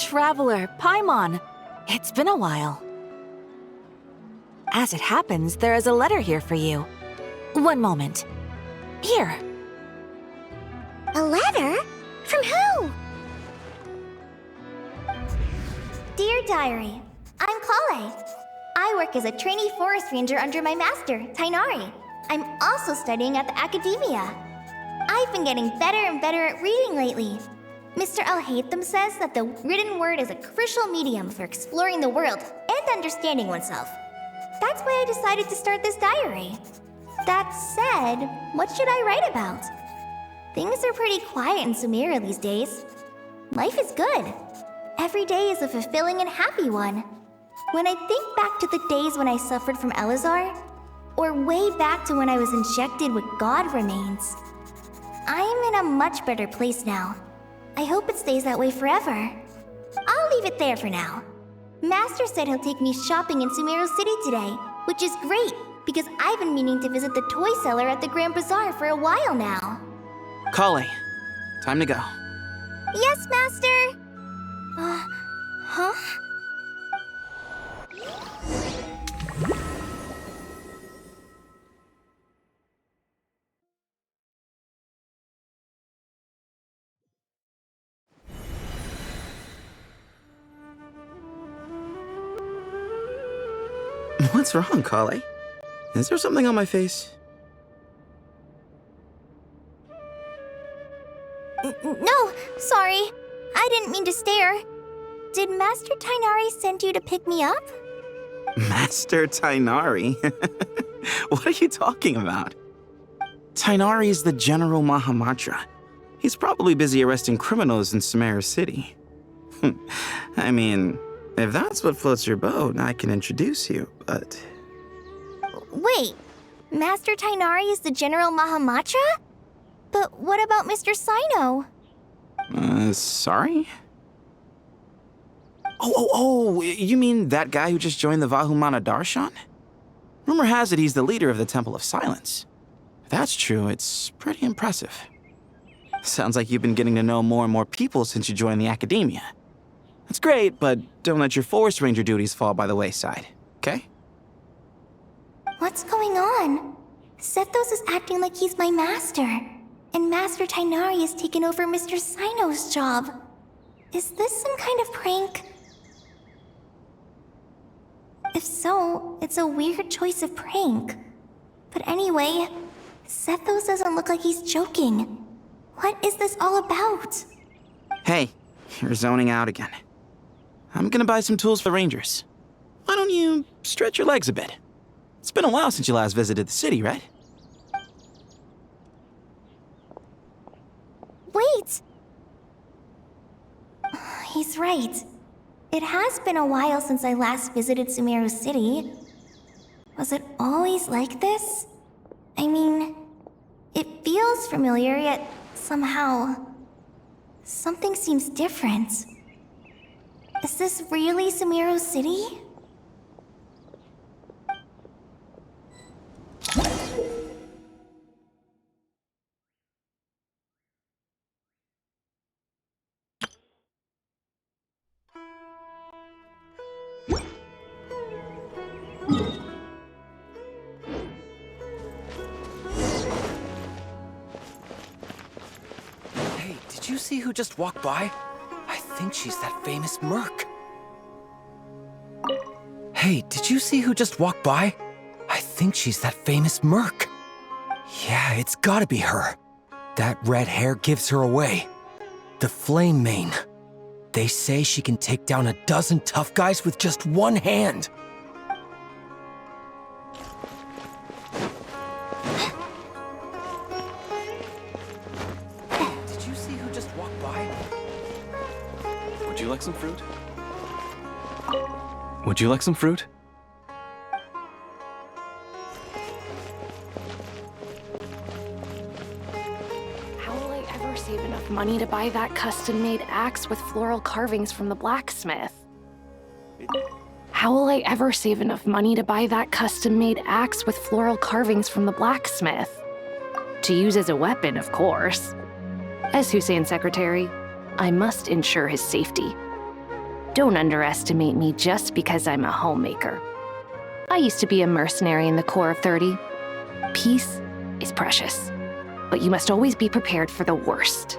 Traveler, Paimon. It's been a while. As it happens, there is a letter here for you. One moment. Here. A letter? From who? Dear Diary, I'm Kale. I work as a trainee forest ranger under my master, Tainari. I'm also studying at the academia. I've been getting better and better at reading lately. Mr. Al-Haytham says that the written word is a crucial medium for exploring the world and understanding oneself. That's why I decided to start this diary. That said, what should I write about? Things are pretty quiet in Sumeria these days. Life is good. Every day is a fulfilling and happy one. When I think back to the days when I suffered from Elazar, or way back to when I was injected with God remains, I am in a much better place now. I hope it stays that way forever. I'll leave it there for now. Master said he'll take me shopping in Sumeru City today, which is great because I've been meaning to visit the toy seller at the Grand Bazaar for a while now. Kale, time to go. Yes, Master! Huh? What's wrong, Kale? Is there something on my face? No, sorry. I didn't mean to stare. Did Master Tainari send you to pick me up? Master Tainari? What are you talking about? Tainari is the General Mahamatra. He's probably busy arresting criminals in Sumeru City. I mean, if that's what floats your boat, I can introduce you, but... Wait, Master Tainari is the General Mahamatra? But what about Mr. Sino? Sorry? Oh, you mean that guy who just joined the Vahumana Darshan? Rumor has it he's the leader of the Temple of Silence. If that's true, it's pretty impressive. Sounds like you've been getting to know more and more people since you joined the academia. That's great, but don't let your Forest Ranger duties fall by the wayside, okay? What's going on? Sethos is acting like he's my master, and Master Tainari has taken over Mr. Sino's job. Is this some kind of prank? If so, it's a weird choice of prank. But anyway, Sethos doesn't look like he's joking. What is this all about? Hey, you're zoning out again. I'm gonna buy some tools for Rangers. Why don't you stretch your legs a bit? It's been a while since you last visited the city, right? Wait! He's right. It has been a while since I last visited Sumeru City. Was it always like this? I mean, it feels familiar, yet somehow... something seems different. Is this really Sumeru City? Hey, did you see who just walked by? I think she's that famous merc. Hey, did you see who just walked by? I think she's that famous merc. Yeah, it's gotta be her. That red hair gives her away. The Flame Mane. They say she can take down a dozen tough guys with just one hand. Did you see who just walked by? like some fruit? Would you like some fruit? How will I ever save enough money to buy that custom-made axe with floral carvings from the blacksmith? How will I ever save enough money to buy that custom-made axe with floral carvings from the blacksmith? To use as a weapon, of course. As Hussein's secretary, I must ensure his safety. Don't underestimate me just because I'm a homemaker. I used to be a mercenary in the Corps of 30. Peace is precious, but you must always be prepared for the worst.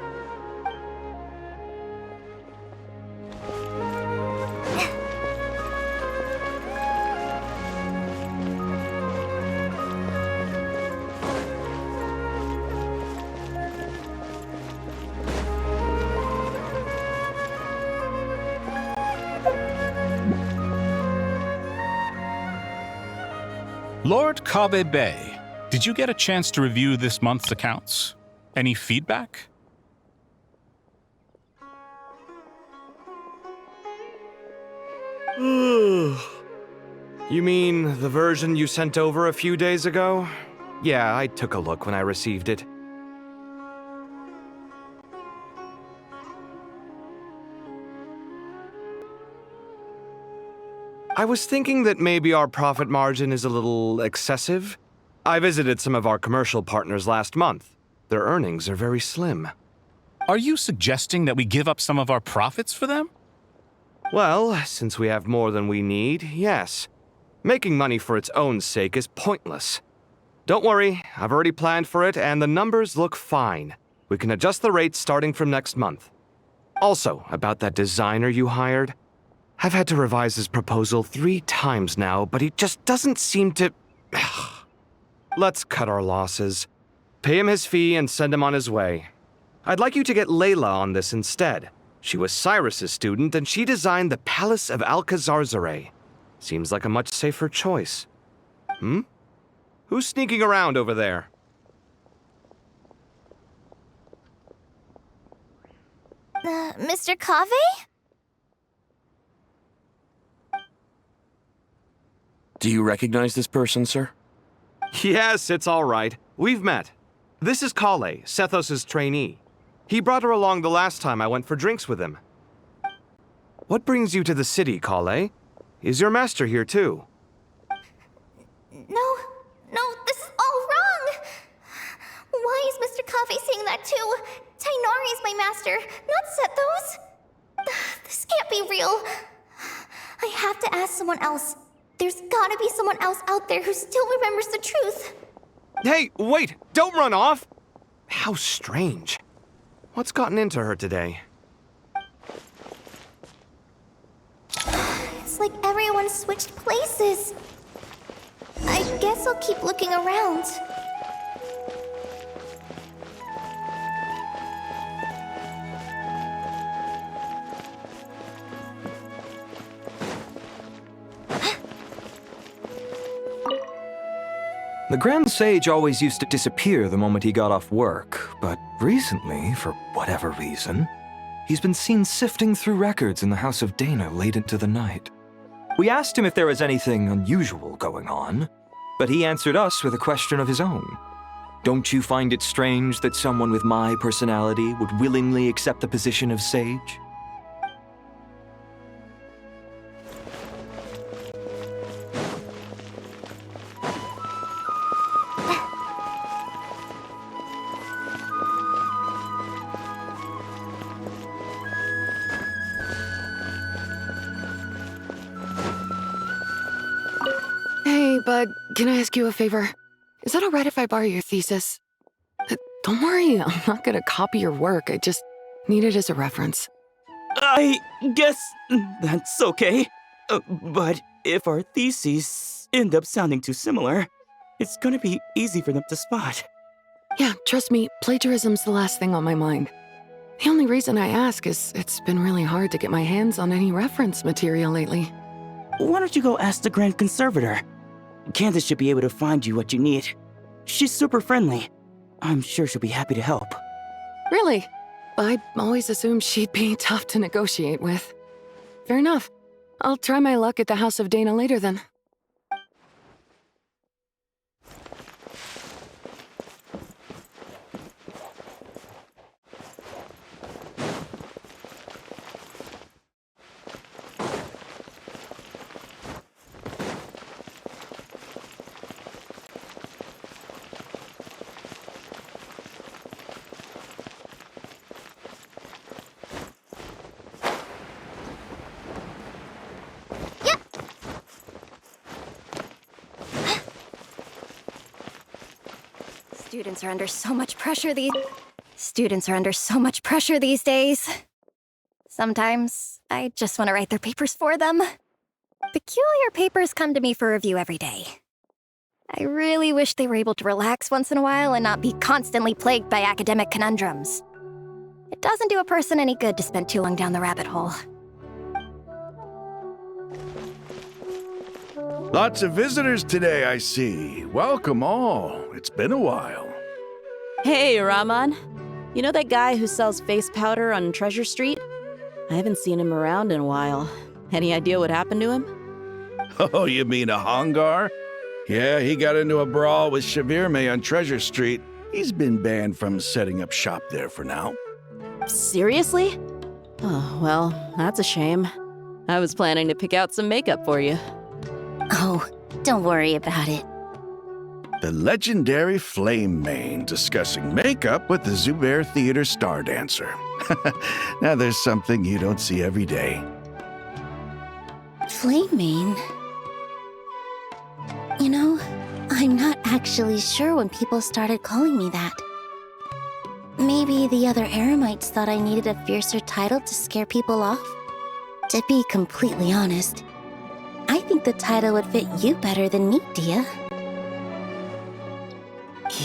Lord Kabe Bay, did you get a chance to review this month's accounts? Any feedback? You mean the version you sent over a few days ago? Yeah, I took a look when I received it. I was thinking that maybe our profit margin is a little excessive. I visited some of our commercial partners last month. Their earnings are very slim. Are you suggesting that we give up some of our profits for them? Well, since we have more than we need, yes. Making money for its own sake is pointless. Don't worry, I've already planned for it, and the numbers look fine. We can adjust the rates starting from next month. Also, about that designer you hired, I've had to revise his proposal 3 times now, but he just doesn't seem to... Let's cut our losses. Pay him his fee and send him on his way. I'd like you to get Layla on this instead. She was Cyrus's student, and she designed the Palace of Alcazarzare. Seems like a much safer choice. Who's sneaking around over there? Mr. Cave? Do you recognize this person, sir? Yes, it's all right. We've met. This is Kale, Sethos' trainee. He brought her along the last time I went for drinks with him. What brings you to the city, Kale? Is your master here too? No, this is all wrong! Why is Mr. Cave saying that too? Tainari is my master, not Sethos. This can't be real. I have to ask someone else. There's gotta be someone else out there who still remembers the truth. Hey, wait! Don't run off! How strange. What's gotten into her today? It's like everyone switched places. I guess I'll keep looking around. The Grand Sage always used to disappear the moment he got off work, but recently, for whatever reason, he's been seen sifting through records in the House of Dana late into the night. We asked him if there was anything unusual going on, but he answered us with a question of his own. Don't you find it strange that someone with my personality would willingly accept the position of sage? Hey, bud, can I ask you a favor? Is that alright if I borrow your thesis? Don't worry, I'm not gonna copy your work. I just need it as a reference. I guess that's okay. But if our theses end up sounding too similar, it's gonna be easy for them to spot. Yeah, trust me, plagiarism's the last thing on my mind. The only reason I ask is it's been really hard to get my hands on any reference material lately. Why don't you go ask the Grand Conservator? Candace should be able to find you what you need. She's super friendly. I'm sure she'll be happy to help. Really? I always assumed she'd be tough to negotiate with. Fair enough. I'll try my luck at the House of Dana later then. Students are under so much pressure these days. Sometimes I just want to write their papers for them. Peculiar papers come to me for review every day. I really wish they were able to relax once in a while and not be constantly plagued by academic conundrums. It doesn't do a person any good to spend too long down the rabbit hole. Lots of visitors today, I see. Welcome all. It's been a while. Hey, Rahman. You know that guy who sells face powder on Treasure Street? I haven't seen him around in a while. Any idea what happened to him? Oh, you mean a Hongar? Yeah, he got into a brawl with Shavirme on Treasure Street. He's been banned from setting up shop there for now. Seriously? Oh, well, that's a shame. I was planning to pick out some makeup for you. Oh, don't worry about it. The legendary Flame Mane discussing makeup with the Zubair Theater star dancer. Now there's something you don't see every day. Flame Mane? You know, I'm not actually sure when people started calling me that. Maybe the other Eremites thought I needed a fiercer title to scare people off? To be completely honest, I think the title would fit you better than me, Dia.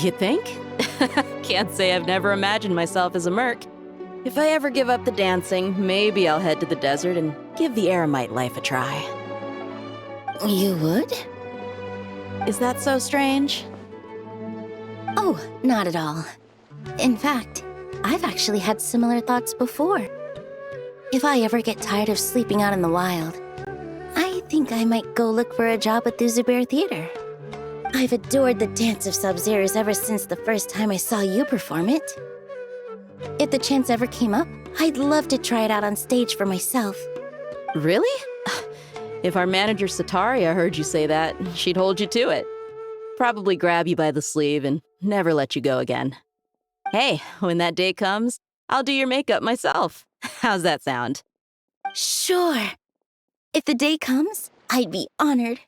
You think? Can't say I've never imagined myself as a merc. If I ever give up the dancing, maybe I'll head to the desert and give the Eremite life a try. You would? Is that so strange? Oh, not at all. In fact, I've actually had similar thoughts before. If I ever get tired of sleeping out in the wild, I think I might go look for a job at the Zubair Theater. I've adored the dance of Sub-Zeros ever since the first time I saw you perform it. If the chance ever came up, I'd love to try it out on stage for myself. Really? If our manager Sataria heard you say that, she'd hold you to it. Probably grab you by the sleeve and never let you go again. Hey, when that day comes, I'll do your makeup myself. How's that sound? Sure. If the day comes, I'd be honored.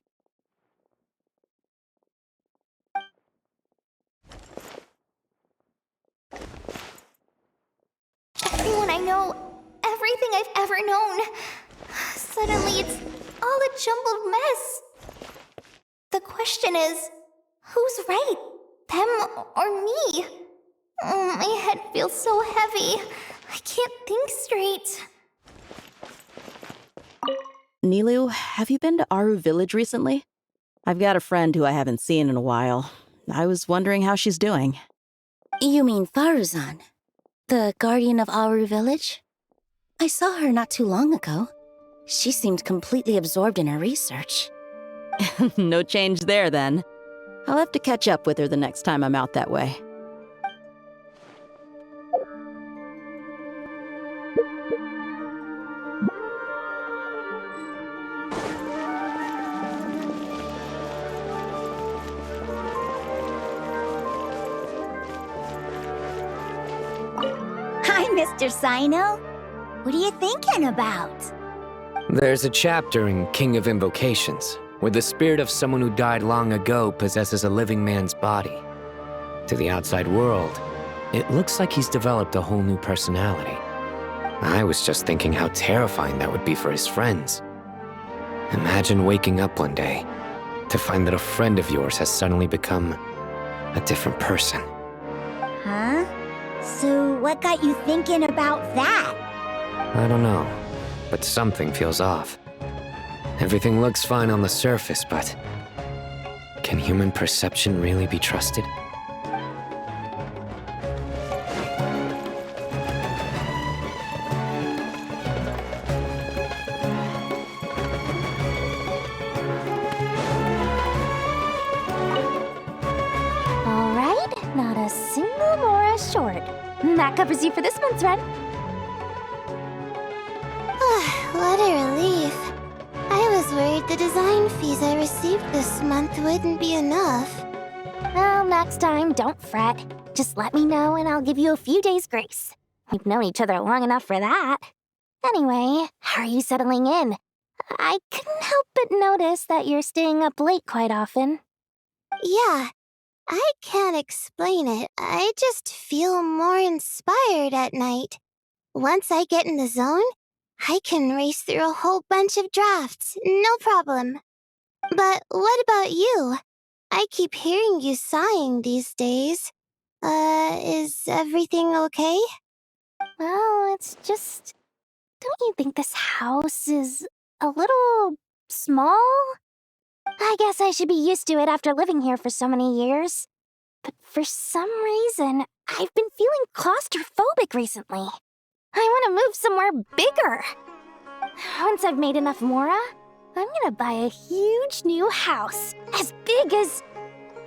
Everyone I know, everything I've ever known. Suddenly it's all a jumbled mess. The question is, who's right? Them or me? My head feels so heavy. I can't think straight. Nilu, have you been to Aru Village recently? I've got a friend who I haven't seen in a while. I was wondering how she's doing. You mean Faruzan, the guardian of Aru Village? I saw her not too long ago. She seemed completely absorbed in her research. No change there, then. I'll have to catch up with her the next time I'm out that way. Hi, Mr. Sino. What are you thinking about? There's a chapter in King of Invocations where the spirit of someone who died long ago possesses a living man's body. To the outside world, it looks like he's developed a whole new personality. I was just thinking how terrifying that would be for his friends. Imagine waking up one day to find that a friend of yours has suddenly become a different person. Huh? So what got you thinking about that? I don't know, but something feels off. Everything looks fine on the surface, but can human perception really be trusted? that covers you for this month's rent. What a relief. I was worried the design fees I received this month wouldn't be enough. Well, next time, don't fret. Just let me know and I'll give you a few days' grace. We've known each other long enough for that. Anyway, how are you settling in? I couldn't help but notice that you're staying up late quite often. Yeah, I can't explain it. I just feel more inspired at night. Once I get in the zone, I can race through a whole bunch of drafts, no problem. But what about you? I keep hearing you sighing these days. Is everything okay? Well, it's just... Don't you think this house is a little small? I guess I should be used to it after living here for so many years. But for some reason, I've been feeling claustrophobic recently. I want to move somewhere bigger. Once I've made enough mora, I'm gonna buy a huge new house. As big as...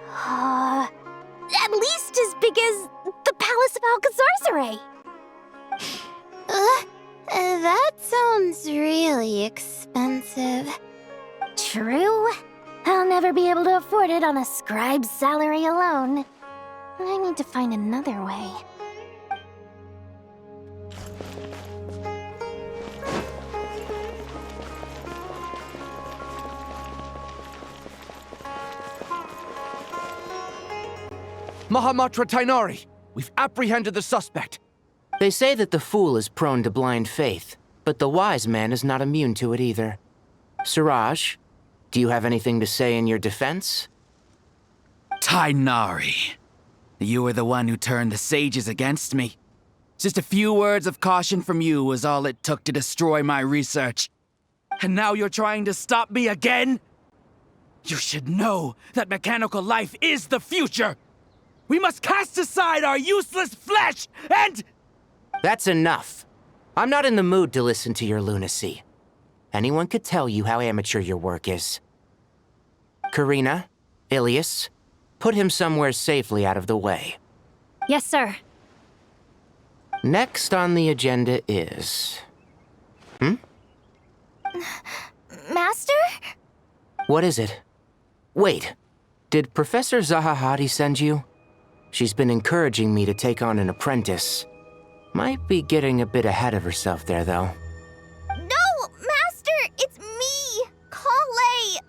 at least as big as the Palace of Alcazarzaray. That sounds really expensive. True. I'll never be able to afford it on a scribe's salary alone. I need to find another way. Mahamatra Tainari, we've apprehended the suspect. They say that the fool is prone to blind faith, but the wise man is not immune to it either. Suraj, do you have anything to say in your defense? Tainari, you were the one who turned the sages against me. Just a few words of caution from you was all it took to destroy my research. And now you're trying to stop me again? You should know that mechanical life is the future! We must cast aside our useless flesh and... That's enough. I'm not in the mood to listen to your lunacy. Anyone could tell you how amateur your work is. Karina, Ilias, put him somewhere safely out of the way. Yes, sir. Next on the agenda is... Master? What is it? Wait, did Professor Zahahati send you? She's been encouraging me to take on an apprentice. Might be getting a bit ahead of herself there, though. No, Master! It's me! Kale!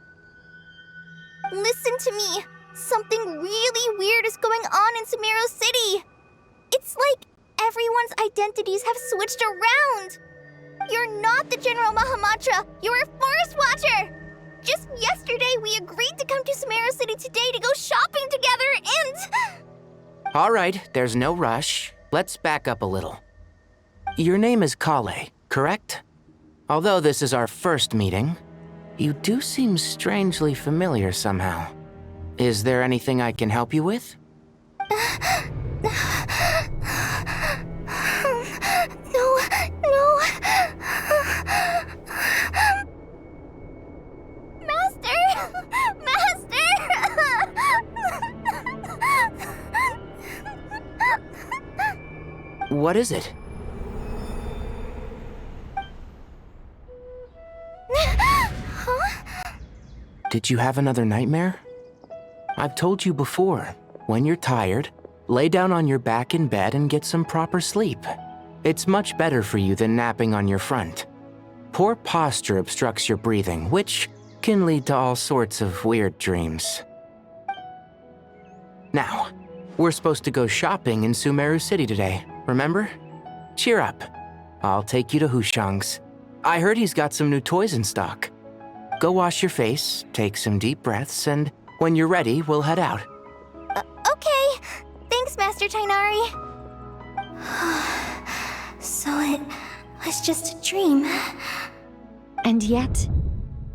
Listen to me. Something really weird is going on in Sumeru City. It's like everyone's identities have switched around. You're not the General Mahamatra. You're a Forest Watcher. Just yesterday, we agreed to come to Sumeru City today to go shopping together and... All right, there's no rush. Let's back up a little. Your name is Kale, correct? Although this is our first meeting, you do seem strangely familiar somehow. Is there anything I can help you with? No. What is it? Did you have another nightmare? I've told you before, when you're tired, lay down on your back in bed and get some proper sleep. It's much better for you than napping on your front. Poor posture obstructs your breathing, which can lead to all sorts of weird dreams. Now, we're supposed to go shopping in Sumeru City today, remember? Cheer up. I'll take you to Hushang's. I heard he's got some new toys in stock. Go wash your face, take some deep breaths, and when you're ready, we'll head out. Okay. Thanks, Master Tainari. So it was just a dream. And yet,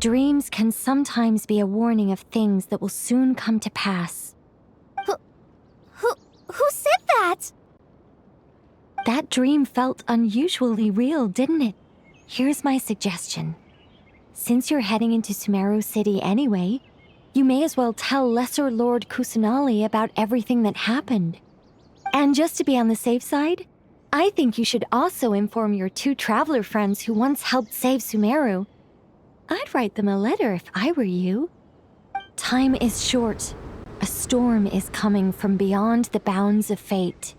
dreams can sometimes be a warning of things that will soon come to pass. Who said that? That dream felt unusually real, didn't it? Here's my suggestion. Since you're heading into Sumeru City anyway, you may as well tell Lesser Lord Kusanali about everything that happened. And just to be on the safe side, I think you should also inform your 2 traveler friends who once helped save Sumeru. I'd write them a letter if I were you. Time is short. A storm is coming from beyond the bounds of fate.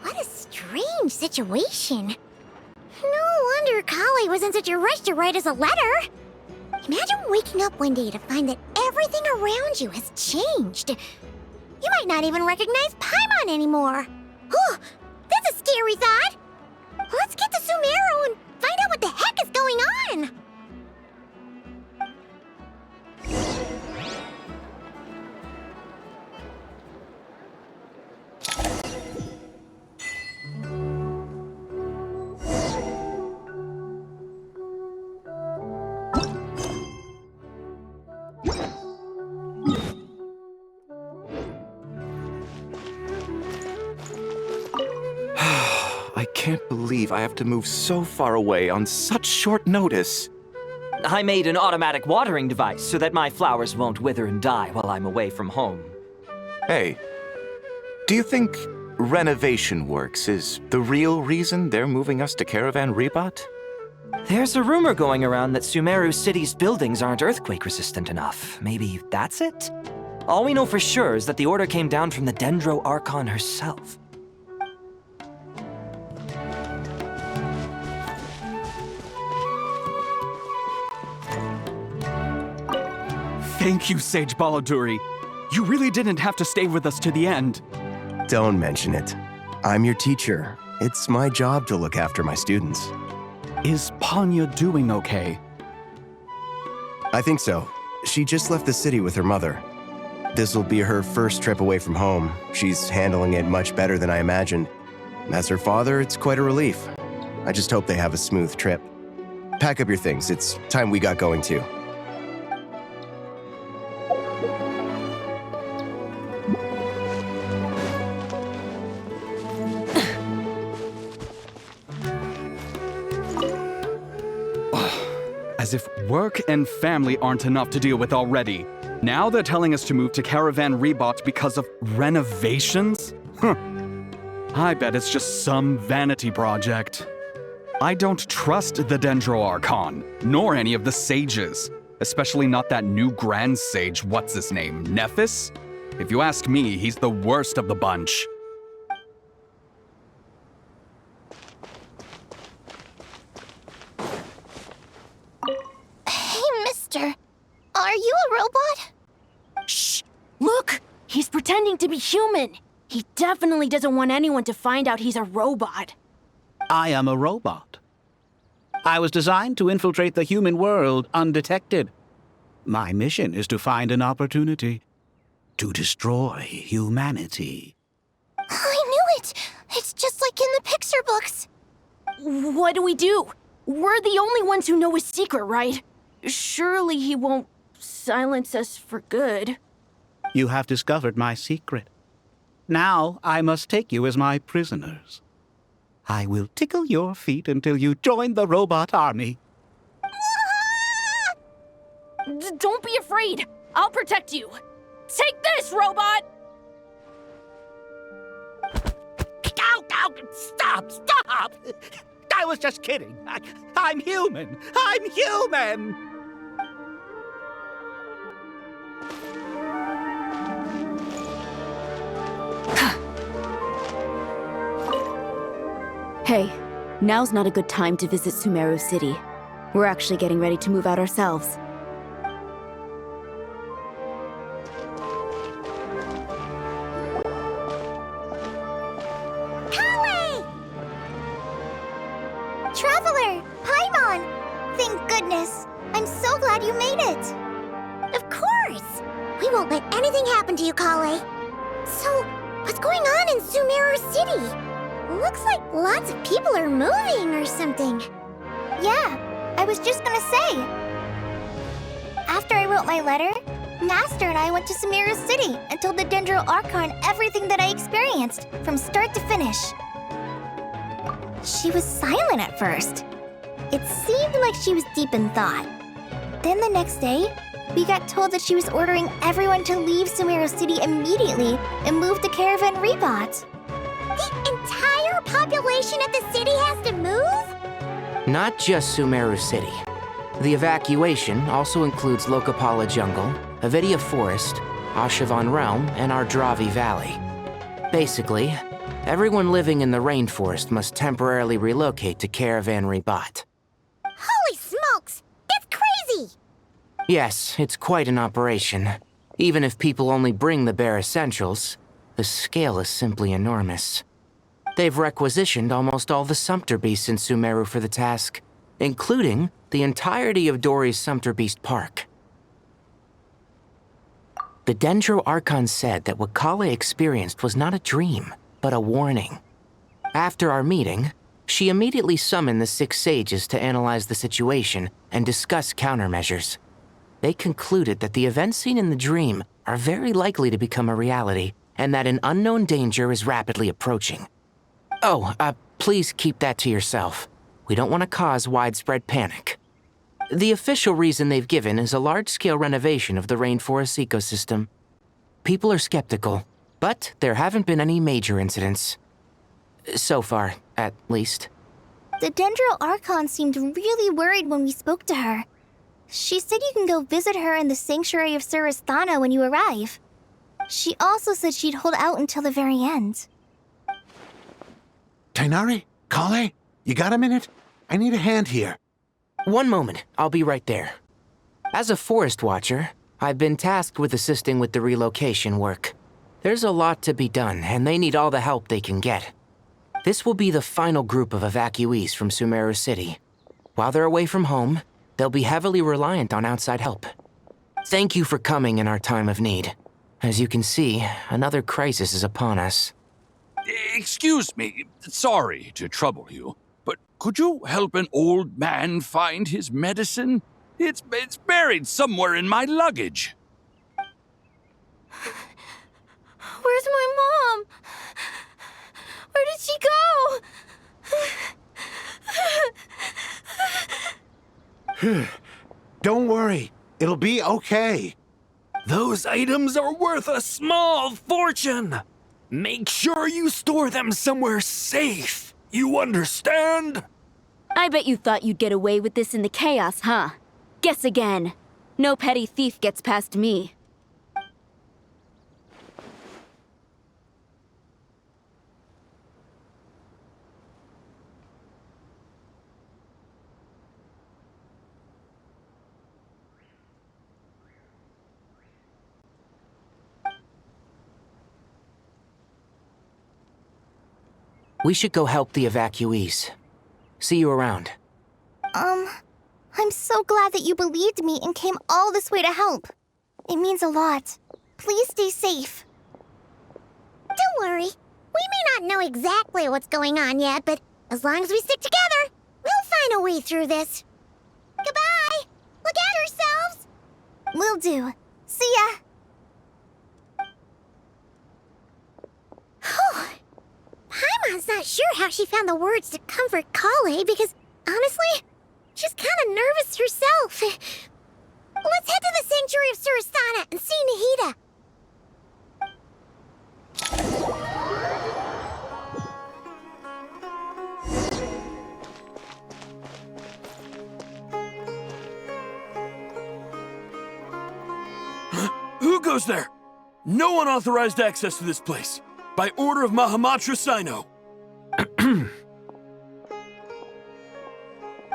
What a strange situation. No wonder Kale was in such a rush to write us a letter. Imagine waking up one day to find that everything around you has changed. You might not even recognize Paimon anymore. Oh, that's a scary thought. Let's get to Sumeru and find out what the heck is going on. I can't believe I have to move so far away on such short notice. I made an automatic watering device so that my flowers won't wither and die while I'm away from home. Hey, do you think renovation works is the real reason they're moving us to Caravan Rebot? There's a rumor going around that Sumeru City's buildings aren't earthquake-resistant enough. Maybe that's it? All we know for sure is that the order came down from the Dendro Archon herself. Thank you, Sage Baladuri. You really didn't have to stay with us to the end. Don't mention it. I'm your teacher. It's my job to look after my students. Is Panya doing okay? I think so. She just left the city with her mother. This'll be her first trip away from home. She's handling it much better than I imagined. As her father, it's quite a relief. I just hope they have a smooth trip. Pack up your things. It's time we got going too. As if work and family aren't enough to deal with already. Now they're telling us to move to Caravan Rebot because of renovations? I bet it's just some vanity project. I don't trust the Dendro Archon, nor any of the sages. Especially not that new Grand Sage, what's his name, Nephis? If you ask me, he's the worst of the bunch. Are you a robot? Shh! Look! He's pretending to be human! He definitely doesn't want anyone to find out he's a robot. I am a robot. I was designed to infiltrate the human world undetected. My mission is to find an opportunity to destroy humanity. I knew it! It's just like in the picture books. What do we do? We're the only ones who know his secret, right? Surely he won't silence us for good. You have discovered my secret. Now I must take you as my prisoners. I will tickle your feet until you join the robot army. Don't be afraid. I'll protect you. Take this, robot! Ow! Stop! I was just kidding. I'm human. I'm human! Hey, now's not a good time to visit Sumeru City. We're actually getting ready to move out ourselves. Traveler! Paimon! Thank goodness! I'm so glad you made it! Of course! We won't let anything happen to you, Kale. So, what's going on in Sumeru City? Looks like lots of people are moving or something. Yeah, I was just gonna say. After I wrote my letter, Master and I went to Sumeru City and told the Dendro Archon everything that I experienced, from start to finish. She was silent at first. It seemed like she was deep in thought. Then the next day, we got told that she was ordering everyone to leave Sumeru City immediately and move to Caravan Rebot. The entire population of the city has to move? Not just Sumeru City. The evacuation also includes Lokapala Jungle, Avidia Forest, Ashavan Realm, and Ardravi Valley. Basically, everyone living in the rainforest must temporarily relocate to Caravan Rebot. Holy smokes! That's crazy! Yes, it's quite an operation. Even if people only bring the bare essentials, the scale is simply enormous. They've requisitioned almost all the Sumpter Beasts in Sumeru for the task, including the entirety of Dori's Sumpter Beast Park. The Dendro Archon said that what Kale experienced was not a dream, but a warning. After our meeting, she immediately summoned the 6 sages to analyze the situation and discuss countermeasures. They concluded that the events seen in the dream are very likely to become a reality, and that an unknown danger is rapidly approaching. Oh, please keep that to yourself. We don't want to cause widespread panic. The official reason they've given is a large-scale renovation of the rainforest ecosystem. People are skeptical, but there haven't been any major incidents. So far, at least. The Dendro Archon seemed really worried when we spoke to her. She said you can go visit her in the Sanctuary of Surasthana when you arrive. She also said she'd hold out until the very end. Tighnari? Kale? You got a minute? I need a hand here. One moment, I'll be right there. As a forest watcher, I've been tasked with assisting with the relocation work. There's a lot to be done, and they need all the help they can get. This will be the final group of evacuees from Sumeru City. While they're away from home, they'll be heavily reliant on outside help. Thank you for coming in our time of need. As you can see, another crisis is upon us. Excuse me, sorry to trouble you, but could you help an old man find his medicine? It's buried somewhere in my luggage. Where's my mom? Where did she go? Don't worry, it'll be okay. Those items are worth a small fortune. Make sure you store them somewhere safe. You understand? I bet you thought you'd get away with this in the chaos, huh? Guess again. No petty thief gets past me. We should go help the evacuees. See you around. I'm so glad that you believed me and came all this way to help. It means a lot. Please stay safe. Don't worry. We may not know exactly what's going on yet, but as long as we stick together, we'll find a way through this. Goodbye! Look out yourselves! Will do. See ya! Paimon's not sure how she found the words to comfort Kale because, honestly, she's kind of nervous herself. Let's head to the Sanctuary of Surasthana and see Nahida. Who goes there? No unauthorized access to this place. By order of Mahamatra Sino.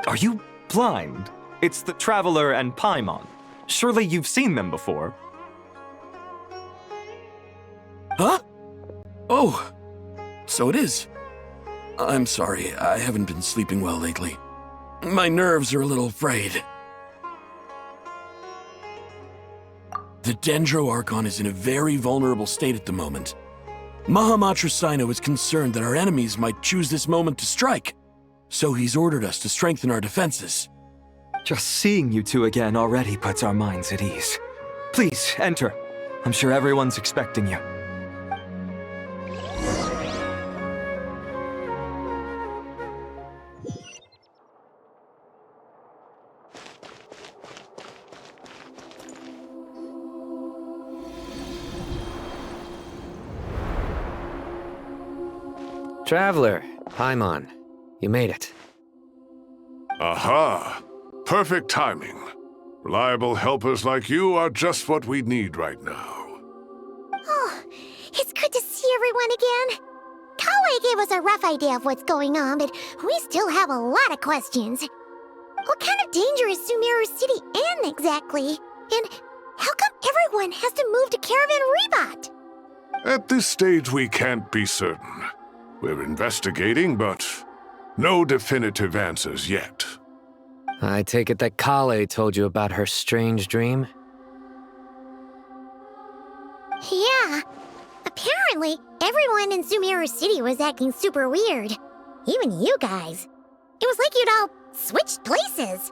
Are you blind? It's the Traveler and Paimon. Surely you've seen them before. Huh? Oh, so it is. I'm sorry, I haven't been sleeping well lately. My nerves are a little frayed. The Dendro Archon is in a very vulnerable state at the moment. Mahamatra Sino is concerned that our enemies might choose this moment to strike, so he's ordered us to strengthen our defenses. Just seeing you two again already puts our minds at ease. Please, enter. I'm sure everyone's expecting you. Traveler, Paimon, you made it. Aha! Perfect timing. Reliable helpers like you are just what we need right now. Oh, it's good to see everyone again. Kale gave us a rough idea of what's going on, but we still have a lot of questions. What kind of danger is Sumeru City in exactly? And how come everyone has to move to Caravan Rebot? At this stage, we can't be certain. We're investigating, but no definitive answers yet. I take it that Kale told you about her strange dream? Yeah. Apparently, everyone in Sumeru City was acting super weird. Even you guys. It was like you'd all switched places.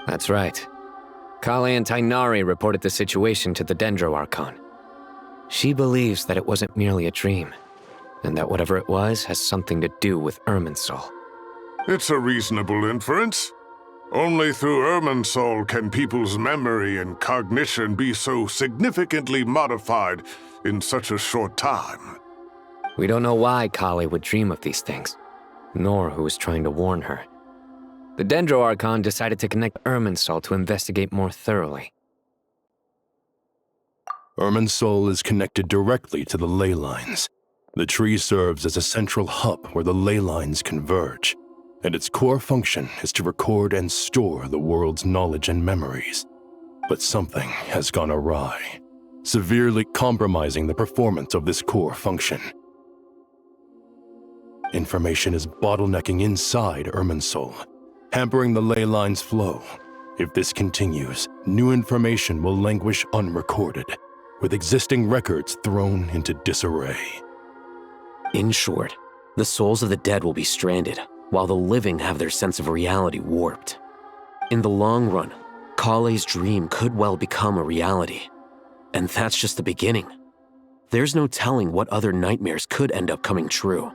That's right. Kale and Tainari reported the situation to the Dendro Archon. She believes that it wasn't merely a dream, and that whatever it was has something to do with Irminsul. It's a reasonable inference. Only through Irminsul can people's memory and cognition be so significantly modified in such a short time. We don't know why Kale would dream of these things, nor who was trying to warn her. The Dendro Archon decided to connect Irminsul to investigate more thoroughly. Irminsul is connected directly to the ley lines. The tree serves as a central hub where the ley lines converge, and its core function is to record and store the world's knowledge and memories. But something has gone awry, severely compromising the performance of this core function. Information is bottlenecking inside Irminsul, hampering the ley line's flow. If this continues, new information will languish unrecorded, with existing records thrown into disarray. In short, the souls of the dead will be stranded, while the living have their sense of reality warped. In the long run, Kale's dream could well become a reality. And that's just the beginning. There's no telling what other nightmares could end up coming true.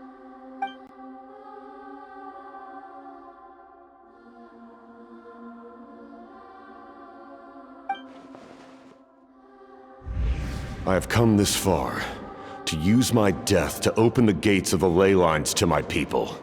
I have come this far to use my death to open the gates of the ley lines to my people.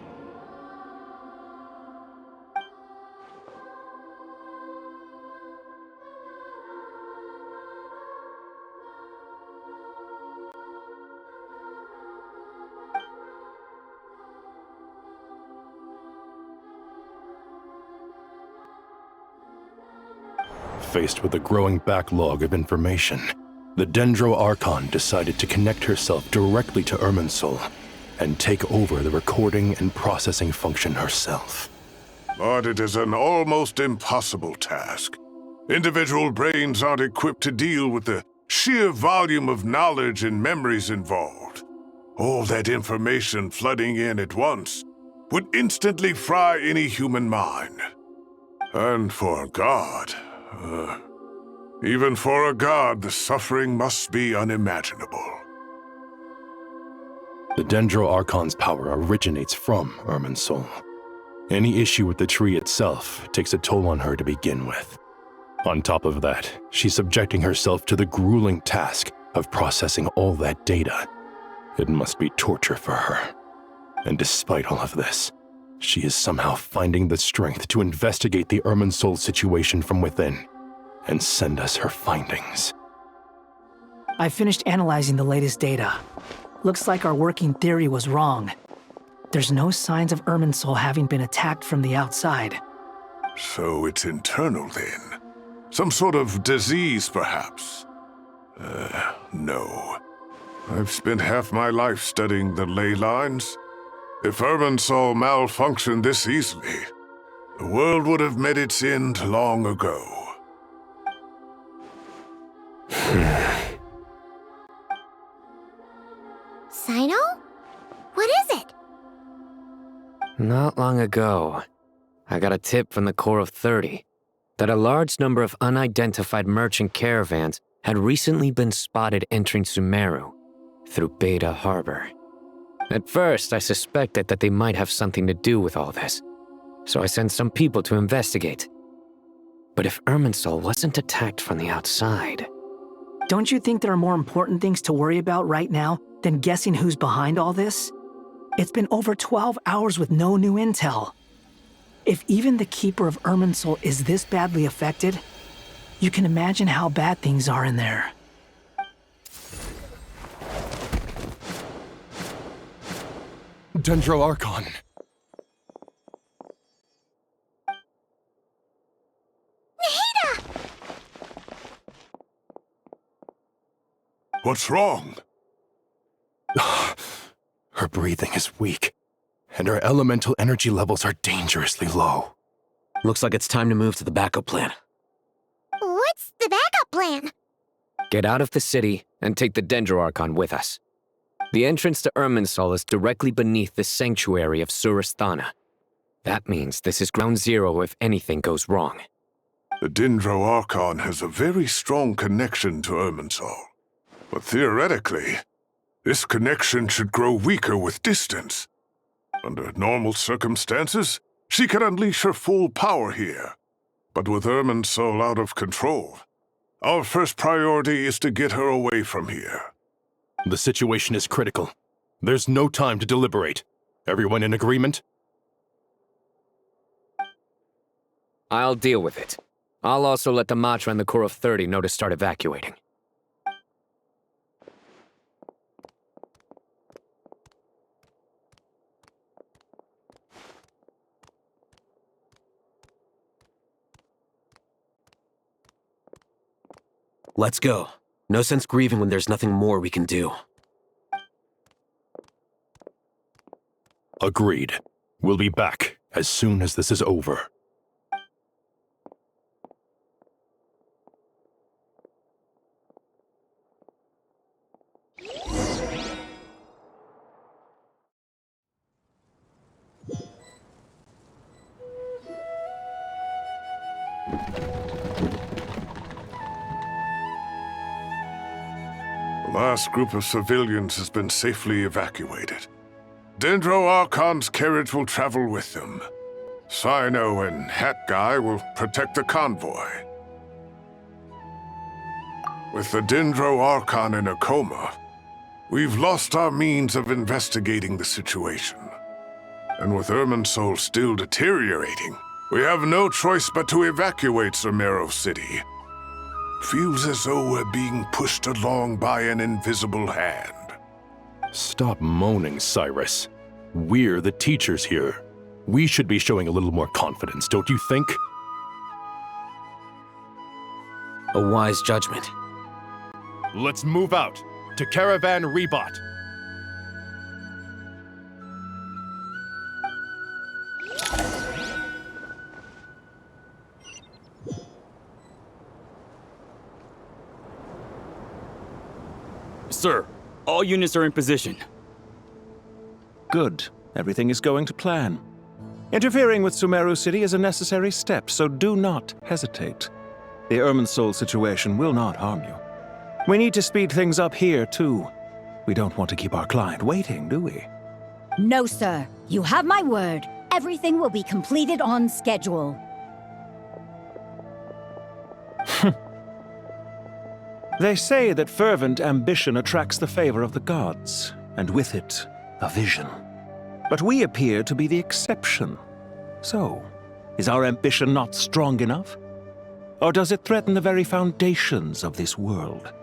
Faced with a growing backlog of information, the Dendro Archon decided to connect herself directly to Irminsul and take over the recording and processing function herself. But it is an almost impossible task. Individual brains aren't equipped to deal with the sheer volume of knowledge and memories involved. All that information flooding in at once would instantly fry any human mind. And for a god, even for a god, the suffering must be unimaginable. The Dendro Archon's power originates from Irminsul. Any issue with the tree itself takes a toll on her to begin with. On top of that, she's subjecting herself to the grueling task of processing all that data. It must be torture for her. And despite all of this, she is somehow finding the strength to investigate the Irminsul situation from within and send us her findings. I finished analyzing the latest data. Looks like our working theory was wrong. There's no signs of Irminsul having been attacked from the outside. So it's internal then? Some sort of disease, perhaps? No. I've spent half my life studying the ley lines. If Irminsul malfunctioned this easily, the world would have met its end long ago. Sino? What is it? Not long ago, I got a tip from the Core of 30 that a large number of unidentified merchant caravans had recently been spotted entering Sumeru through Beta Harbor. At first, I suspected that they might have something to do with all this, so I sent some people to investigate. But if Irminsul wasn't attacked from the outside... Don't you think there are more important things to worry about right now than guessing who's behind all this? It's been over 12 hours with no new intel. If even the Keeper of Irminsul is this badly affected, you can imagine how bad things are in there. Dendro Archon. What's wrong? Her breathing is weak, and her elemental energy levels are dangerously low. Looks like it's time to move to the backup plan. What's the backup plan? Get out of the city and take the Dendro Archon with us. The entrance to Irminsul is directly beneath the sanctuary of Surasthana. That means this is ground zero if anything goes wrong. The Dendro Archon has a very strong connection to Irminsul. But theoretically, this connection should grow weaker with distance. Under normal circumstances, she can unleash her full power here. But with Irminsul out of control, our first priority is to get her away from here. The situation is critical. There's no time to deliberate. Everyone in agreement? I'll deal with it. I'll also let the Matra and the Core of 30 know to start evacuating. Let's go. No sense grieving when there's nothing more we can do. Agreed. We'll be back as soon as this is over. The last group of civilians has been safely evacuated. Dendro Archon's carriage will travel with them. Sino and Hat Guy will protect the convoy. With the Dendro Archon in a coma, we've lost our means of investigating the situation. And with Irminsul still deteriorating, we have no choice but to evacuate Sumeru City. Feels as though we're being pushed along by an invisible hand. Stop moaning, Cyrus. We're the teachers here. We should be showing a little more confidence, don't you think? A wise judgment. Let's move out to Caravan Rebot. Sir, all units are in position. Good. Everything is going to plan. Interfering with Sumeru City is a necessary step, so do not hesitate. The Irminsul situation will not harm you. We need to speed things up here, too. We don't want to keep our client waiting, do we? No, sir. You have my word. Everything will be completed on schedule. They say that fervent ambition attracts the favor of the gods, and with it, a vision. But we appear to be the exception. So, is our ambition not strong enough? Or does it threaten the very foundations of this world?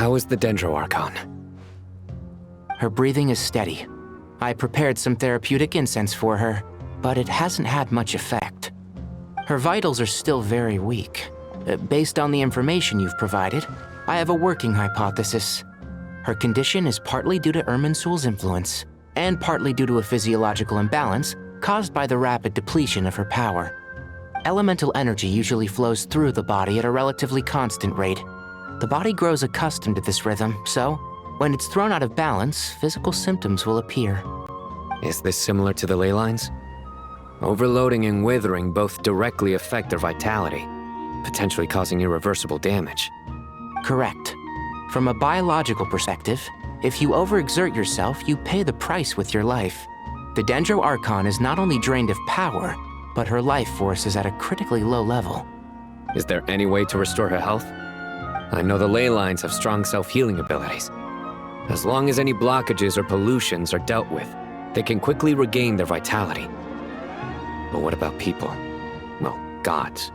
How is the Dendro Archon? Her breathing is steady. I prepared some therapeutic incense for her, but it hasn't had much effect. Her vitals are still very weak. Based on the information you've provided, I have a working hypothesis. Her condition is partly due to Irminsul's influence, and partly due to a physiological imbalance caused by the rapid depletion of her power. Elemental energy usually flows through the body at a relatively constant rate. The body grows accustomed to this rhythm, so when it's thrown out of balance, physical symptoms will appear. Is this similar to the ley lines? Overloading and withering both directly affect their vitality, potentially causing irreversible damage. Correct. From a biological perspective, if you overexert yourself, you pay the price with your life. The Dendro Archon is not only drained of power, but her life force is at a critically low level. Is there any way to restore her health? I know the ley lines have strong self-healing abilities. As long as any blockages or pollutions are dealt with, they can quickly regain their vitality. But what about people? Well, gods.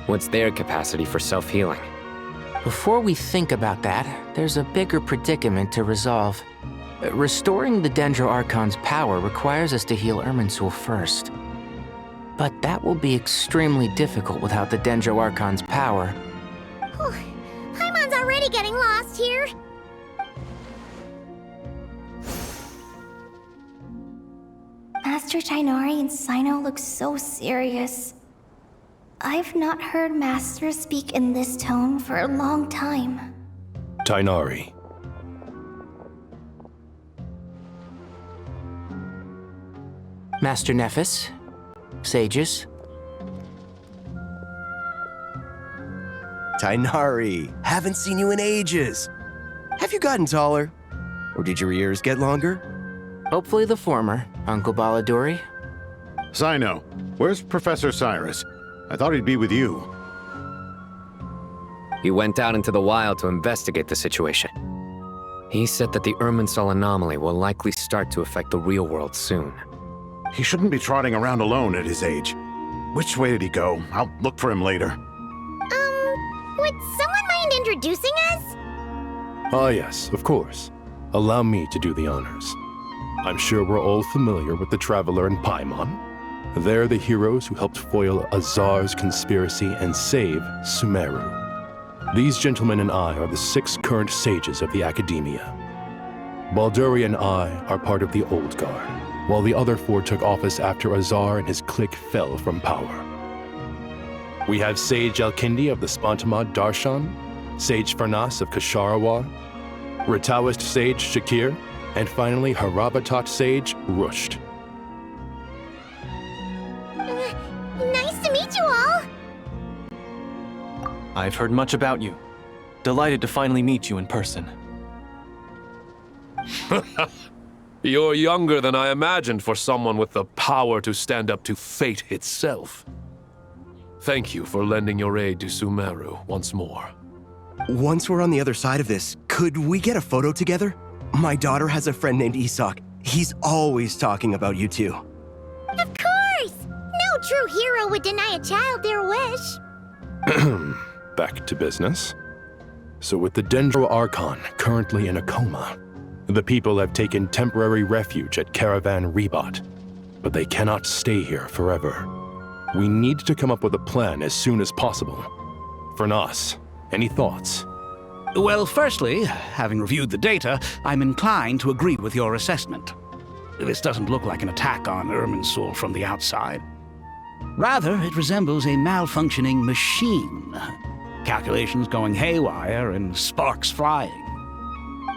What's their capacity for self-healing? Before we think about that, there's a bigger predicament to resolve. Restoring the Dendro Archon's power requires us to heal Irminsul first. But that will be extremely difficult without the Dendro Archon's power. Paimon's already getting lost here. Master Tighnari and Cyno look so serious. I've not heard Master speak in this tone for a long time. Tighnari. Master Nephis, sages. Tighnari, haven't seen you in ages. Have you gotten taller? Or did your ears get longer? Hopefully the former, Uncle Baladuri. Cyno, where's Professor Cyrus? I thought he'd be with you. He went out into the wild to investigate the situation. He said that the Irminsul anomaly will likely start to affect the real world soon. He shouldn't be trotting around alone at his age. Which way did he go? I'll look for him later. Would someone mind introducing us? Ah yes, of course. Allow me to do the honors. I'm sure we're all familiar with the Traveler and Paimon. They're the heroes who helped foil Azar's conspiracy and save Sumeru. These gentlemen and I are the 6 current sages of the Academia. Balduri and I are part of the Old Guard, while the other 4 took office after Azar and his clique fell from power. We have Sage Alkindi of the Spantamad Darshan, Sage Farnas of Kasharawar, Rataoist Sage Shakir, and finally Harabatot Sage Rusht. Nice to meet you all. I've heard much about you. Delighted to finally meet you in person. You're younger than I imagined for someone with the power to stand up to fate itself. Thank you for lending your aid to Sumeru once more. Once we're on the other side of this, could we get a photo together? My daughter has a friend named Isak. He's always talking about you two. Of course! No true hero would deny a child their wish. Back to business. So with the Dendro Archon currently in a coma, the people have taken temporary refuge at Caravan Rebot, but they cannot stay here forever. We need to come up with a plan as soon as possible. Farnas, any thoughts? Well, firstly, having reviewed the data, I'm inclined to agree with your assessment. This doesn't look like an attack on Irminsul from the outside. Rather, it resembles a malfunctioning machine. Calculations going haywire and sparks flying.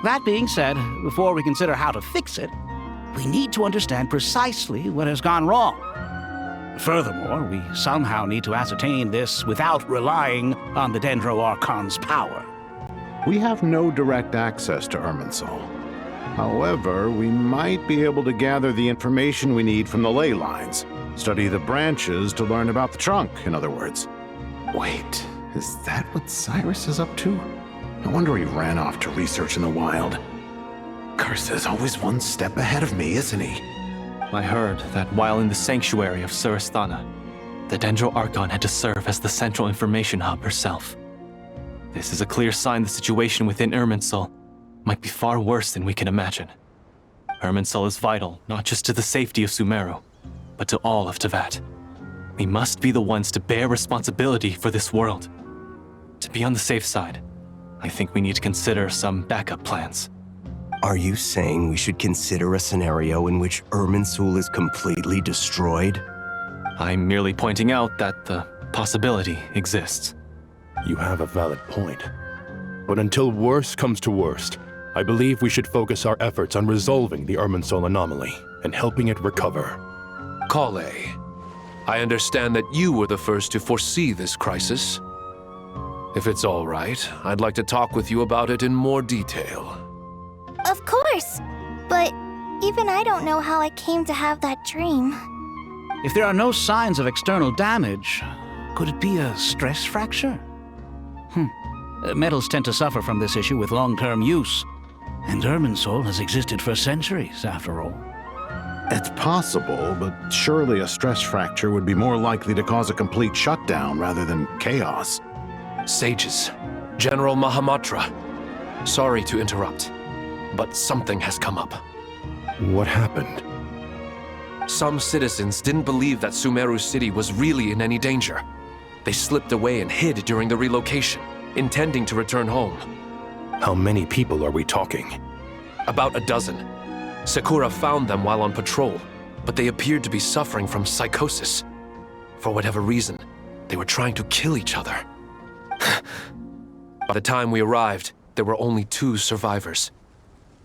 That being said, before we consider how to fix it, we need to understand precisely what has gone wrong. Furthermore, we somehow need to ascertain this without relying on the Dendro Archon's power. We have no direct access to Irminsul. However, we might be able to gather the information we need from the ley lines. Study the branches to learn about the trunk, in other words. Wait, is that what Cyrus is up to? No wonder he ran off to research in the wild. Curse is always one step ahead of me, isn't he? I heard that while in the sanctuary of Surasthana, the Dendro Archon had to serve as the central information hub herself. This is a clear sign the situation within Irminsul might be far worse than we can imagine. Irminsul is vital not just to the safety of Sumeru, but to all of Teyvat. We must be the ones to bear responsibility for this world. To be on the safe side, I think we need to consider some backup plans. Are you saying we should consider a scenario in which Irminsul is completely destroyed? I'm merely pointing out that the possibility exists. You have a valid point. But until worst comes to worst, I believe we should focus our efforts on resolving the Irminsul anomaly and helping it recover. Kale, I understand that you were the first to foresee this crisis. If it's all right, I'd like to talk with you about it in more detail. Of course! But even I don't know how I came to have that dream. If there are no signs of external damage, could it be a stress fracture? Metals tend to suffer from this issue with long-term use, and Irminsul has existed for centuries, after all. It's possible, but surely a stress fracture would be more likely to cause a complete shutdown rather than chaos. Sages, General Mahamatra, sorry to interrupt, but something has come up. What happened? Some citizens didn't believe that Sumeru City was really in any danger. They slipped away and hid during the relocation, intending to return home. How many people are we talking? About a dozen. Sakura found them while on patrol, but they appeared to be suffering from psychosis. For whatever reason, they were trying to kill each other. By the time we arrived, there were only 2 survivors.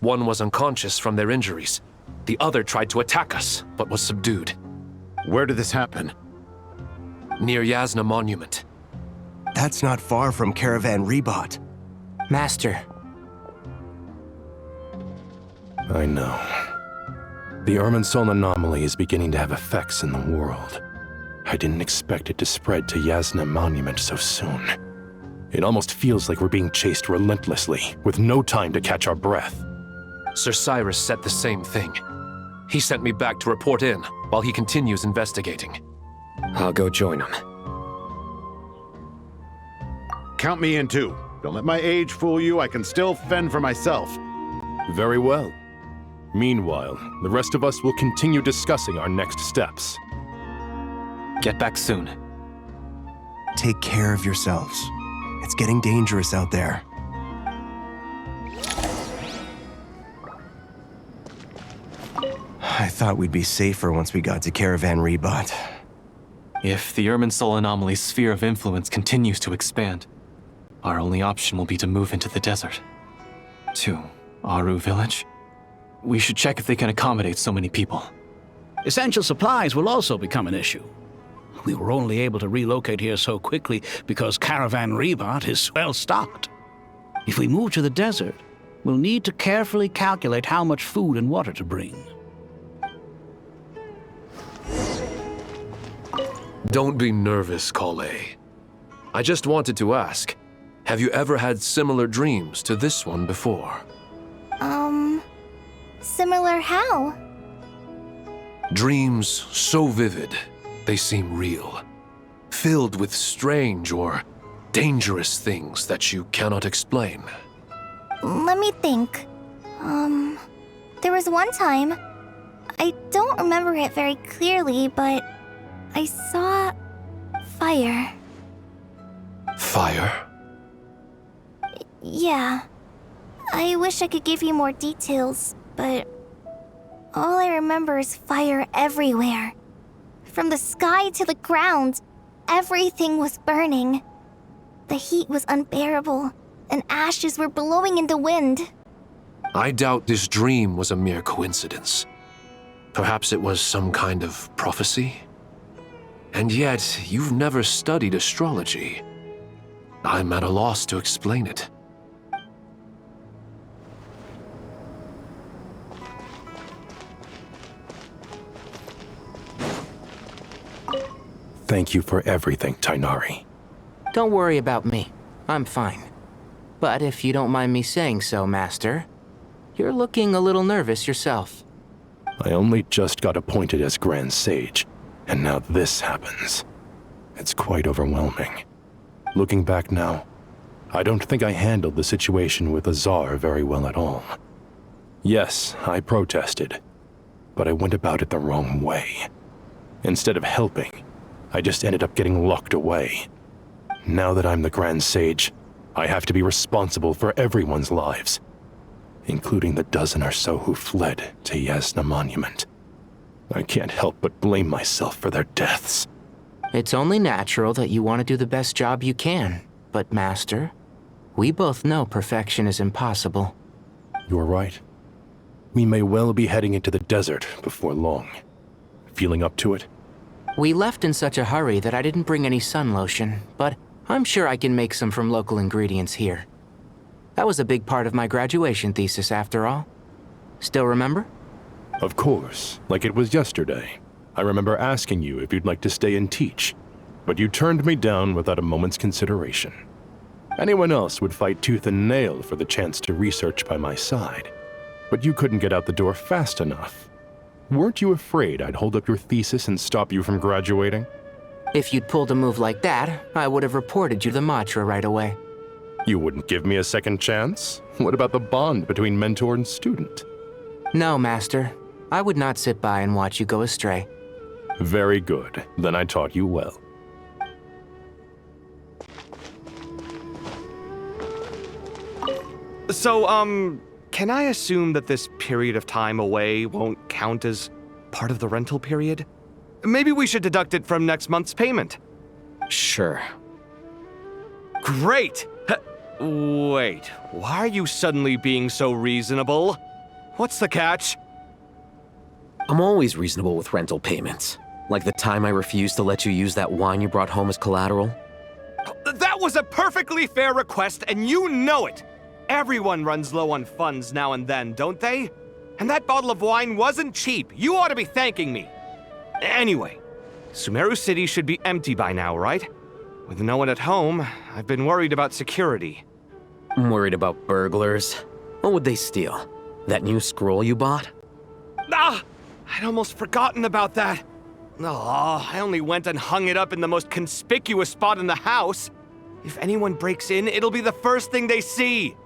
One was unconscious from their injuries. The other tried to attack us, but was subdued. Where did this happen? Near Yasna Monument. That's not far from Caravan Rebot. Master. I know. The Irminsul anomaly is beginning to have effects in the world. I didn't expect it to spread to Yasna Monument so soon. It almost feels like we're being chased relentlessly, with no time to catch our breath. Sir Cyrus said the same thing. He sent me back to report in, while he continues investigating. I'll go join him. Count me in too. Don't let my age fool you, I can still fend for myself. Very well. Meanwhile, the rest of us will continue discussing our next steps. Get back soon. Take care of yourselves. It's getting dangerous out there. I thought we'd be safer once we got to Caravan Rebot. If the Irminsul anomaly's sphere of influence continues to expand, our only option will be to move into the desert. To Aru Village? We should check if they can accommodate so many people. Essential supplies will also become an issue. We were only able to relocate here so quickly because Caravan Rebot is well stocked. If we move to the desert, we'll need to carefully calculate how much food and water to bring. Don't be nervous, Kale. I just wanted to ask, have you ever had similar dreams to this one before? Similar how? Dreams so vivid, they seem real. Filled with strange or dangerous things that you cannot explain. Let me think. There was one time, I don't remember it very clearly, but I saw fire. Fire? Yeah. I wish I could give you more details, but all I remember is fire everywhere. From the sky to the ground, everything was burning. The heat was unbearable, and ashes were blowing in the wind. I doubt this dream was a mere coincidence. Perhaps it was some kind of prophecy? And yet, you've never studied astrology. I'm at a loss to explain it. Thank you for everything, Tainari. Don't worry about me. I'm fine. But if you don't mind me saying so, Master, you're looking a little nervous yourself. I only just got appointed as Grand Sage, and now this happens. It's quite overwhelming. Looking back now, I don't think I handled the situation with Azar very well at all. Yes, I protested, but I went about it the wrong way. Instead of helping, I just ended up getting locked away. Now that I'm the Grand Sage, I have to be responsible for everyone's lives, including the dozen or so who fled to Yasna Monument. I can't help but blame myself for their deaths. It's only natural that you want to do the best job you can, but Master, we both know perfection is impossible. You're right. We may well be heading into the desert before long. Feeling up to it? We left in such a hurry that I didn't bring any sun lotion, but I'm sure I can make some from local ingredients here. That was a big part of my graduation thesis, after all. Still remember? Of course, like it was yesterday. I remember asking you if you'd like to stay and teach, but you turned me down without a moment's consideration. Anyone else would fight tooth and nail for the chance to research by my side, but you couldn't get out the door fast enough. Weren't you afraid I'd hold up your thesis and stop you from graduating? If you'd pulled a move like that, I would have reported you to Matra right away. You wouldn't give me a second chance? What about the bond between mentor and student? No, Master. I would not sit by and watch you go astray. Very good. Then I taught you well. So, can I assume that this period of time away won't count as part of the rental period? Maybe we should deduct it from next month's payment. Sure. Great! Wait, why are you suddenly being so reasonable? What's the catch? I'm always reasonable with rental payments. Like the time I refused to let you use that wine you brought home as collateral. That was a perfectly fair request, and you know it! Everyone runs low on funds now and then, don't they? And that bottle of wine wasn't cheap. You ought to be thanking me. Anyway, Sumeru City should be empty by now, right? With no one at home, I've been worried about security. I'm worried about burglars. What would they steal? That new scroll you bought? Ah! I'd almost forgotten about that. Oh, I only went and hung it up in the most conspicuous spot in the house. If anyone breaks in, it'll be the first thing they see.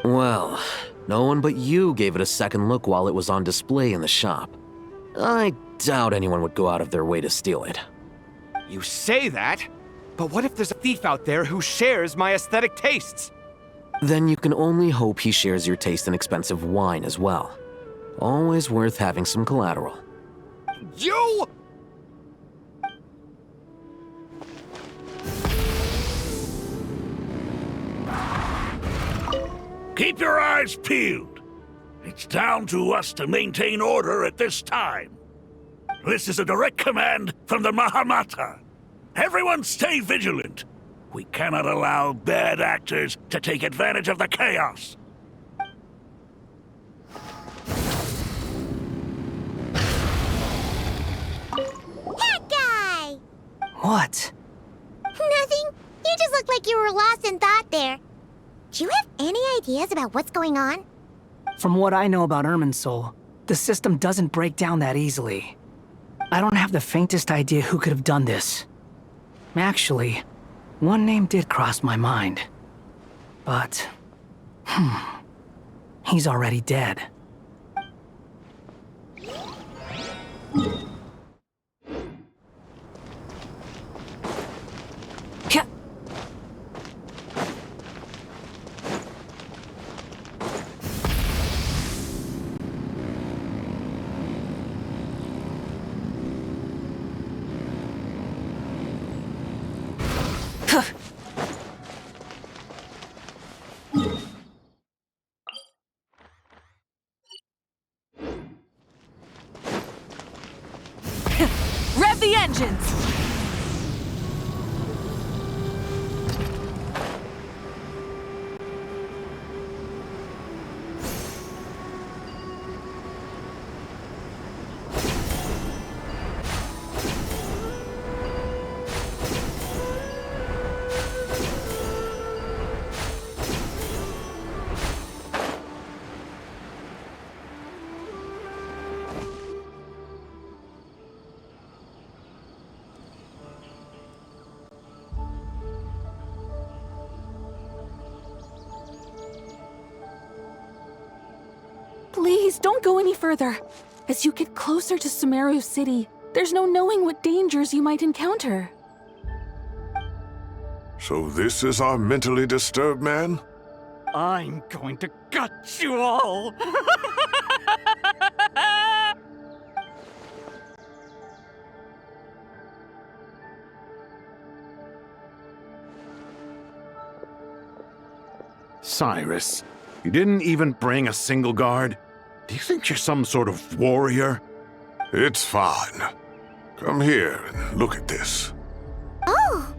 Well, no one but you gave it a second look while it was on display in the shop. I doubt anyone would go out of their way to steal it. You say that, but what if there's a thief out there who shares my aesthetic tastes? Then you can only hope he shares your taste in expensive wine as well. Always worth having some collateral. You! Keep your eyes peeled. It's down to us to maintain order at this time. This is a direct command from the Mahamata. Everyone stay vigilant. We cannot allow bad actors to take advantage of the chaos. That guy! What? Nothing. You just look like you were lost in thought there. Do you have any ideas about what's going on? From what I know about Irminsul, the system doesn't break down that easily. I don't have the faintest idea who could have done this. Actually, one name did cross my mind. But, he's already dead. Rev the engines! Please, don't go any further. As you get closer to Sumeru City, There's no knowing what dangers you might encounter. So this is our mentally disturbed man? I'm going to gut you all! Cyrus, you didn't even bring a single guard? Do you think you're some sort of warrior? It's fine. Come here and look at this. Oh,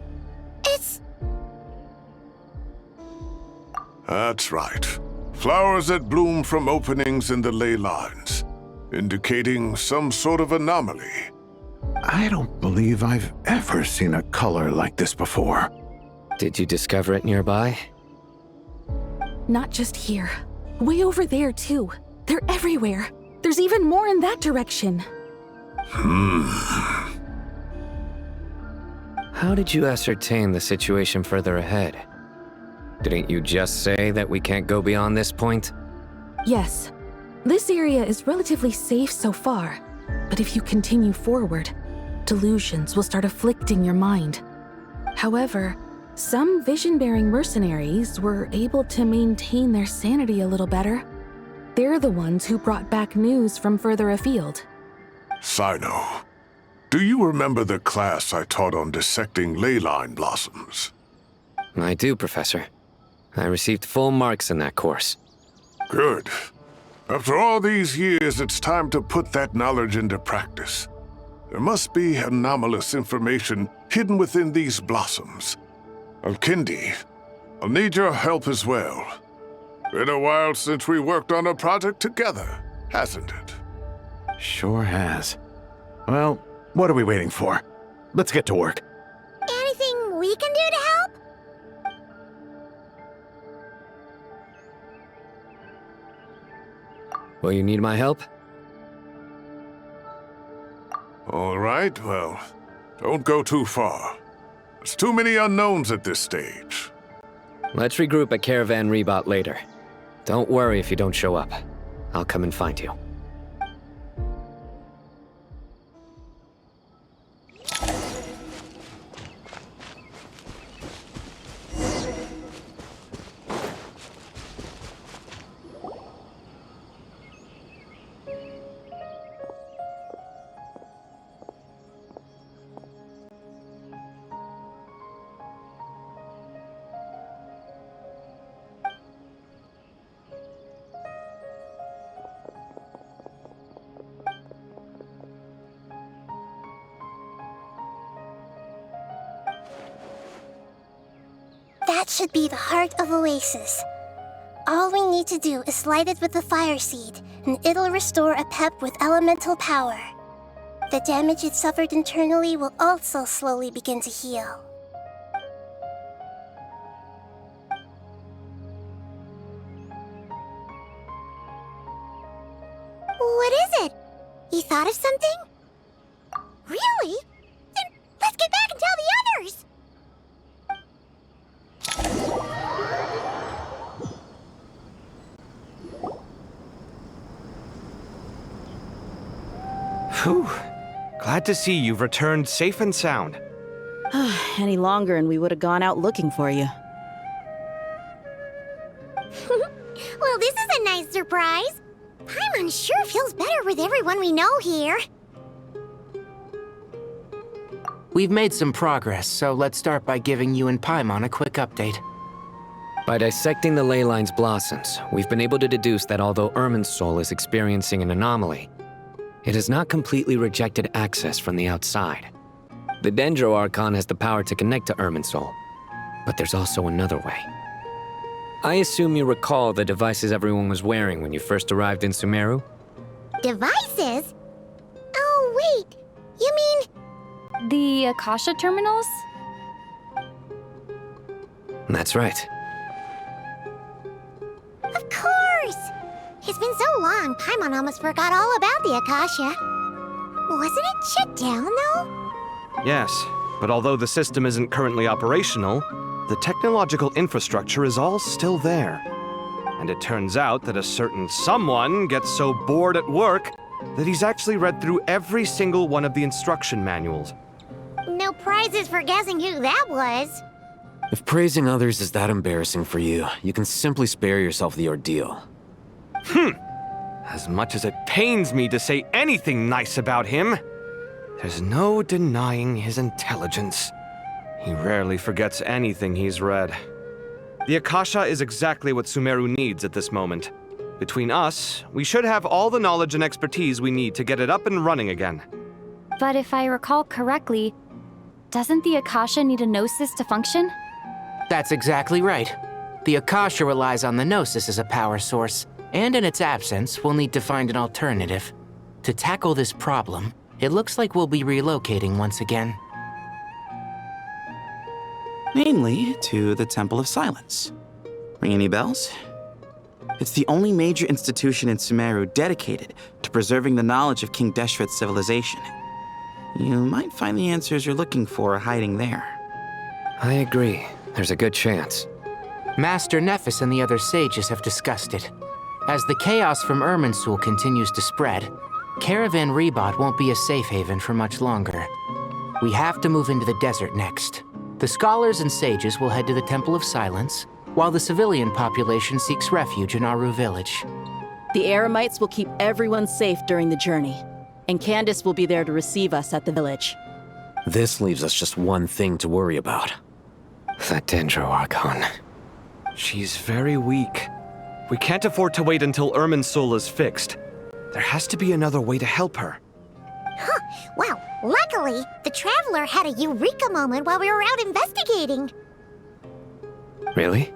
it's... That's right. Flowers that bloom from openings in the ley lines, indicating some sort of anomaly. I don't believe I've ever seen a color like this before. Did you discover it nearby? Not just here. Way over there, too. They're everywhere. There's even more in that direction. How did you ascertain the situation further ahead? Didn't you just say that we can't go beyond this point? Yes. This area is relatively safe so far. But if you continue forward, delusions will start afflicting your mind. However, some vision-bearing mercenaries were able to maintain their sanity a little better. They're the ones who brought back news from further afield. Sino, do you remember the class I taught on dissecting ley line blossoms? I do, Professor. I received full marks in that course. Good. After all these years, it's time to put that knowledge into practice. There must be anomalous information hidden within these blossoms. Alkindi, I'll need your help as well. Been a while since we worked on a project together, hasn't it? Sure has. Well, what are we waiting for? Let's get to work. Anything we can do to help? Will you need my help? All right, well, don't go too far. There's too many unknowns at this stage. Let's regroup at Caravan Rebot later. Don't worry if you don't show up. I'll come and find you. That should be the heart of Oasis. All we need to do is light it with the fire seed, and it'll restore a pep with elemental power. The damage it suffered internally will also slowly begin to heal. What is it? You thought of something? Really? Then let's get back and tell the others! Whew. Glad to see you've returned safe and sound. Any longer and we would have gone out looking for you. Well, this is a nice surprise. Paimon sure feels better with everyone we know here. We've made some progress, so let's start by giving you and Paimon a quick update. By dissecting the ley line's blossoms, we've been able to deduce that although Irminsul is experiencing an anomaly, it has not completely rejected access from the outside. The Dendro Archon has the power to connect to Irminsul, but there's also another way. I assume you recall the devices everyone was wearing when you first arrived in Sumeru? Devices? Oh, wait. You mean... The Akasha terminals? That's right. Of course! It's been so long, Paimon almost forgot all about the Akasha. Wasn't it shut down, though? Yes, but although the system isn't currently operational, the technological infrastructure is all still there. And it turns out that a certain someone gets so bored at work that he's actually read through every single one of the instruction manuals. No prizes for guessing who that was. If praising others is that embarrassing for you, you can simply spare yourself the ordeal. As much as it pains me to say anything nice about him, there's no denying his intelligence. He rarely forgets anything he's read. The Akasha is exactly what Sumeru needs at this moment. Between us, we should have all the knowledge and expertise we need to get it up and running again. But if I recall correctly, doesn't the Akasha need a Gnosis to function? That's exactly right. The Akasha relies on the Gnosis as a power source, and in its absence, we'll need to find an alternative. To tackle this problem, it looks like we'll be relocating once again. Namely, to the Temple of Silence. Ring any bells? It's the only major institution in Sumeru dedicated to preserving the knowledge of King Deshret's civilization. You might find the answers you're looking for hiding there. I agree. There's a good chance. Master Nephis and the other sages have discussed it. As the chaos from Irminsul continues to spread, Caravan Rebot won't be a safe haven for much longer. We have to move into the desert next. The scholars and sages will head to the Temple of Silence, while the civilian population seeks refuge in Aru village. The Eremites will keep everyone safe during the journey, and Candace will be there to receive us at the village. This leaves us just one thing to worry about. That Dendro Archon. She's very weak. We can't afford to wait until Irminsul is fixed. There has to be another way to help her. Huh. Wow. Luckily, the Traveler had a eureka moment while we were out investigating. Really?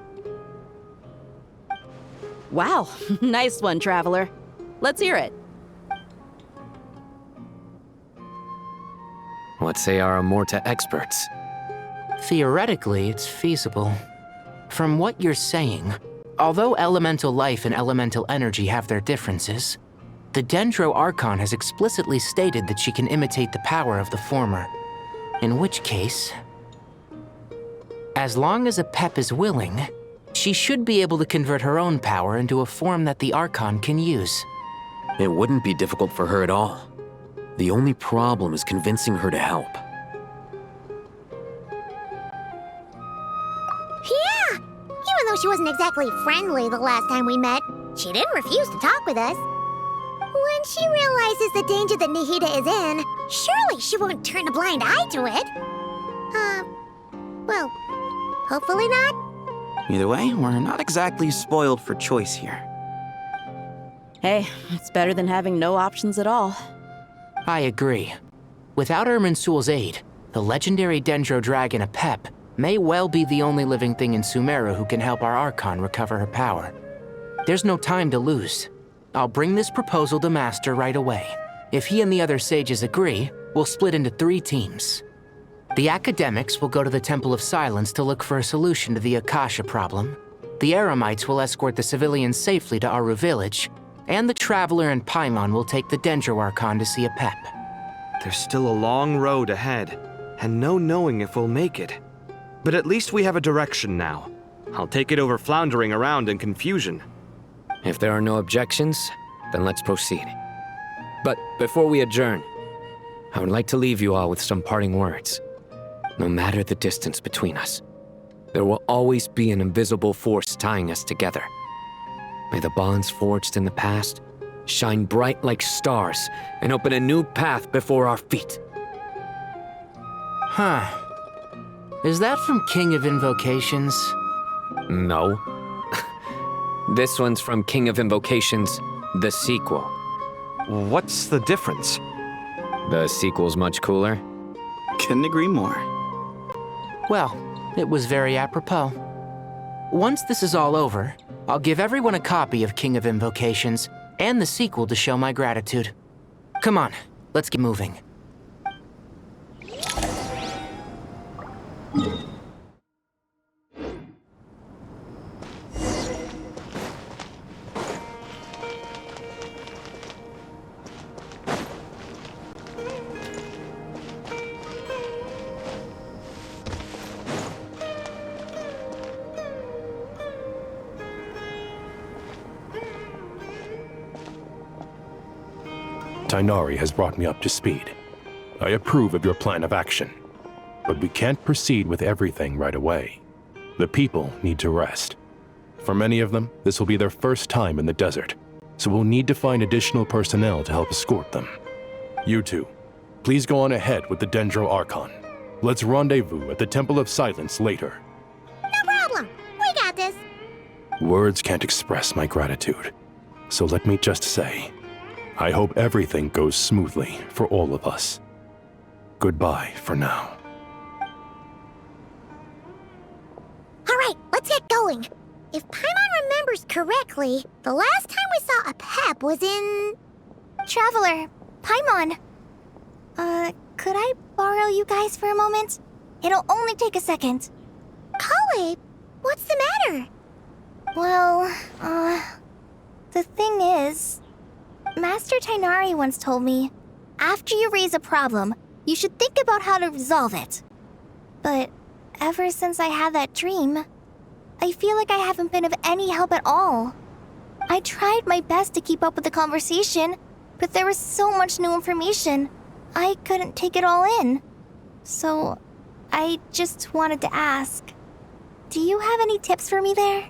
Wow, nice one, Traveler. Let's hear it. What say our Amorta experts? Theoretically, it's feasible. From what you're saying, although elemental life and elemental energy have their differences, the Dendro Archon has explicitly stated that she can imitate the power of the former. In which case, as long as Apep is willing, she should be able to convert her own power into a form that the Archon can use. It wouldn't be difficult for her at all. The only problem is convincing her to help. Yeah! Even though she wasn't exactly friendly the last time we met, she didn't refuse to talk with us. When she realizes the danger that Nihida is in, surely she won't turn a blind eye to it. Well, hopefully not. Either way, we're not exactly spoiled for choice here. Hey, it's better than having no options at all. I agree. Without Irminsul's aid, the legendary Dendro Dragon Apep may well be the only living thing in Sumeru who can help our Archon recover her power. There's no time to lose. I'll bring this proposal to Master right away. If he and the other sages agree, we'll split into 3 teams. The academics will go to the Temple of Silence to look for a solution to the Akasha problem. The Eremites will escort the civilians safely to Aru village, and the Traveler and Paimon will take the Dendro Archon to see Apep. There's still a long road ahead, and no knowing if we'll make it. But at least we have a direction now. I'll take it over floundering around in confusion. If there are no objections, then let's proceed. But before we adjourn, I would like to leave you all with some parting words. No matter the distance between us, there will always be an invisible force tying us together. May the bonds forged in the past shine bright like stars and open a new path before our feet. Huh. Is that from King of Invocations? No. This one's from King of Invocations, the sequel. What's the difference? The sequel's much cooler. Couldn't agree more. Well, it was very apropos. Once this is all over, I'll give everyone a copy of King of Invocations and the sequel to show my gratitude. Come on, let's get moving. Tainari has brought me up to speed. I approve of your plan of action, but we can't proceed with everything right away. The people need to rest. For many of them, this will be their first time in the desert, so we'll need to find additional personnel to help escort them. You two, please go on ahead with the Dendro Archon. Let's rendezvous at the Temple of Silence later. No problem. We got this. Words can't express my gratitude, so let me just say, I hope everything goes smoothly for all of us. Goodbye for now. All right, let's get going. If Paimon remembers correctly, the last time we saw a Pep was in... Traveler, Paimon. Could I borrow you guys for a moment? It'll only take a second. Kale, what's the matter? Well, the thing is, Master Tainari once told me, after you raise a problem, you should think about how to resolve it. But ever since I had that dream, I feel like I haven't been of any help at all. I tried my best to keep up with the conversation, but there was so much new information, I couldn't take it all in. So, I just wanted to ask, do you have any tips for me there?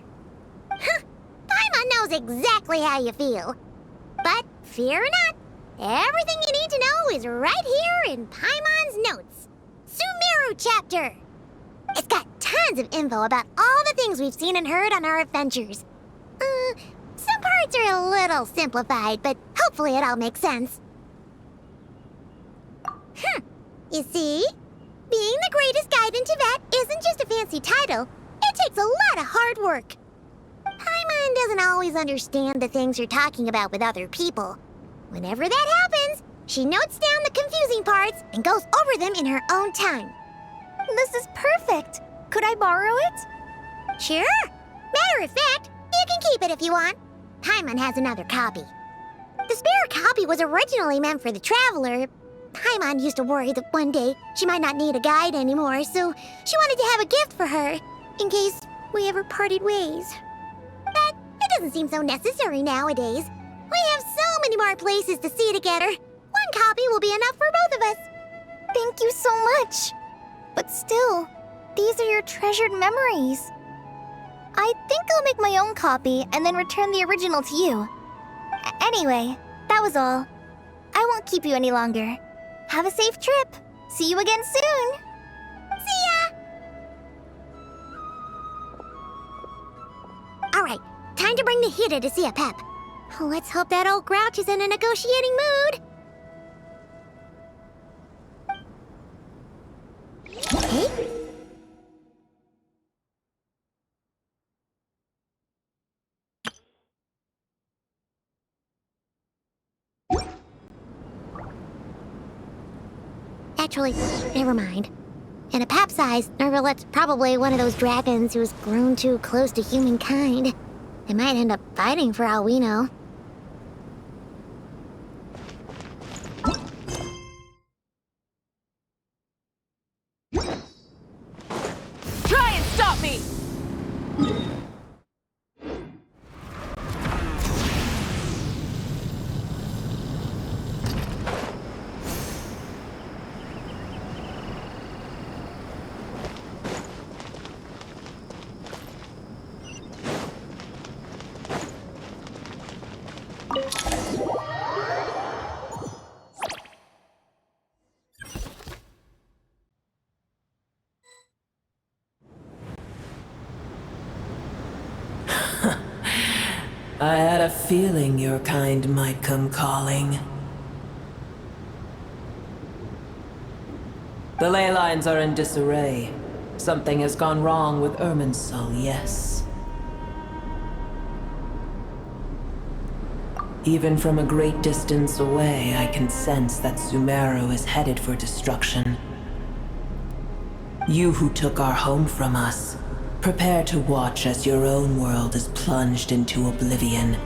Paimon knows exactly how you feel. But fear not, everything you need to know is right here in Paimon's notes. Sumeru chapter. It's got tons of info about all the things we've seen and heard on our adventures. Some parts are a little simplified, but hopefully it all makes sense. You see? Being the greatest guide in Tibet isn't just a fancy title. It takes a lot of hard work. Paimon doesn't always understand the things you're talking about with other people. Whenever that happens, she notes down the confusing parts and goes over them in her own time. This is perfect. Could I borrow it? Sure. Matter of fact, you can keep it if you want. Paimon has another copy. The spare copy was originally meant for the traveler. Paimon used to worry that one day she might not need a guide anymore, so she wanted to have a gift for her, in case we ever parted ways. But it doesn't seem so necessary nowadays. We have so many more places to see together. One copy will be enough for both of us. Thank you so much. But still, these are your treasured memories. I think I'll make my own copy and then return the original to you. Anyway, that was all. I won't keep you any longer. Have a safe trip. See you again soon. See ya! All right, time to bring Nahida to see a Pep. Let's hope that old grouch is in a negotiating mood. Hey? Actually, never mind. In a Pep size, Nervalet's probably one of those dragons who's grown too close to humankind. They might end up fighting for all we know. Try and stop me! I had a feeling your kind might come calling. The ley lines are in disarray. Something has gone wrong with Irminsul, yes. Even from a great distance away, I can sense that Sumeru is headed for destruction. You who took our home from us, prepare to watch as your own world is plunged into oblivion.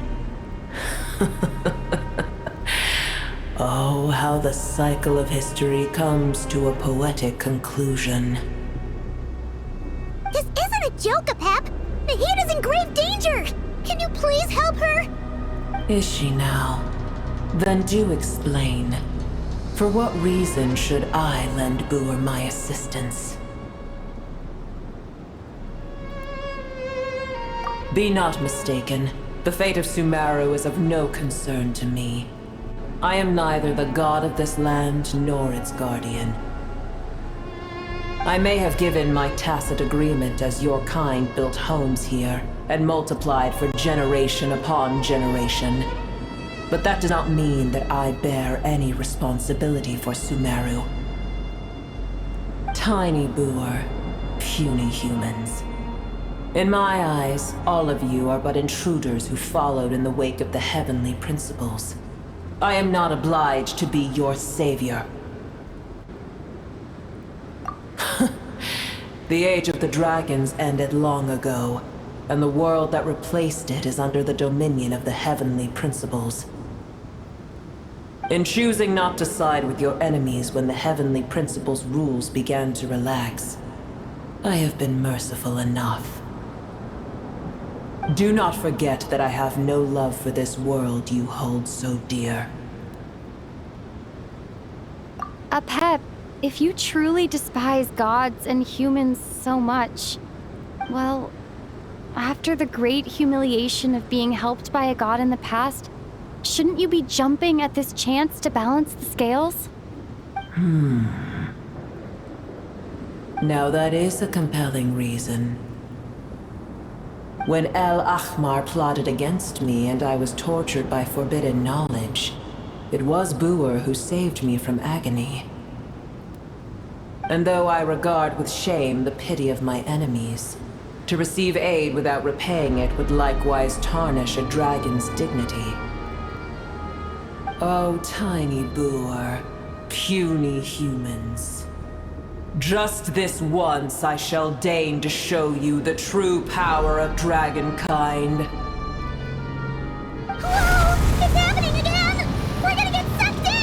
Oh, how the cycle of history comes to a poetic conclusion. This isn't a joke, Pep. Nahida's in grave danger. Can you please help her? Is she now? Then do explain. For what reason should I lend Boer my assistance? Be not mistaken. The fate of Sumeru is of no concern to me. I am neither the god of this land nor its guardian. I may have given my tacit agreement as your kind built homes here and multiplied for generation upon generation. But that does not mean that I bear any responsibility for Sumeru. Tiny Boer, puny humans. In my eyes, all of you are but intruders who followed in the wake of the heavenly principles. I am not obliged to be your savior. The age of the dragons ended long ago, and the world that replaced it is under the dominion of the heavenly principles. In choosing not to side with your enemies when the heavenly principles' rules began to relax, I have been merciful enough. Do not forget that I have no love for this world you hold so dear. Apep, if you truly despise gods and humans so much, well, after the great humiliation of being helped by a god in the past, shouldn't you be jumping at this chance to balance the scales? Now that is a compelling reason. When El Ahmar plotted against me and I was tortured by forbidden knowledge, it was Boer who saved me from agony. And though I regard with shame the pity of my enemies, to receive aid without repaying it would likewise tarnish a dragon's dignity. Oh, tiny Boer, puny humans. Just this once I shall deign to show you the true power of dragonkind. Whoa! It's happening again! We're gonna get sucked in!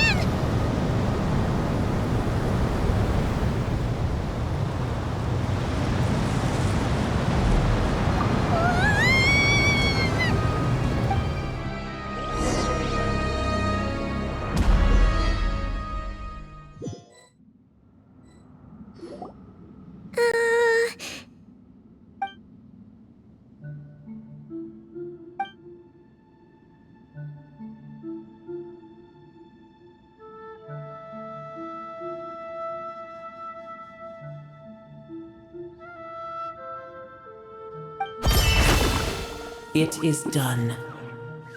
It is done.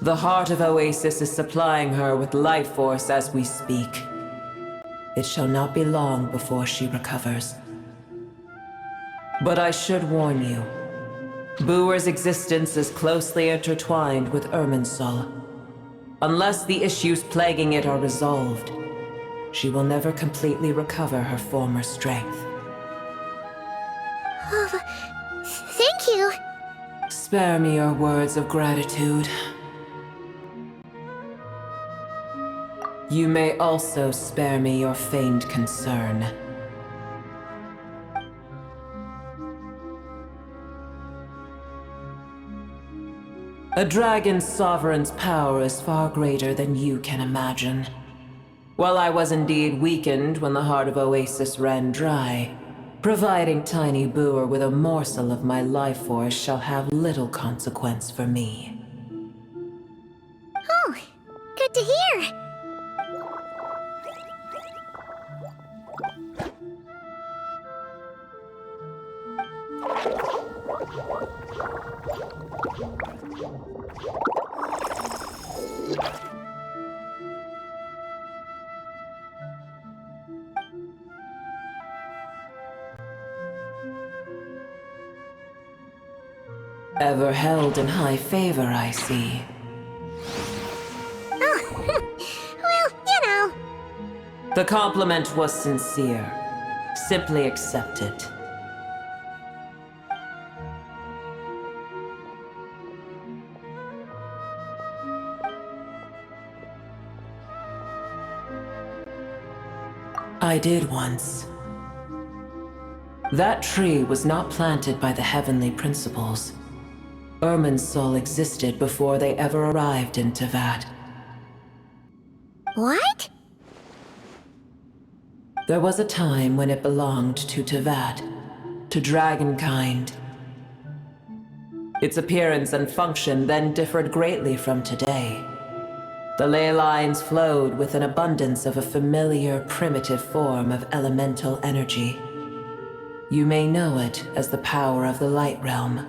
The heart of Oasis is supplying her with life force as we speak. It shall not be long before she recovers. But I should warn you. Boer's existence is closely intertwined with Irminsul. Unless the issues plaguing it are resolved, she will never completely recover her former strength. Oh, thank you. Spare me your words of gratitude. You may also spare me your feigned concern. A dragon's sovereign's power is far greater than you can imagine. While I was indeed weakened when the heart of Oasis ran dry, providing Tiny Boer with a morsel of my life force shall have little consequence for me. Oh, good to hear. Ever held in high favor, I see. Oh, well, you know. The compliment was sincere. Simply accept it. I did once. That tree was not planted by the heavenly principles. Irminsul existed before they ever arrived in Tevat. What? There was a time when it belonged to Tevat, to dragonkind. Its appearance and function then differed greatly from today. The ley lines flowed with an abundance of a familiar, primitive form of elemental energy. You may know it as the power of the Light Realm.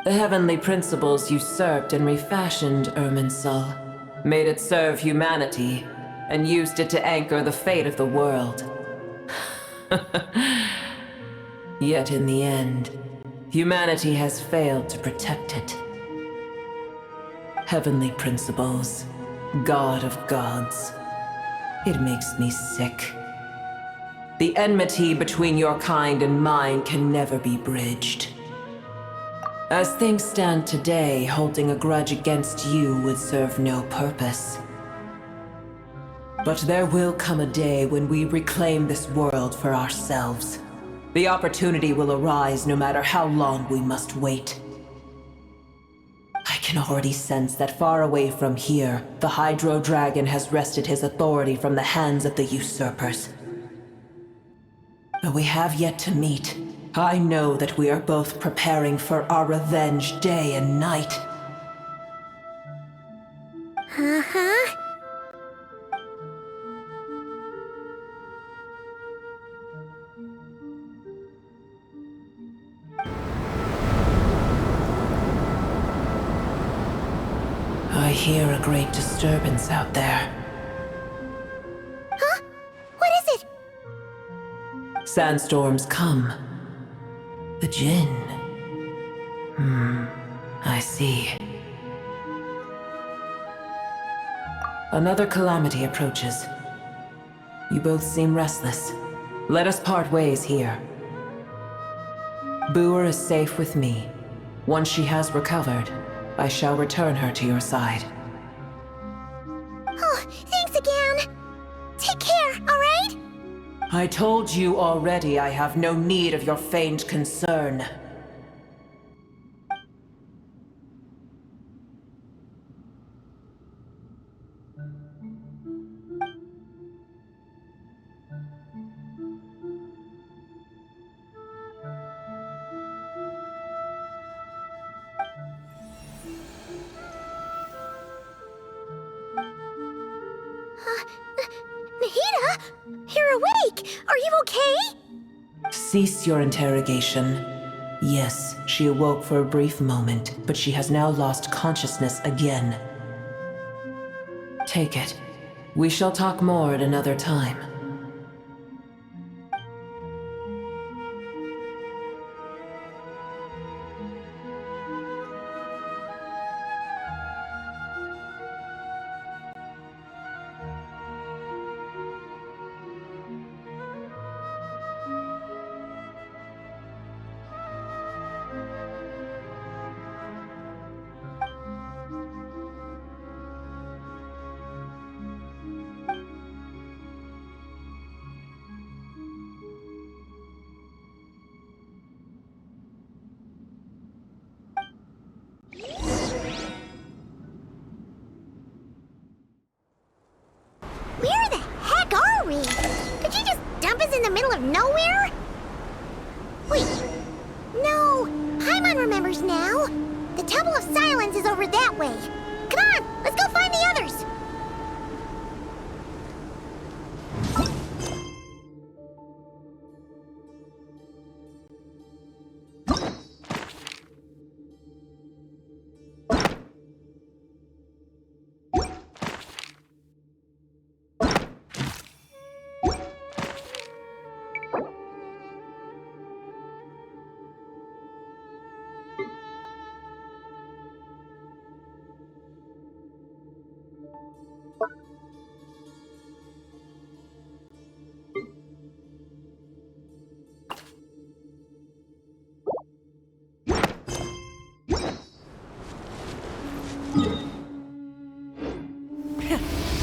The heavenly principles usurped and refashioned Irminsul, made it serve humanity, and used it to anchor the fate of the world. Yet in the end, humanity has failed to protect it. Heavenly principles, God of gods. It makes me sick. The enmity between your kind and mine can never be bridged. As things stand today, holding a grudge against you would serve no purpose. But there will come a day when we reclaim this world for ourselves. The opportunity will arise no matter how long we must wait. I can already sense that far away from here, the Hydro Dragon has wrested his authority from the hands of the usurpers. Though we have yet to meet, I know that we are both preparing for our revenge day and night. Uh-huh. I hear a great disturbance out there. Huh? What is it? Sandstorms come. The Jinn. I see. Another calamity approaches. You both seem restless. Let us part ways here. Boer is safe with me. Once she has recovered, I shall return her to your side. Oh, thanks again. Take care, alright? I told you already I have no need of your feigned concern. Nahida? You're awake! Are you okay? Cease your interrogation. Yes, she awoke for a brief moment, but she has now lost consciousness again. Take it. We shall talk more at another time. Where the heck are we? Did you just dump us in the middle of nowhere? Wait. No. Paimon remembers now. The Temple of Silence is over that way. Come on, let's go find the others.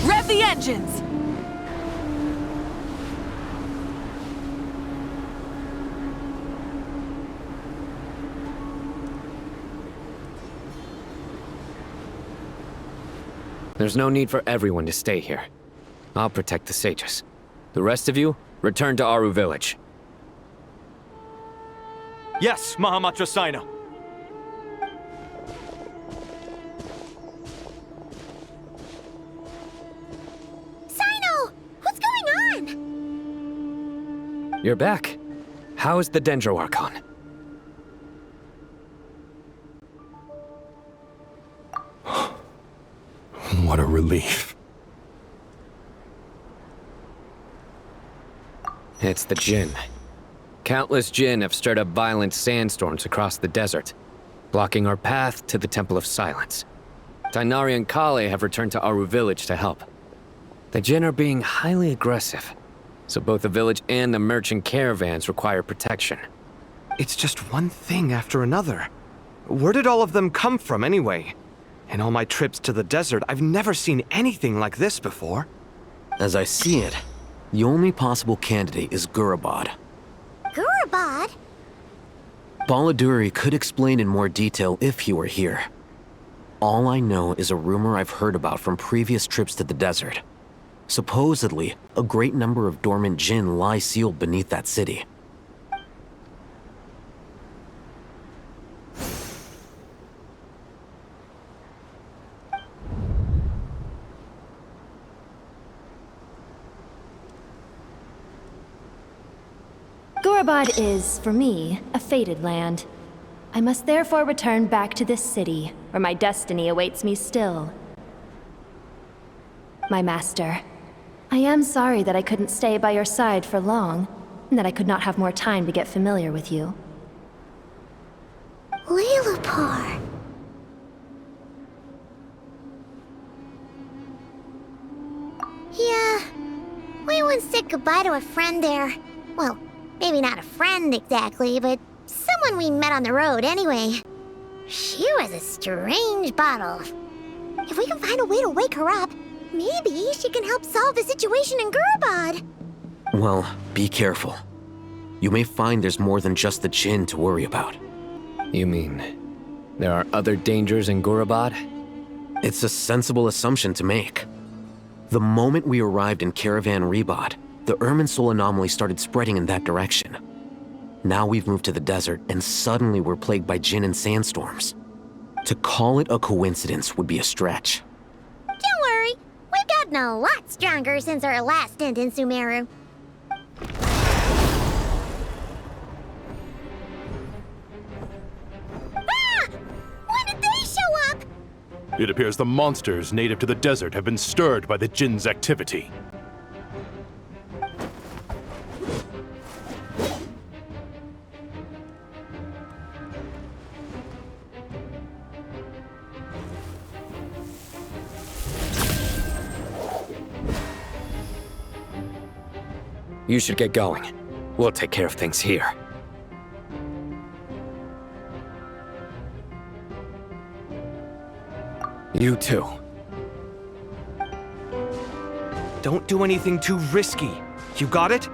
Rev the engines! There's no need for everyone to stay here. I'll protect the sages. The rest of you, return to Aru village. Yes, Mahamatra Sino. Sino! What's going on? You're back. How is the Dendro Archon? What a relief. It's the Jinn. Countless Jinn have stirred up violent sandstorms across the desert, blocking our path to the Temple of Silence. Tainari and Kale have returned to Aru village to help. The Jinn are being highly aggressive, so both the village and the merchant caravans require protection. It's just one thing after another. Where did all of them come from anyway? In all my trips to the desert, I've never seen anything like this before. As I see it, the only possible candidate is Gurabad. Gurabad? Baladuri could explain in more detail if he were here. All I know is a rumor I've heard about from previous trips to the desert. Supposedly, a great number of dormant Jinn lie sealed beneath that city. Gurabad is, for me, a fated land. I must therefore return back to this city, where my destiny awaits me still. My master, I am sorry that I couldn't stay by your side for long, and that I could not have more time to get familiar with you. Lilipar. Yeah, we once said goodbye to a friend there. Well, maybe not a friend exactly, but someone we met on the road anyway. She was a strange bottle. If we can find a way to wake her up, maybe she can help solve the situation in Gurabad. Well, be careful. You may find there's more than just the Jinn to worry about. You mean, there are other dangers in Gurabad? It's a sensible assumption to make. The moment we arrived in Caravan Rebod, the Irminsul anomaly started spreading in that direction. Now we've moved to the desert, and suddenly we're plagued by Jinn and sandstorms. To call it a coincidence would be a stretch. Don't worry, we've gotten a lot stronger since our last stint in Sumeru. Ah! When did they show up? It appears the monsters native to the desert have been stirred by the Jinn's activity. You should get going. We'll take care of things here. You too. Don't do anything too risky. You got it?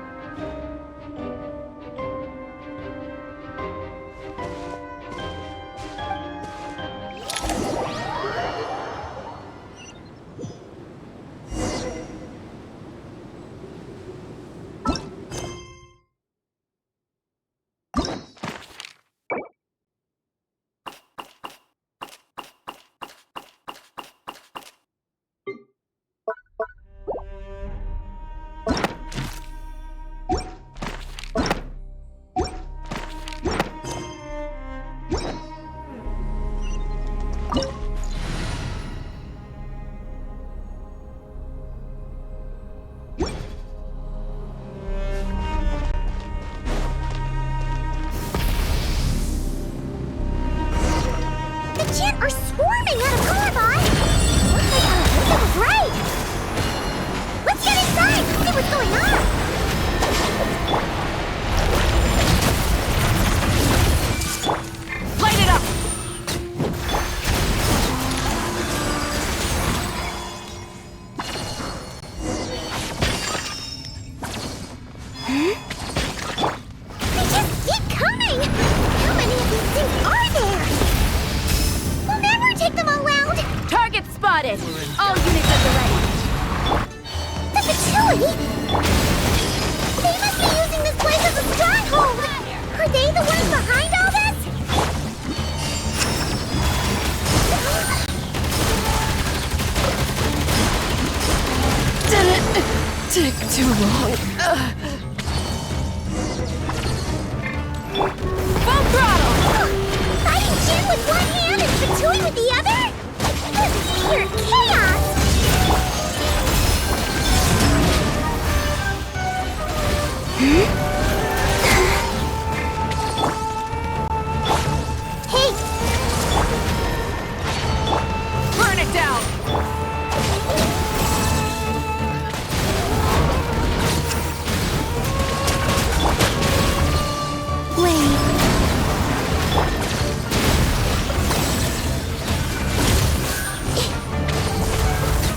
Are they the ones behind all this? Didn't take too long. Full throttle! Fighting Jin with one hand and Fatui with the other? This is pure chaos! Hey! Burn it down! Wait.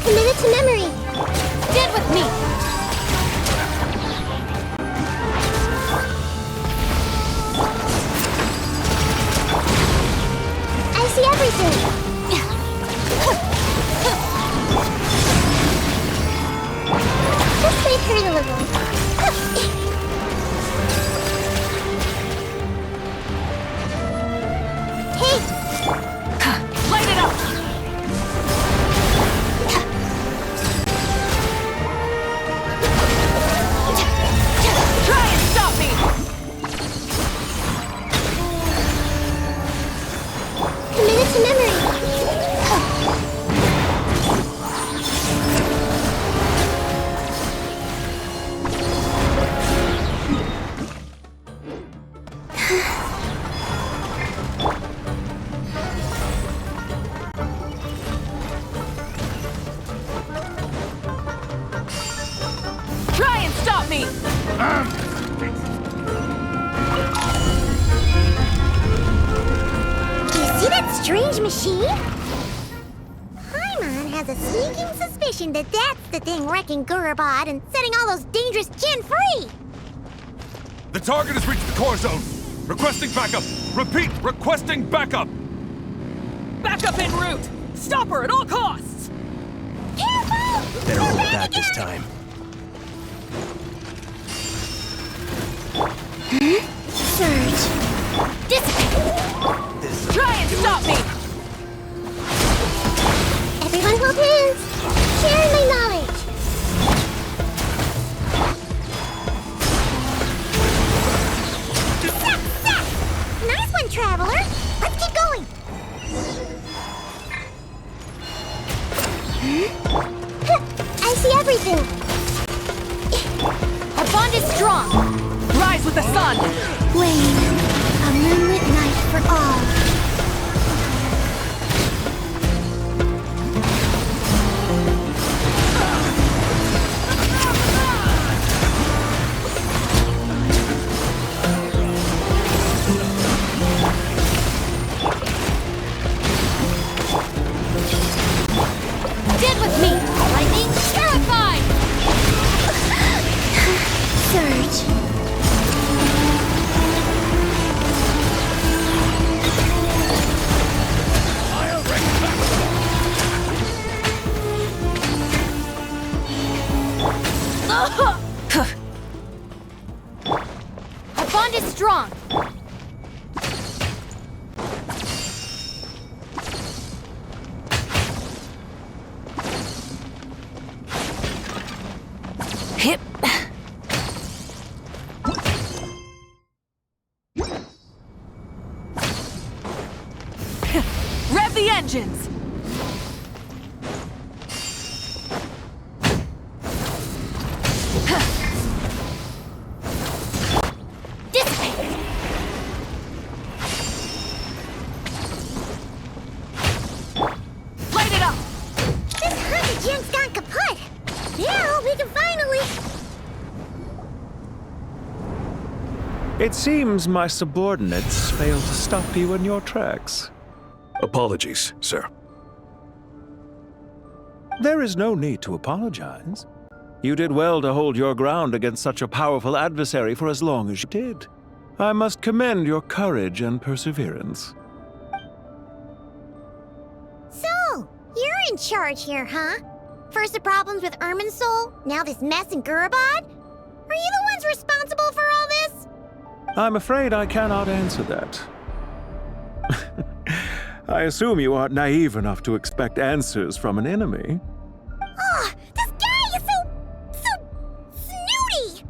Committed to memory. Stand with me. I see everything. This might hurt a little. Hey! Light it up! Try and stop me! Committed to memory. Try and stop me! Do you see that strange machine? Paimon has a sneaking suspicion that that's the thing wrecking Gurabad and setting all those dangerous Jin free! The target has reached the core zone. Requesting backup. Repeat, requesting backup. Backup en route! Stop her at all costs! Careful! Better hold back this time. Surge. Dissipate! Try and stop me! Everyone hold hands! Share my knowledge! Nice one, Traveler! Let's keep going! I see everything! Our bond is strong! Rise with the sun! Wayne, a moonlit night for all. Get with me! Lightning terrified! Surge. Our bond is strong! Hip! Rev the engines! Dissipate! Light it up! This hunter Jin's gone kaput! Now we can finally... It seems my subordinates failed to stop you in your tracks. Apologies, sir. There is no need to apologize. You did well to hold your ground against such a powerful adversary for as long as you did. I must commend your courage and perseverance. So, you're in charge here, huh? First the problems with Irminsul, now this mess in Gurabad? Are you the ones responsible for all this? I'm afraid I cannot answer that. I assume you aren't naive enough to expect answers from an enemy. Oh, this guy is so snooty!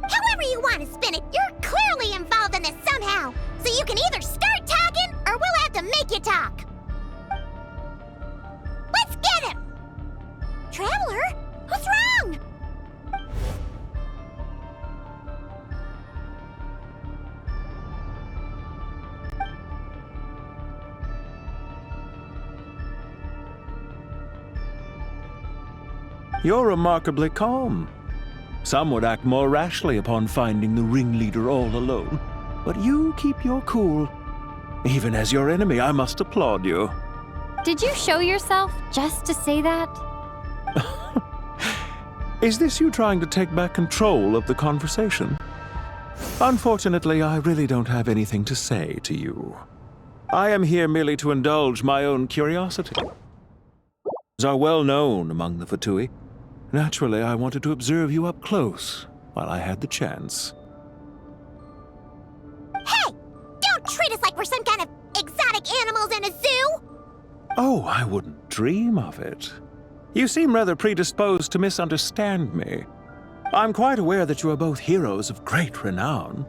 However you want to spin it, you're clearly involved in this somehow. So you can either start talking, or we'll have to make you talk. Let's get him! Traveler? What's wrong? You're remarkably calm. Some would act more rashly upon finding the ringleader all alone, but you keep your cool. Even as your enemy, I must applaud you. Did you show yourself just to say that? Is this you trying to take back control of the conversation? Unfortunately, I really don't have anything to say to you. I am here merely to indulge my own curiosity. Are well known among the Fatui. Naturally, I wanted to observe you up close while I had the chance. Hey! Don't treat us like we're some kind of exotic animals in a zoo! Oh, I wouldn't dream of it. You seem rather predisposed to misunderstand me. I'm quite aware that you are both heroes of great renown.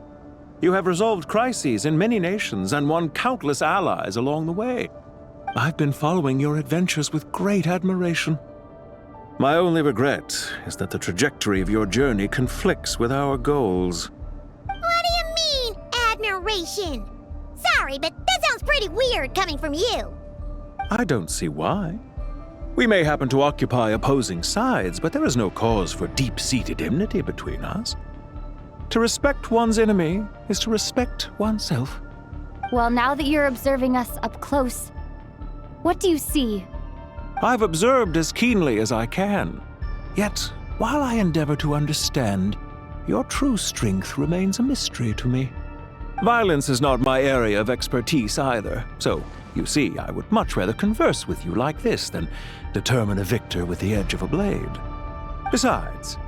You have resolved crises in many nations and won countless allies along the way. I've been following your adventures with great admiration. My only regret is that the trajectory of your journey conflicts with our goals. What do you mean, admiration? Sorry, but that sounds pretty weird coming from you. I don't see why. We may happen to occupy opposing sides, but there is no cause for deep-seated enmity between us. To respect one's enemy is to respect oneself. Well, now that you're observing us up close, what do you see? I've observed as keenly as I can. Yet, while I endeavor to understand, your true strength remains a mystery to me. Violence is not my area of expertise either, so, you see, I would much rather converse with you like this than determine a victor with the edge of a blade. Besides,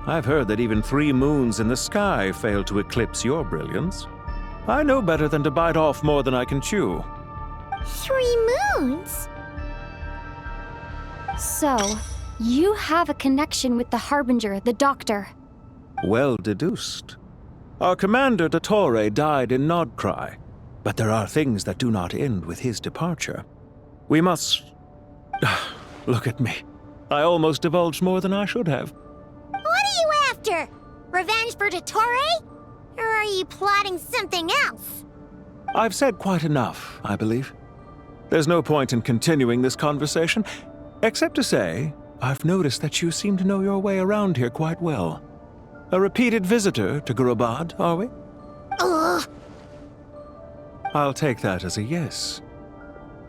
I've heard that even 3 moons in the sky fail to eclipse your brilliance. I know better than to bite off more than I can chew. 3 moons? So, you have a connection with the Harbinger, the Doctor. Well deduced. Our commander, Dottore, died in Nodcry, but there are things that do not end with his departure. We must... Look at me. I almost divulged more than I should have. What are you after? Revenge for Dottore? Or are you plotting something else? I've said quite enough, I believe. There's no point in continuing this conversation, except to say, I've noticed that you seem to know your way around here quite well. A repeated visitor to Gurabad, are we? Ugh. I'll take that as a yes.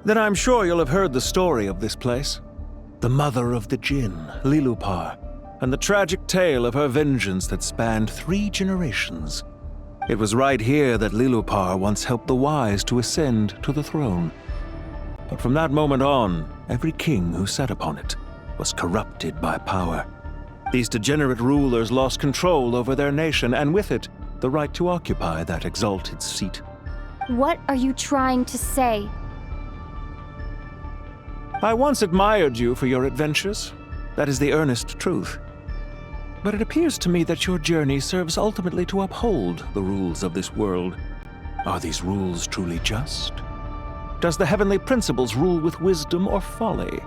Then I'm sure you'll have heard the story of this place. The mother of the Jinn, Lilupar, and the tragic tale of her vengeance that spanned 3 generations. It was right here that Lilupar once helped the wise to ascend to the throne. But from that moment on, every king who sat upon it was corrupted by power. These degenerate rulers lost control over their nation, and with it, the right to occupy that exalted seat. What are you trying to say? I once admired you for your adventures. That is the earnest truth. But it appears to me that your journey serves ultimately to uphold the rules of this world. Are these rules truly just? Does the heavenly principles rule with wisdom or folly?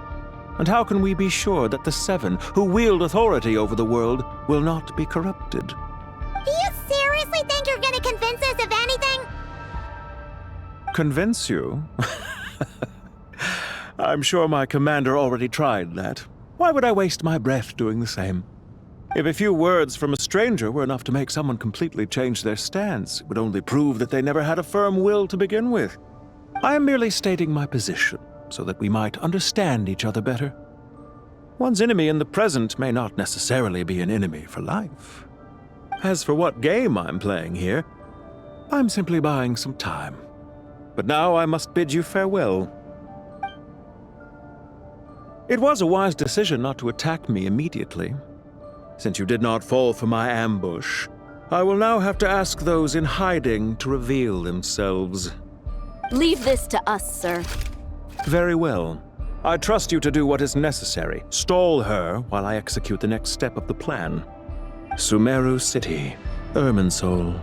And how can we be sure that the 7 who wield authority over the world will not be corrupted? Do you seriously think you're gonna convince us of anything? Convince you? I'm sure my commander already tried that. Why would I waste my breath doing the same? If a few words from a stranger were enough to make someone completely change their stance, it would only prove that they never had a firm will to begin with. I am merely stating my position, so that we might understand each other better. One's enemy in the present may not necessarily be an enemy for life. As for what game I'm playing here, I'm simply buying some time. But now I must bid you farewell. It was a wise decision not to attack me immediately. Since you did not fall for my ambush, I will now have to ask those in hiding to reveal themselves. Leave this to us, sir. Very well. I trust you to do what is necessary. Stall her while I execute the next step of the plan. Sumeru City, Irminsul.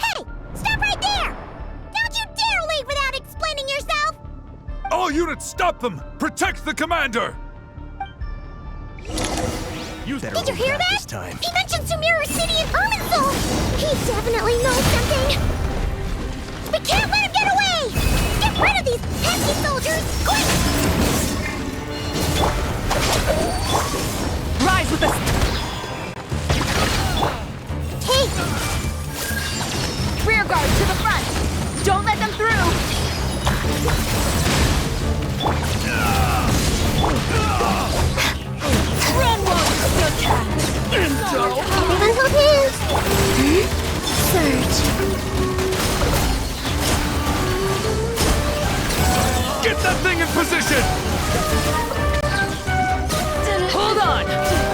Hey! Stop right there! Don't you dare leave without explaining yourself! All units, stop them! Protect the commander! Did you hear that? He mentioned Sumeru City and Irminsul! He definitely knows something! We can't let him get away! Get rid of these pesky soldiers! Quick! Rise with us! Hey! Rear guard to the front! Don't let them through! Run while you can! Everyone hold hands! Surge. Get that thing in position! Hold on!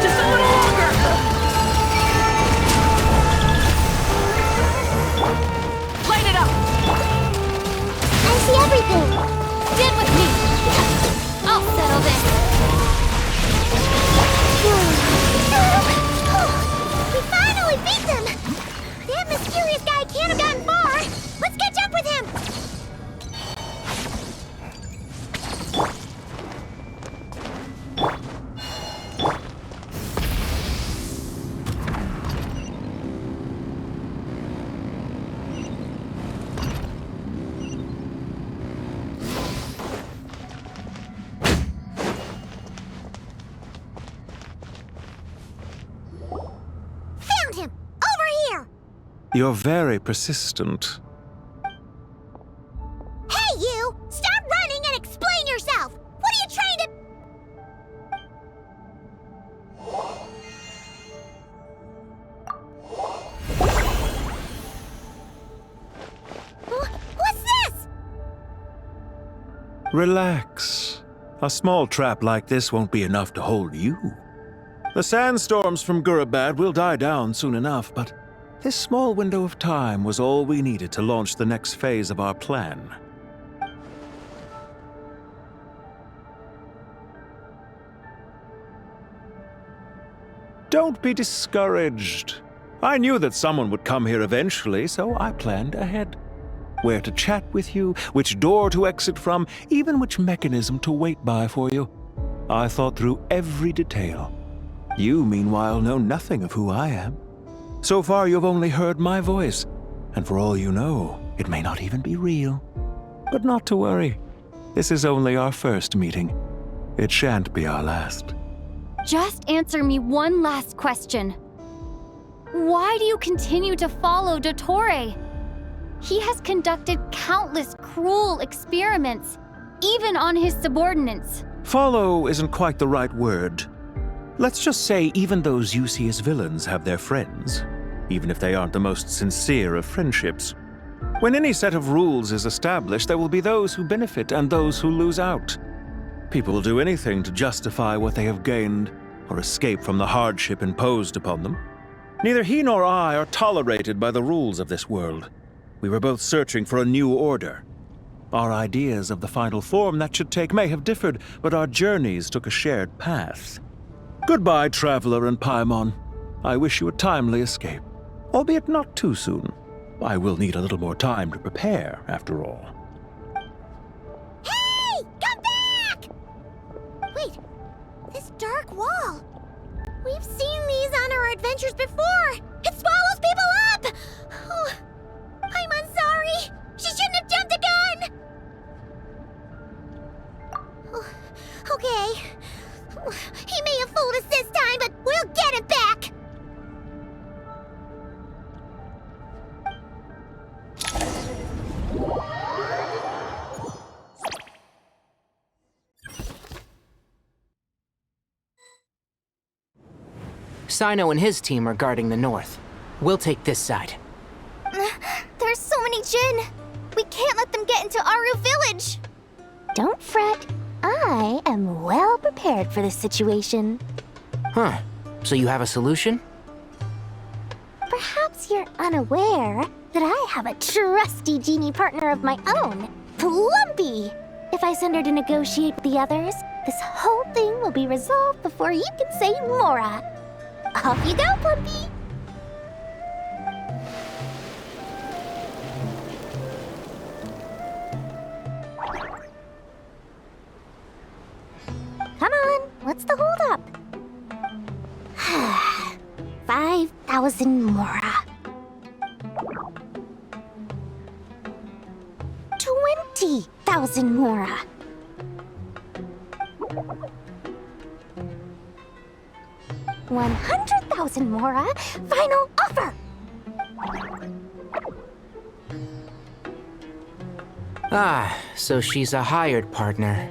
Just a little longer! Light it up! I see everything! Stand with me! I'll settle this! We finally beat them! That mysterious guy can't have gotten far! Let's catch up with him! Found him! Over here! You're very persistent. Hey, you! Stop running and explain yourself! What are you trying to... What's this? Relax. A small trap like this won't be enough to hold you. The sandstorms from Gurabad will die down soon enough, but this small window of time was all we needed to launch the next phase of our plan. Don't be discouraged. I knew that someone would come here eventually, so I planned ahead. Where to chat with you, which door to exit from, even which mechanism to wait by for you. I thought through every detail. You, meanwhile, know nothing of who I am. So far, you've only heard my voice, and for all you know, it may not even be real. But not to worry. This is only our first meeting. It shan't be our last. Just answer me one last question. Why do you continue to follow Dottore? He has conducted countless cruel experiments, even on his subordinates. Follow isn't quite the right word. Let's just say even those you see as villains have their friends, even if they aren't the most sincere of friendships. When any set of rules is established, there will be those who benefit and those who lose out. People will do anything to justify what they have gained or escape from the hardship imposed upon them. Neither he nor I are tolerated by the rules of this world. We were both searching for a new order. Our ideas of the final form that should take may have differed, but our journeys took a shared path. Goodbye, Traveler and Paimon. I wish you a timely escape, albeit not too soon. I will need a little more time to prepare, after all. Hey! Come back! Wait, this dark wall. We've seen these on our adventures before. It swallows people up! Oh, I'm sorry. She shouldn't have jumped the gun! Oh, okay. He may have fooled us this time, but we'll get him back! Sino and his team are guarding the north. We'll take this side. There's so many Jinn. We can't let them get into Aru Village. Don't fret. I am well prepared for this situation. Huh. So you have a solution? Perhaps you're unaware that I have a trusty genie partner of my own, Plumpy. If I send her to negotiate with the others, this whole thing will be resolved before you can say Mora. Off you go, Plumpy! Come on, what's the holdup? 5,000 Mora. 20,000 Mora. 100,000 Mora. Final offer. Ah, so she's a hired partner.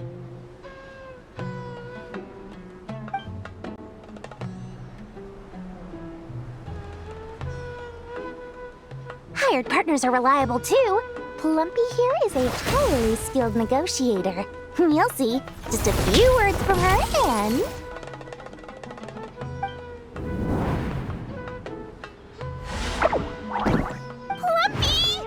Hired partners are reliable too. Plumpy here is a highly skilled negotiator. You'll see. Just a few words from her and... Plumpy!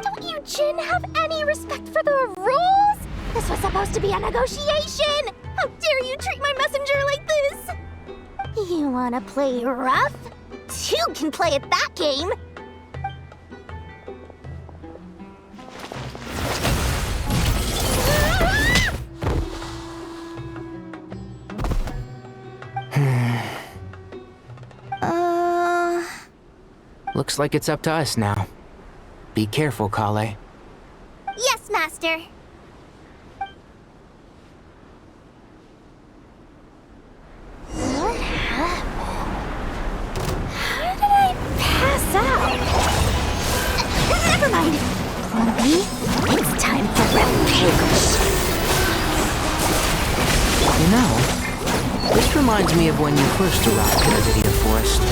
Don't you, Jin, have any respect for the rules? This was supposed to be a negotiation! How dare you treat my messenger like this? You wanna play rough? Two can play at that game! Looks like it's up to us now. Be careful, Kale. Yes, Master! Pass out. Never mind. Plumpy, it's time for revenge. You know, this reminds me of when you first arrived in Avidia Forest.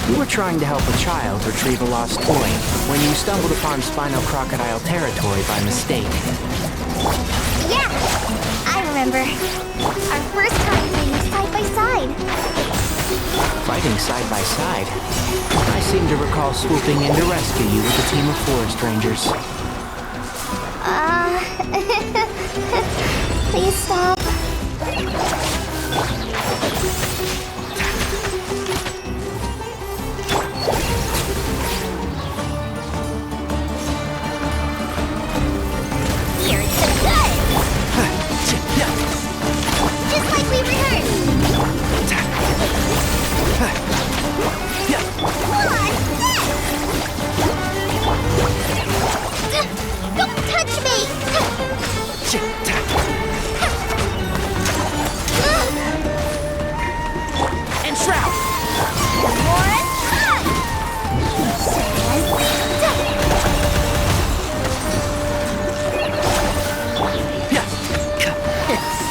You were trying to help a child retrieve a lost toy when you stumbled upon Spinal Crocodile territory by mistake. Yeah, I remember. Our first time playing side by side. Fighting side by side? I seem to recall swooping in to rescue you with a team of forest rangers. Please stop. You're so good! Just like we rehearsed! Don't touch me! And Shroud!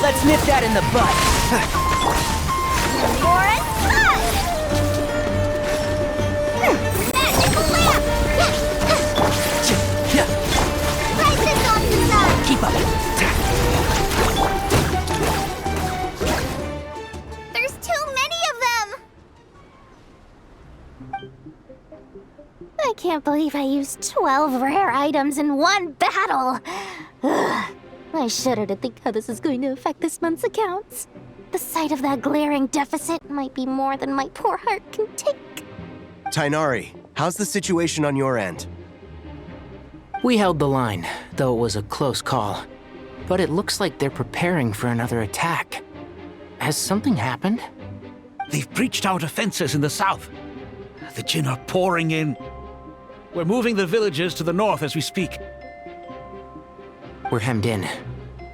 Let's nip that in the butt! Keep up! There's too many of them! I can't believe I used 12 rare items in one battle! Ugh. I shudder to think how this is going to affect this month's accounts. The sight of that glaring deficit might be more than my poor heart can take. Tainari, how's the situation on your end? We held the line, though it was a close call. But it looks like they're preparing for another attack. Has something happened? They've breached our defenses in the south. The Jin are pouring in. We're moving the villages to the north as we speak. We're hemmed in.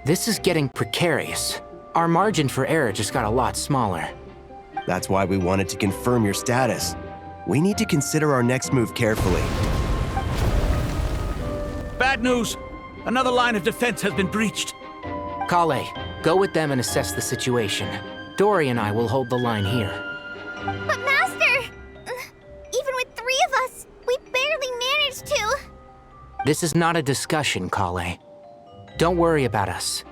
This is getting precarious. Our margin for error just got a lot smaller. That's why we wanted to confirm your status. We need to consider our next move carefully. Bad news! Another line of defense has been breached. Kale, go with them and assess the situation. Dory and I will hold the line here. But Master! Even with 3 of us, we barely managed to. This is not a discussion, Kale. Don't worry about us.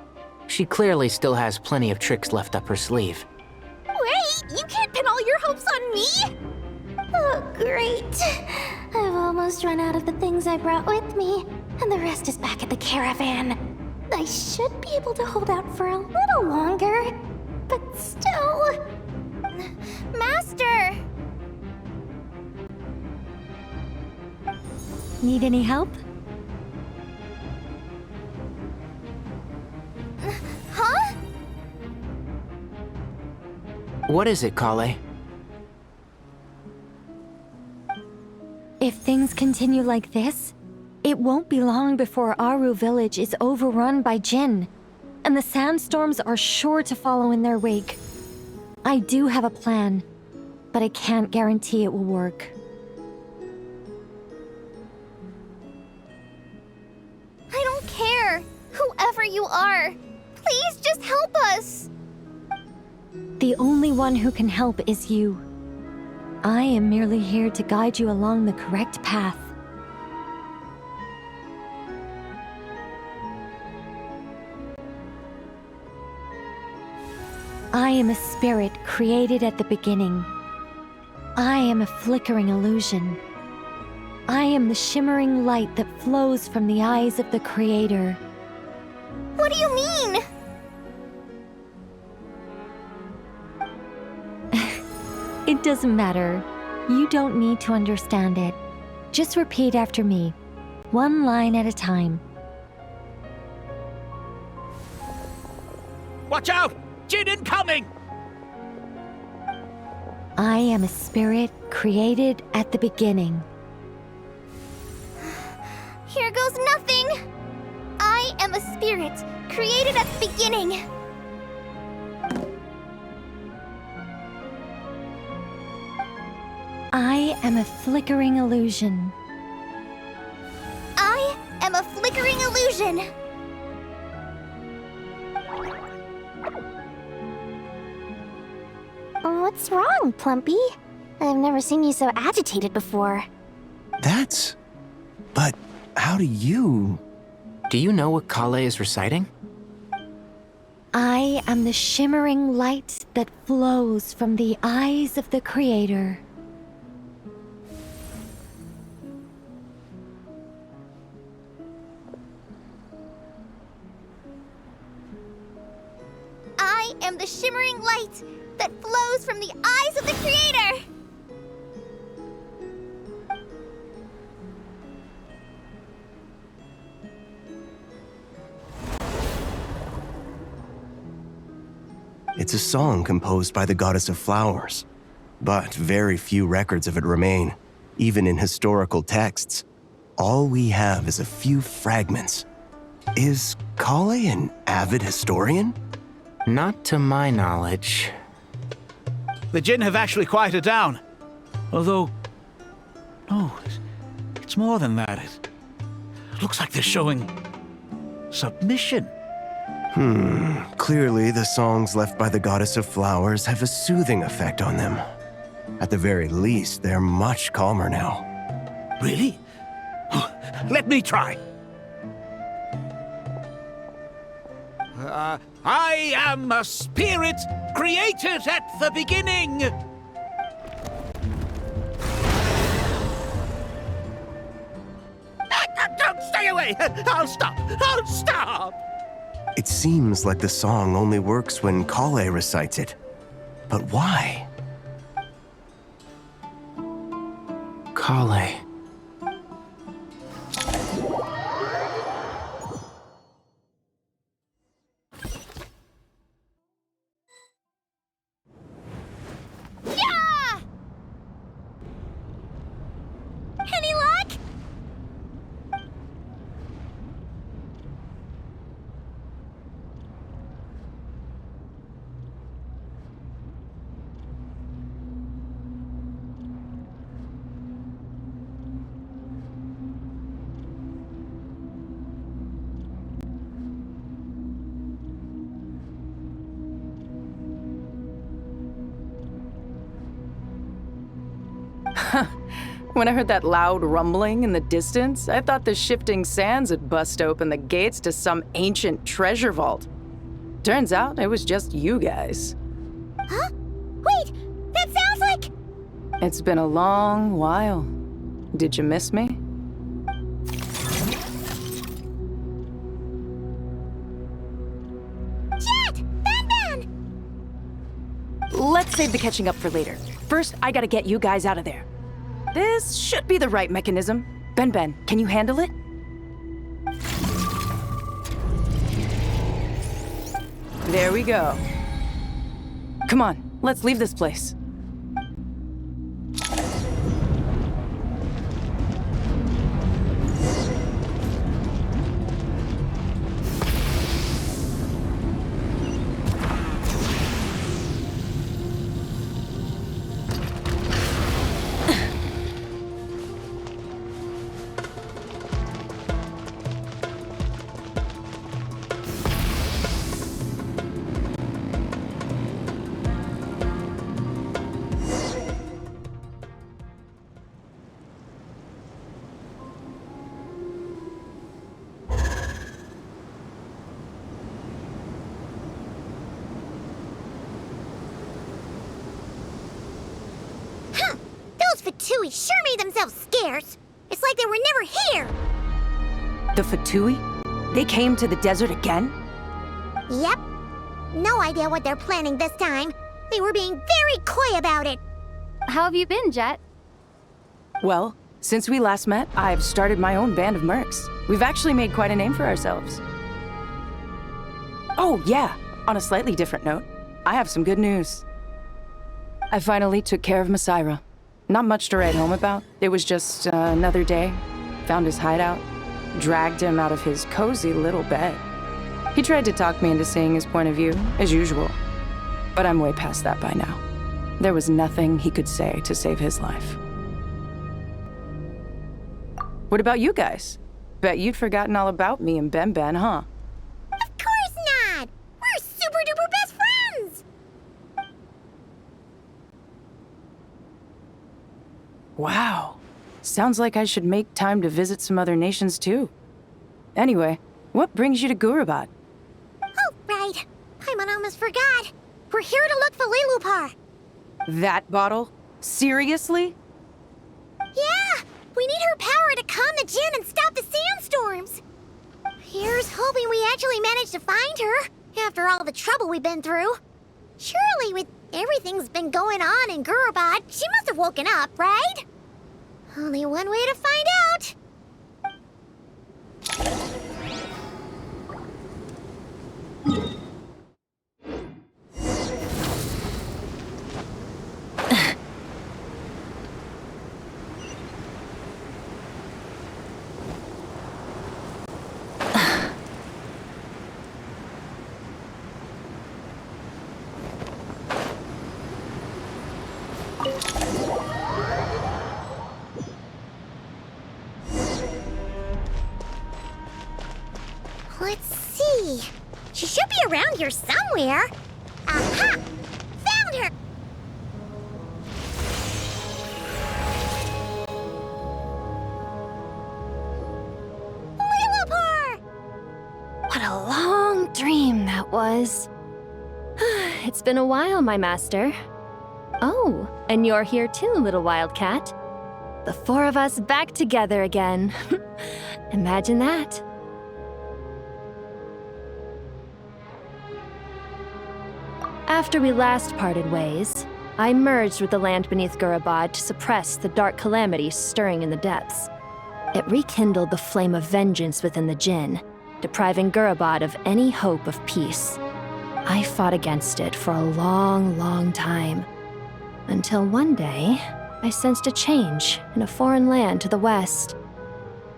She clearly still has plenty of tricks left up her sleeve. Wait, you can't pin all your hopes on me! Oh, great. I've almost run out of the things I brought with me, and the rest is back at the caravan. I should be able to hold out for a little longer, but still... Master! Need any help? Huh? What is it, Kale? If things continue like this, it won't be long before Aru village is overrun by Jinn, and the sandstorms are sure to follow in their wake. I do have a plan, but I can't guarantee it will work. I don't care, whoever you are. Please just help us. The only one who can help is you. I am merely here to guide you along the correct path. I am a spirit created at the beginning. I am a flickering illusion. I am the shimmering light that flows from the eyes of the Creator. What do you mean? It doesn't matter. You don't need to understand it. Just repeat after me, one line at a time. Watch out! Jinn incoming! I am a spirit created at the beginning. Here goes nothing. I am a spirit created at the beginning. I am a flickering illusion. I am a flickering illusion. What's wrong, Plumpy? I've never seen you so agitated before. But how do you... Do you know what Kale is reciting? I am the shimmering light that flows from the eyes of the Creator. I am the shimmering light that flows from the eyes of the Creator! It's a song composed by the goddess of flowers, but very few records of it remain, even in historical texts. All we have is a few fragments. Is Kale an avid historian? Not to my knowledge. The Jinn have actually quieted down. Although... no, it's more than that. It looks like they're showing... submission. Clearly the songs left by the goddess of flowers have a soothing effect on them. At the very least, they're much calmer now. Really? Let me try. I am a spirit created at the beginning. Don't stay away! I'll stop! I'll stop! It seems like the song only works when Kale recites it. But why? Kale. Yeah! Any luck? When I heard that loud rumbling in the distance, I thought the shifting sands had bust open the gates to some ancient treasure vault. Turns out it was just you guys. Huh? Wait, that sounds like... It's been a long while. Did you miss me? Jet! Ben! Let's save the catching up for later. First, I gotta get you guys out of there. This should be the right mechanism. Ben, can you handle it? There we go. Come on, let's leave this place. Fatui sure made themselves scarce. It's like they were never here. The Fatui? They came to the desert again? Yep. No idea what they're planning this time. They were being very coy about it. How have you been, Jet? Well, since we last met, I've started my own band of mercs. We've actually made quite a name for ourselves. Oh, yeah. On a slightly different note, I have some good news. I finally took care of Masaira. Not much to write home about. It was just another day. Found his hideout. Dragged him out of his cozy little bed. He tried to talk me into seeing his point of view, as usual. But I'm way past that by now. There was nothing he could say to save his life. What about you guys? Bet you'd forgotten all about me and Ben, huh? Of course not! We're super duper best friends! Wow. Sounds like I should make time to visit some other nations too. Anyway, what brings you to Gurabad? Oh, right. Paimon almost forgot. We're here to look for Lilupar. That bottle? Seriously? Yeah! We need her power to calm the Jinn and stop the sandstorms. Here's hoping we actually manage to find her, after all the trouble we've been through. Surely, with everything's been going on in Gurabad, she must have woken up, right? Only one way to find out. Let's see. She should be around here somewhere. Aha! Found her! Lilupar! What a long dream that was. It's been a while, my master. Oh, and you're here too, little wildcat. The four of us back together again. Imagine that. After we last parted ways, I merged with the land beneath Gurabad to suppress the dark calamity stirring in the depths. It rekindled the flame of vengeance within the Jinn, depriving Gurabad of any hope of peace. I fought against it for a long, long time, until one day, I sensed a change in a foreign land to the west.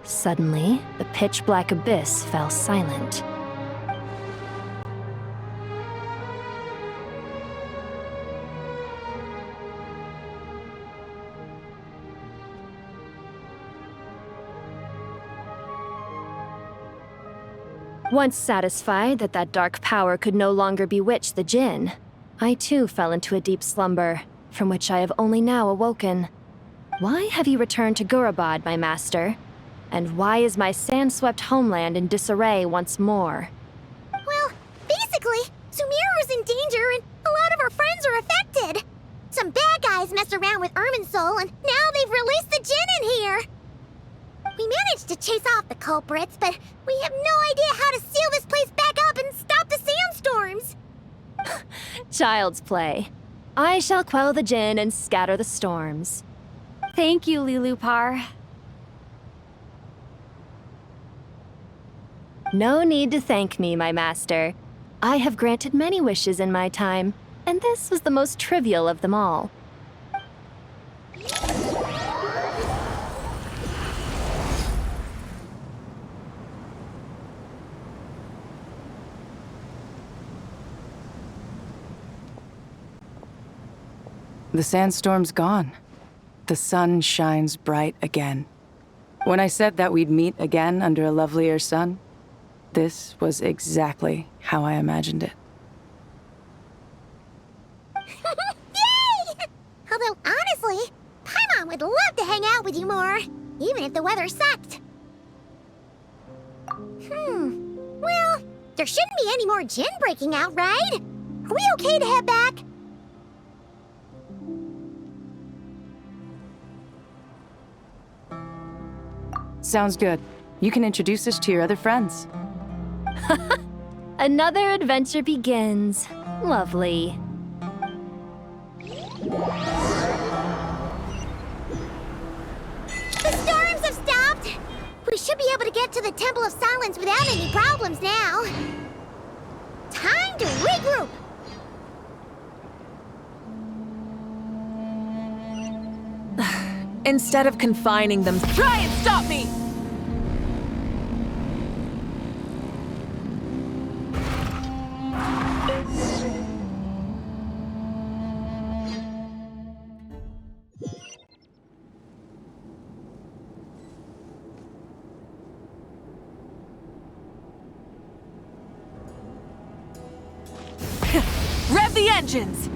Suddenly, the pitch-black abyss fell silent. Once satisfied that that dark power could no longer bewitch the Jinn, I too fell into a deep slumber, from which I have only now awoken. Why have you returned to Gurabad, my master? And why is my sand-swept homeland in disarray once more? Well, basically, guys messed around with Irminsul, and now they've released the Djinn in here! We managed to chase off the culprits, but we have no idea how to seal this place back up and stop the sandstorms! Child's play. I shall quell the Djinn and scatter the storms. Thank you, Lilupar. No need to thank me, my master. I have granted many wishes in my time, and this was the most trivial of them all. The sandstorm's gone. The sun shines bright again. When I said that we'd meet again under a lovelier sun, this was exactly how I imagined it. Yay! Although, honestly, Paimon would love to hang out with you more, even if the weather sucked. Well, there shouldn't be any more Djinn breaking out, right? Are we okay to head back? Sounds good. You can introduce us to your other friends. Another adventure begins. Lovely. The storms have stopped! We should be able to get to the Temple of Silence without any problems now. Time to regroup! Instead of confining them, try and stop me! Rev the engines!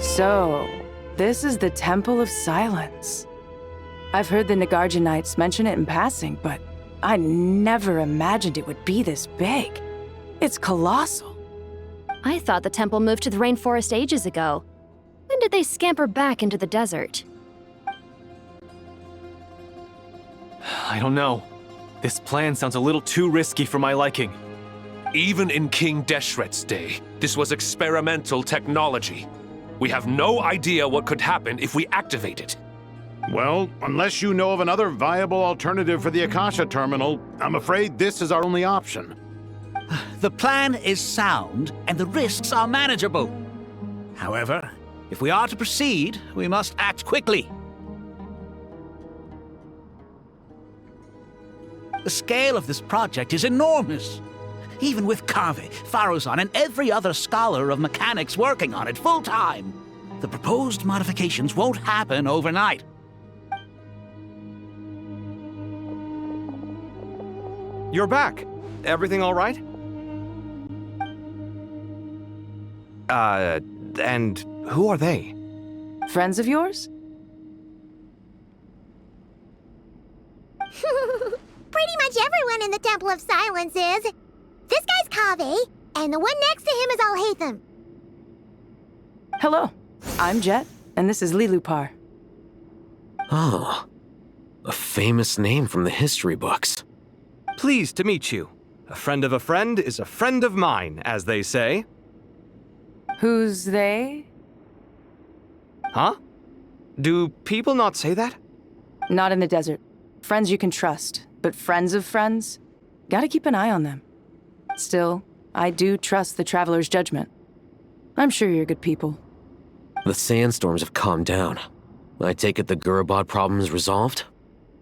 So, this is the Temple of Silence. I've heard the Nagarjanites mention it in passing, but I never imagined it would be this big. It's colossal. I thought the temple moved to the rainforest ages ago. When did they scamper back into the desert? I don't know. This plan sounds a little too risky for my liking. Even in King Deshret's day, this was experimental technology. We have no idea what could happen if we activate it. Well, unless you know of another viable alternative for the Akasha terminal, I'm afraid this is our only option. The plan is sound, and the risks are manageable. However, if we are to proceed, we must act quickly. The scale of this project is enormous. Even with Kaveh, Faruzan, and every other scholar of mechanics working on it full-time, the proposed modifications won't happen overnight. You're back. Everything all right? And who are they? Friends of yours? Pretty much everyone in the Temple of Silence is. This guy's Kaveh, and the one next to him is Alhaitham. Hello, I'm Jet, and this is Lilupar. Oh, a famous name from the history books. Pleased to meet you. A friend of a friend is a friend of mine, as they say. Who's they? Huh? Do people not say that? Not in the desert. Friends you can trust, but friends of friends? Gotta keep an eye on them. Still, I do trust the Traveler's judgment. I'm sure you're good people. The sandstorms have calmed down. I take it the Gurabad problem is resolved?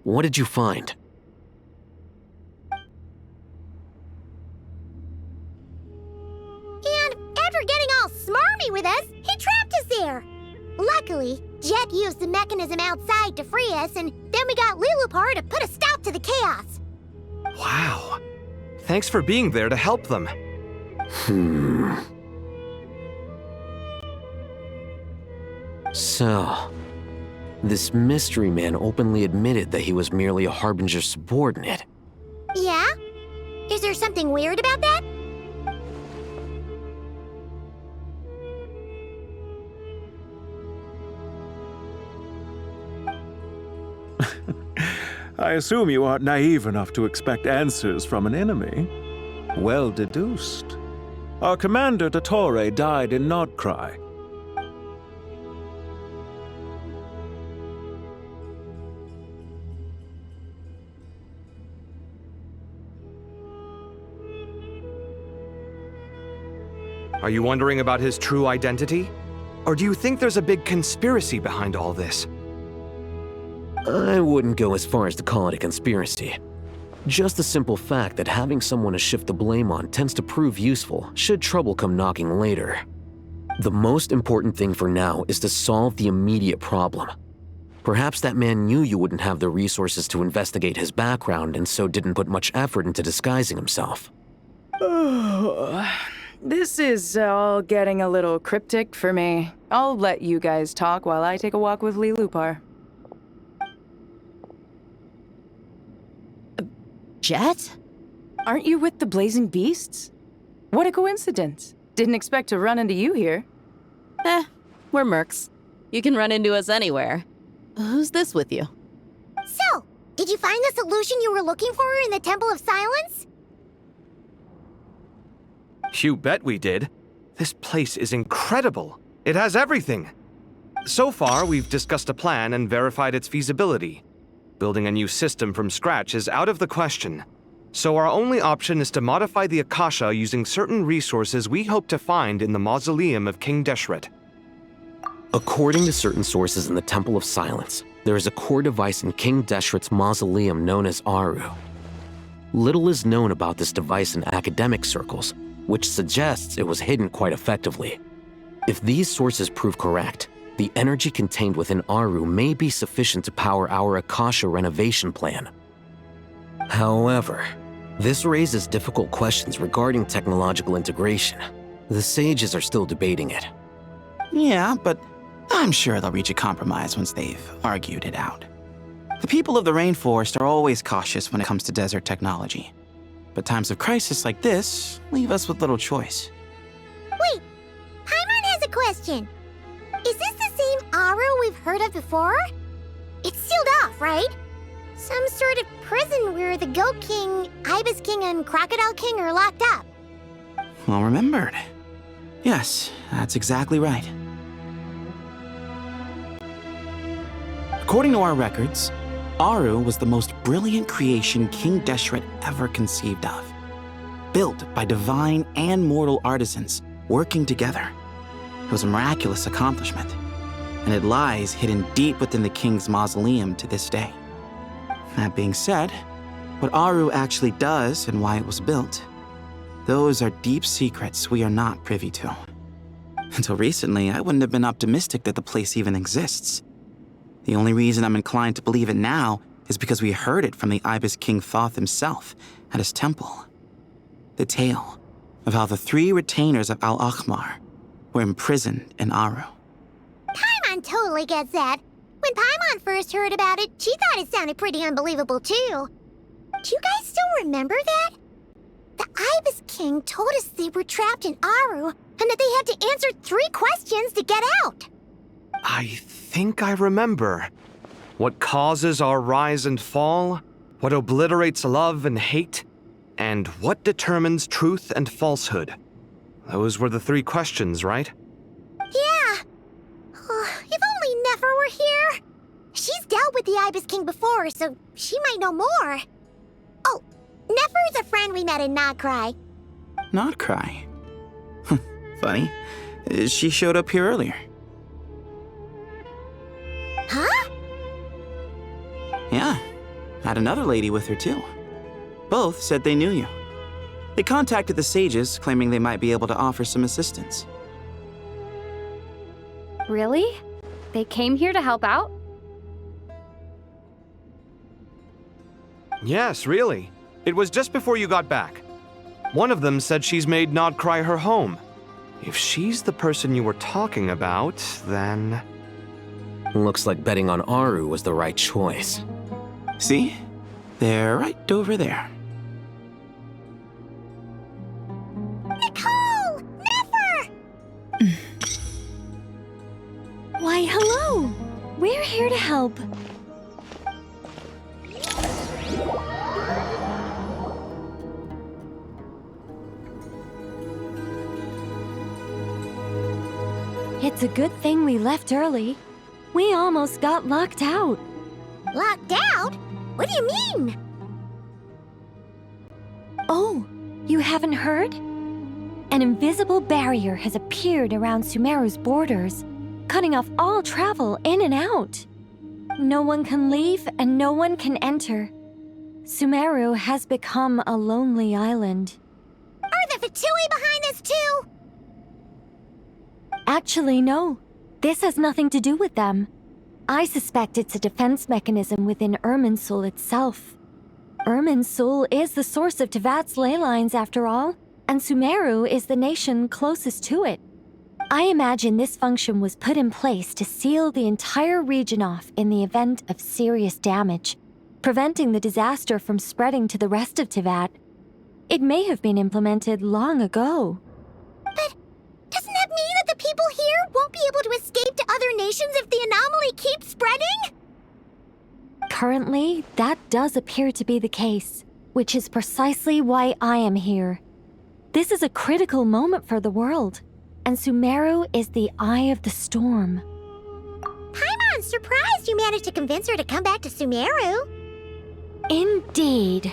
What did you find? And after getting all smarmy with us, he trapped us there. Luckily, Jet used the mechanism outside to free us, and then we got Lilupar to put a stop to the chaos. Wow. Thanks for being there to help them. So, this mystery man openly admitted that he was merely a Harbinger subordinate. Yeah? there something weird about that? I assume you aren't naive enough to expect answers from an enemy. Well deduced. Our commander, Dottore, died in Nordcry. Are you wondering about his true identity? Or do you think there's a big conspiracy behind all this? I wouldn't go as far as to call it a conspiracy. Just the simple fact that having someone to shift the blame on tends to prove useful should trouble come knocking later. The most important thing for now is to solve the immediate problem. Perhaps that man knew you wouldn't have the resources to investigate his background and so didn't put much effort into disguising himself. This is all getting a little cryptic for me. I'll let you guys talk while I take a walk with Lilupar. Jet? Aren't you with the Blazing Beasts? What a coincidence. Didn't expect to run into you here. We're mercs. You can run into us anywhere. Who's this with you? So, did you find the solution you were looking for in the Temple of Silence? You bet we did. This place is incredible. It has everything. So far, we've discussed a plan and verified its feasibility. Building a new system from scratch is out of the question. So our only option is to modify the Akasha using certain resources we hope to find in the mausoleum of King Deshret. According to certain sources in the Temple of Silence, there is a core device in King Deshret's mausoleum known as Aru. Little is known about this device in academic circles, which suggests it was hidden quite effectively. If these sources prove correct, the energy contained within Aru may be sufficient to power our Akasha renovation plan. However, this raises difficult questions regarding technological integration. The sages are still debating it. Yeah, but I'm sure they'll reach a compromise once they've argued it out. The people of the rainforest are always cautious when it comes to desert technology. But times of crisis like this leave us with little choice. Wait, Paimon has a question. Is this the same Aru we've heard of before? It's sealed off, right? Some sort of prison where the Goat King, Ibis King, and Crocodile King are locked up. Well remembered. Yes, that's exactly right. According to our records, Aru was the most brilliant creation King Deshret ever conceived of. Built by divine and mortal artisans working together. It was a miraculous accomplishment, and it lies hidden deep within the king's mausoleum to this day. That being said, what Aru actually does and why it was built, those are deep secrets we are not privy to. Until recently, I wouldn't have been optimistic that the place even exists. The only reason I'm inclined to believe it now is because we heard it from the Ibis King Thoth himself at his temple. The tale of how the 3 retainers of Al-Akhmar were imprisoned in Aru. Paimon totally gets that. When Paimon first heard about it, she thought it sounded pretty unbelievable too. Do you guys still remember that? The Ibis King told us they were trapped in Aru and that they had to answer 3 questions to get out. I think I remember. What causes our rise and fall? What obliterates love and hate? And what determines truth and falsehood? Those were the 3 questions, right? Yeah. If only Nefer were here. She's dealt with the Ibis King before, so she might know more. Oh, Nefer is a friend we met in Nordcry. Nordcry? Funny. She showed up here earlier. Huh? Yeah. Had another lady with her too. Both said they knew you. They contacted the sages, claiming they might be able to offer some assistance. Really? They came here to help out? Yes, really. It was just before you got back. One of them said she's made Nordcry her home. If she's the person you were talking about, then... Looks like betting on Aru was the right choice. See? They're right over there. here to help. It's a good thing we left early. We almost got locked out. Locked out? What do you mean? Oh, you haven't heard? An invisible barrier has appeared around Sumeru's borders, cutting off all travel in and out. No one can leave and no one can enter. Sumeru has become a lonely island. Are the Fatui behind this too? Actually, no. This has nothing to do with them. I suspect it's a defense mechanism within Irminsul itself. Irminsul is the source of Tevat's ley lines, after all, and Sumeru is the nation closest to it. I imagine this function was put in place to seal the entire region off in the event of serious damage, preventing the disaster from spreading to the rest of Tevat. It may have been implemented long ago. But doesn't that mean that the people here won't be able to escape to other nations if the anomaly keeps spreading? Currently, that does appear to be the case, which is precisely why I am here. This is a critical moment for the world, and Sumeru is the eye of the storm. Paimon's surprised you managed to convince her to come back to Sumeru. Indeed.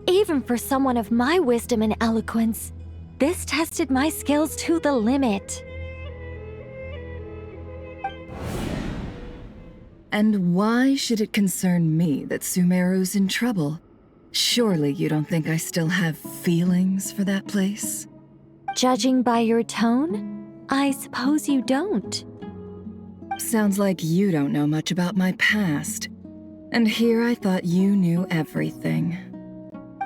Even for someone of my wisdom and eloquence, this tested my skills to the limit. And why should it concern me that Sumeru's in trouble? Surely you don't think I still have feelings for that place? Judging by your tone, I suppose you don't. Sounds like you don't know much about my past. And here I thought you knew everything.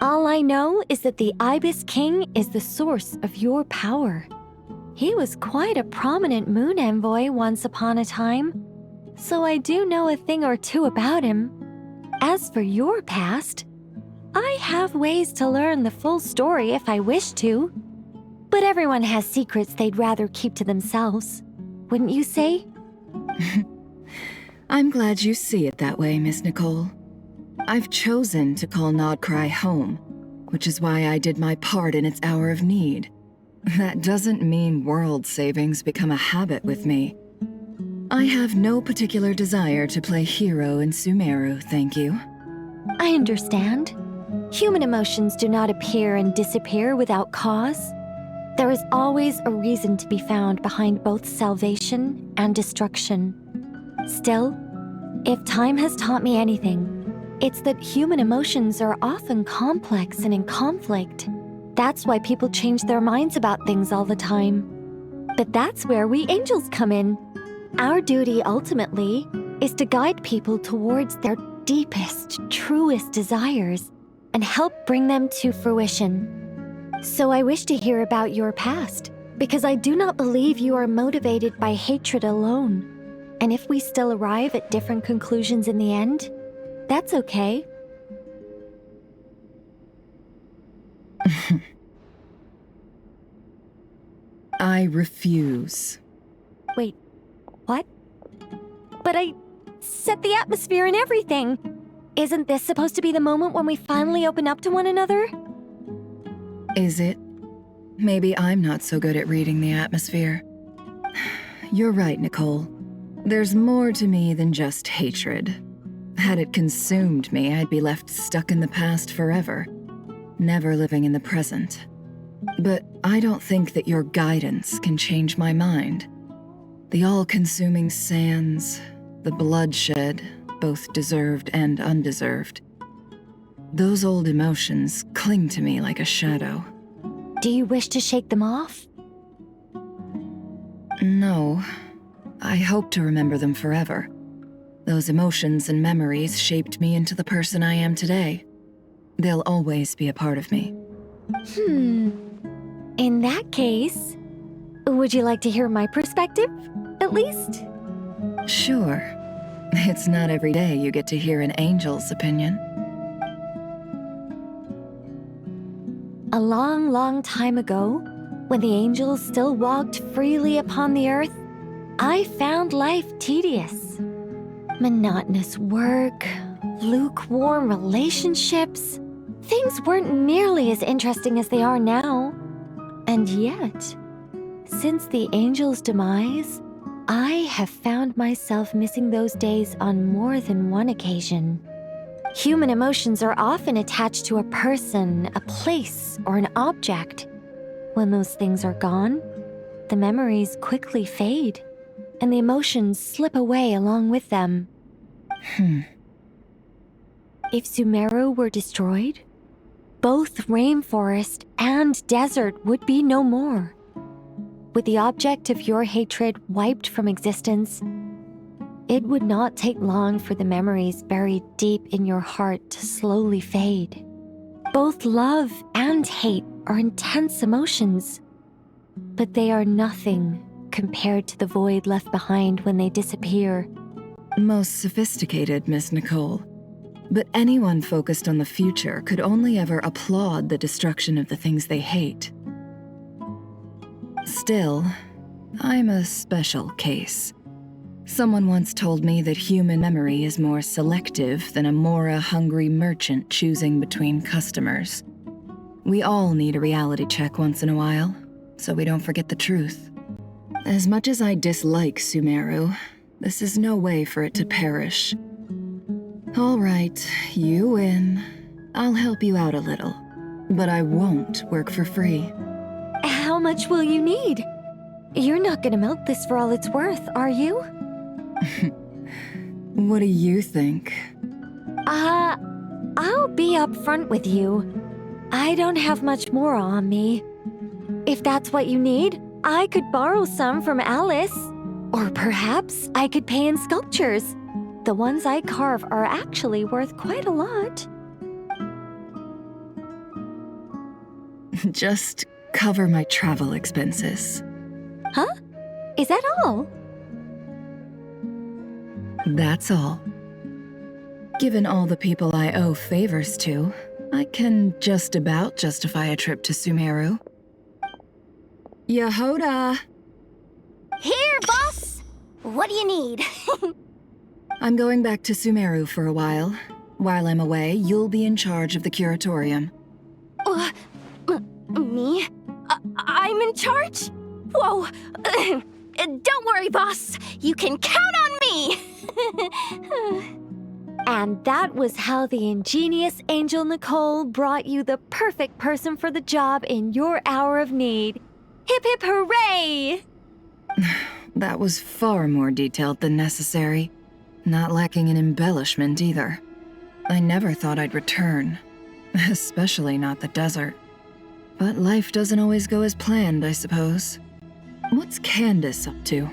All I know is that the Ibis King is the source of your power. He was quite a prominent moon envoy once upon a time, so I do know a thing or two about him. As for your past, I have ways to learn the full story if I wish to. But everyone has secrets they'd rather keep to themselves, wouldn't you say? I'm glad you see it that way, Miss Nicole. I've chosen to call Nodcry home, which is why I did my part in its hour of need. That doesn't mean world savings become a habit with me. I have no particular desire to play hero in Sumeru, thank you. I understand. Human emotions do not appear and disappear without cause. There is always a reason to be found behind both salvation and destruction. Still, if time has taught me anything, it's that human emotions are often complex and in conflict. That's why people change their minds about things all the time. But that's where we angels come in. Our duty, ultimately, is to guide people towards their deepest, truest desires and help bring them to fruition. So I wish to hear about your past, because I do not believe you are motivated by hatred alone. And if we still arrive at different conclusions in the end, that's okay. I refuse. Wait, what? But I set the atmosphere and everything. Isn't this supposed to be the moment when we finally open up to one another? Is it? Maybe I'm not so good at reading the atmosphere. You're right, Nicole. There's more to me than just hatred. Had it consumed me, I'd be left stuck in the past forever, never living in the present. But I don't think that your guidance can change my mind. The all-consuming sands, the bloodshed, both deserved and undeserved. Those old emotions cling to me like a shadow. Do you wish to shake them off? No. I hope to remember them forever. Those emotions and memories shaped me into the person I am today. They'll always be a part of me. In that case, would you like to hear my perspective, at least? Sure. It's not every day you get to hear an angel's opinion. A long, long time ago, when the angels still walked freely upon the earth, I found life tedious. Monotonous work, lukewarm relationships. Things weren't nearly as interesting as they are now. And yet, since the angel's demise, I have found myself missing those days on more than one occasion. Human emotions are often attached to a person, a place, or an object. When those things are gone, the memories quickly fade, and the emotions slip away along with them. If Sumeru were destroyed, both rainforest and desert would be no more. With the object of your hatred wiped from existence, it would not take long for the memories buried deep in your heart to slowly fade. Both love and hate are intense emotions, but they are nothing compared to the void left behind when they disappear. Most sophisticated, Miss Nicole. But anyone focused on the future could only ever applaud the destruction of the things they hate. Still, I'm a special case. Someone once told me that human memory is more selective than a Mora-hungry merchant choosing between customers. We all need a reality check once in a while, so we don't forget the truth. As much as I dislike Sumeru, this is no way for it to perish. All right, you win. I'll help you out a little, but I won't work for free. How much will you need? You're not gonna milk this for all it's worth, are you? What do you think? I'll be upfront with you. I don't have much more on me. If that's what you need, I could borrow some from Alice. Or perhaps I could pay in sculptures. The ones I carve are actually worth quite a lot. Just cover my travel expenses. Huh? Is that all? That's all. Given all the people I owe favors to, I can just about justify a trip to Sumeru. Yehoda! Here, boss! What do you need? I'm going back to Sumeru for a while. While I'm away, you'll be in charge of the curatorium. Me? I'm in charge? Whoa! Don't worry, boss. You can count on me! And that was how the ingenious Angel Nicole brought you the perfect person for the job in your hour of need. Hip hip hooray! That was far more detailed than necessary. Not lacking in embellishment either. I never thought I'd return. Especially not the desert. But life doesn't always go as planned, I suppose. What's Candace up to?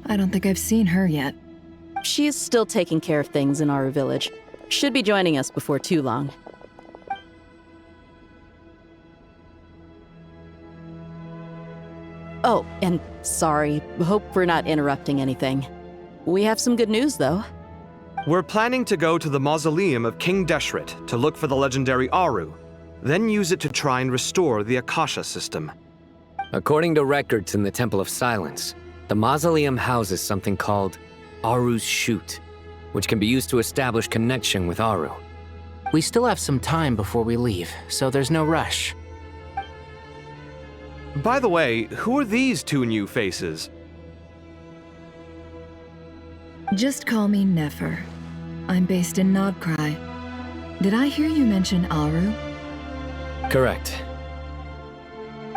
I don't think I've seen her yet. She's still taking care of things in our village. Should be joining us before too long. Oh, and sorry. Hope we're not interrupting anything. We have some good news, though. We're planning to go to the mausoleum of King Deshret to look for the legendary Aru, then use it to try and restore the Akasha system. According to records in the Temple of Silence, the mausoleum houses something called Aru's Shoot, which can be used to establish connection with Aru. We still have some time before we leave, so there's no rush. By the way, who are these two new faces? Just call me Nefer. I'm based in Nodcry. Did I hear you mention Aru? Correct.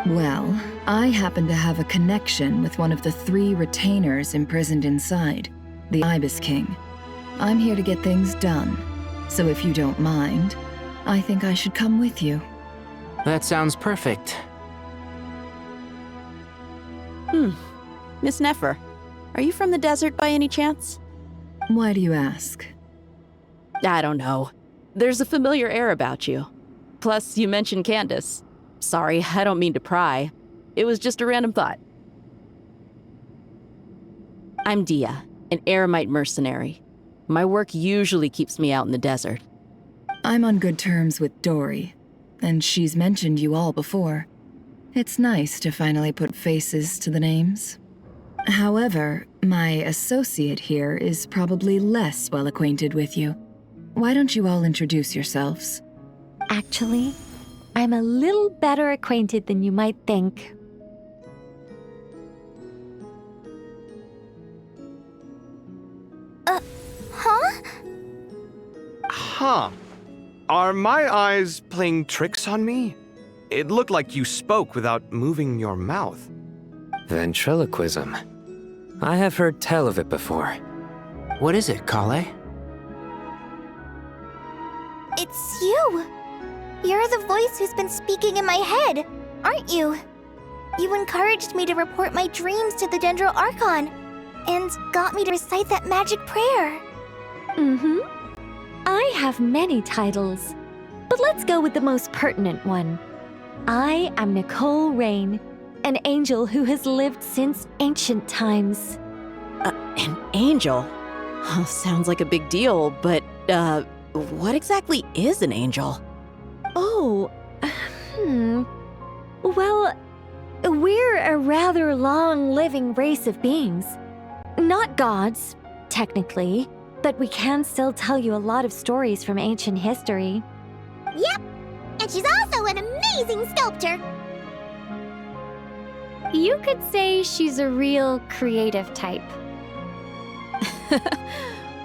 Well, I happen to have a connection with one of the 3 retainers imprisoned inside, the Ibis King. I'm here to get things done, so if you don't mind, I think I should come with you. That sounds perfect. Miss Nefer, are you from the desert by any chance? Why do you ask? I don't know. There's a familiar air about you. Plus, you mentioned Candace. Sorry, I don't mean to pry. It was just a random thought. I'm Dia, an eremite mercenary. My work usually keeps me out in the desert. I'm on good terms with Dory, and she's mentioned you all before. It's nice to finally put faces to the names. However, my associate here is probably less well acquainted with you. Why don't you all introduce yourselves? Actually, I'm a little better acquainted than you might think. Huh? Huh. Are my eyes playing tricks on me? It looked like you spoke without moving your mouth. Ventriloquism. I have heard tell of it before. What is it, Kale? It's you! You're the voice who's been speaking in my head, aren't you? You encouraged me to report my dreams to the Dendro Archon, and got me to recite that magic prayer. Mm-hmm. I have many titles, but let's go with the most pertinent one. I am Nicole Rain, an angel who has lived since ancient times. An angel? Oh, sounds like a big deal, but, what exactly is an angel? Oh, Well, we're a rather long-living race of beings. Not gods, technically, but we can still tell you a lot of stories from ancient history. Yep, and she's also an amazing sculptor. You could say she's a real creative type.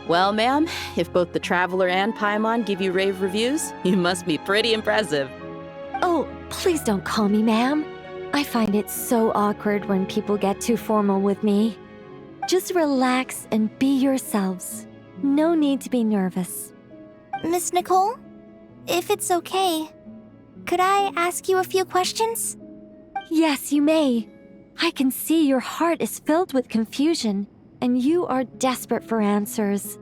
Well, ma'am, if both the Traveler and Paimon give you rave reviews, you must be pretty impressive. Oh, please don't call me ma'am. I find it so awkward when people get too formal with me. Just relax and be yourselves. No need to be nervous. Miss Nicole, if it's okay, could I ask you a few questions? Yes, you may. I can see your heart is filled with confusion, and you are desperate for answers.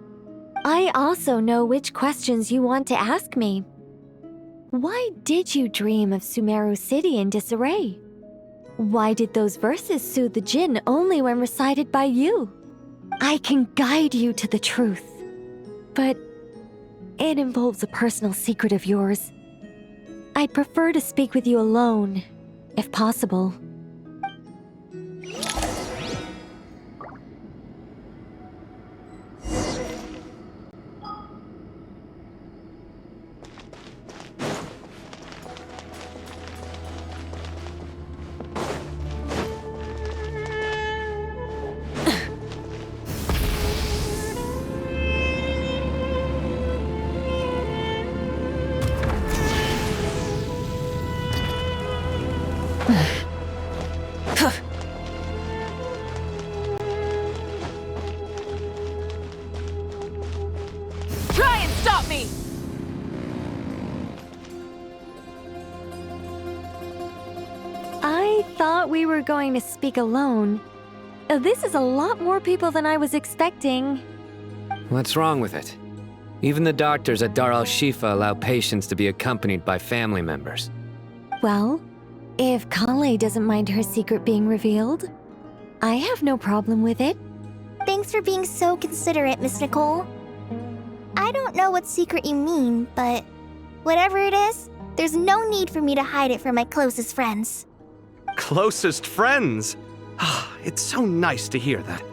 I also know which questions you want to ask me. Why did you dream of Sumeru City in disarray? Why did those verses soothe the Jinn only when recited by you? I can guide you to the truth, but it involves a personal secret of yours. I'd prefer to speak with you alone, if possible. Try and stop me! I thought we were going to speak alone. This is a lot more people than I was expecting. What's wrong with it? Even the doctors at Dar al-Shifa allow patients to be accompanied by family members. Well, if Kale doesn't mind her secret being revealed, I have no problem with it. Thanks for being so considerate, Miss Nicole. I don't know what secret you mean, but whatever it is, there's no need for me to hide it from my closest friends. Closest friends? It's so nice to hear that.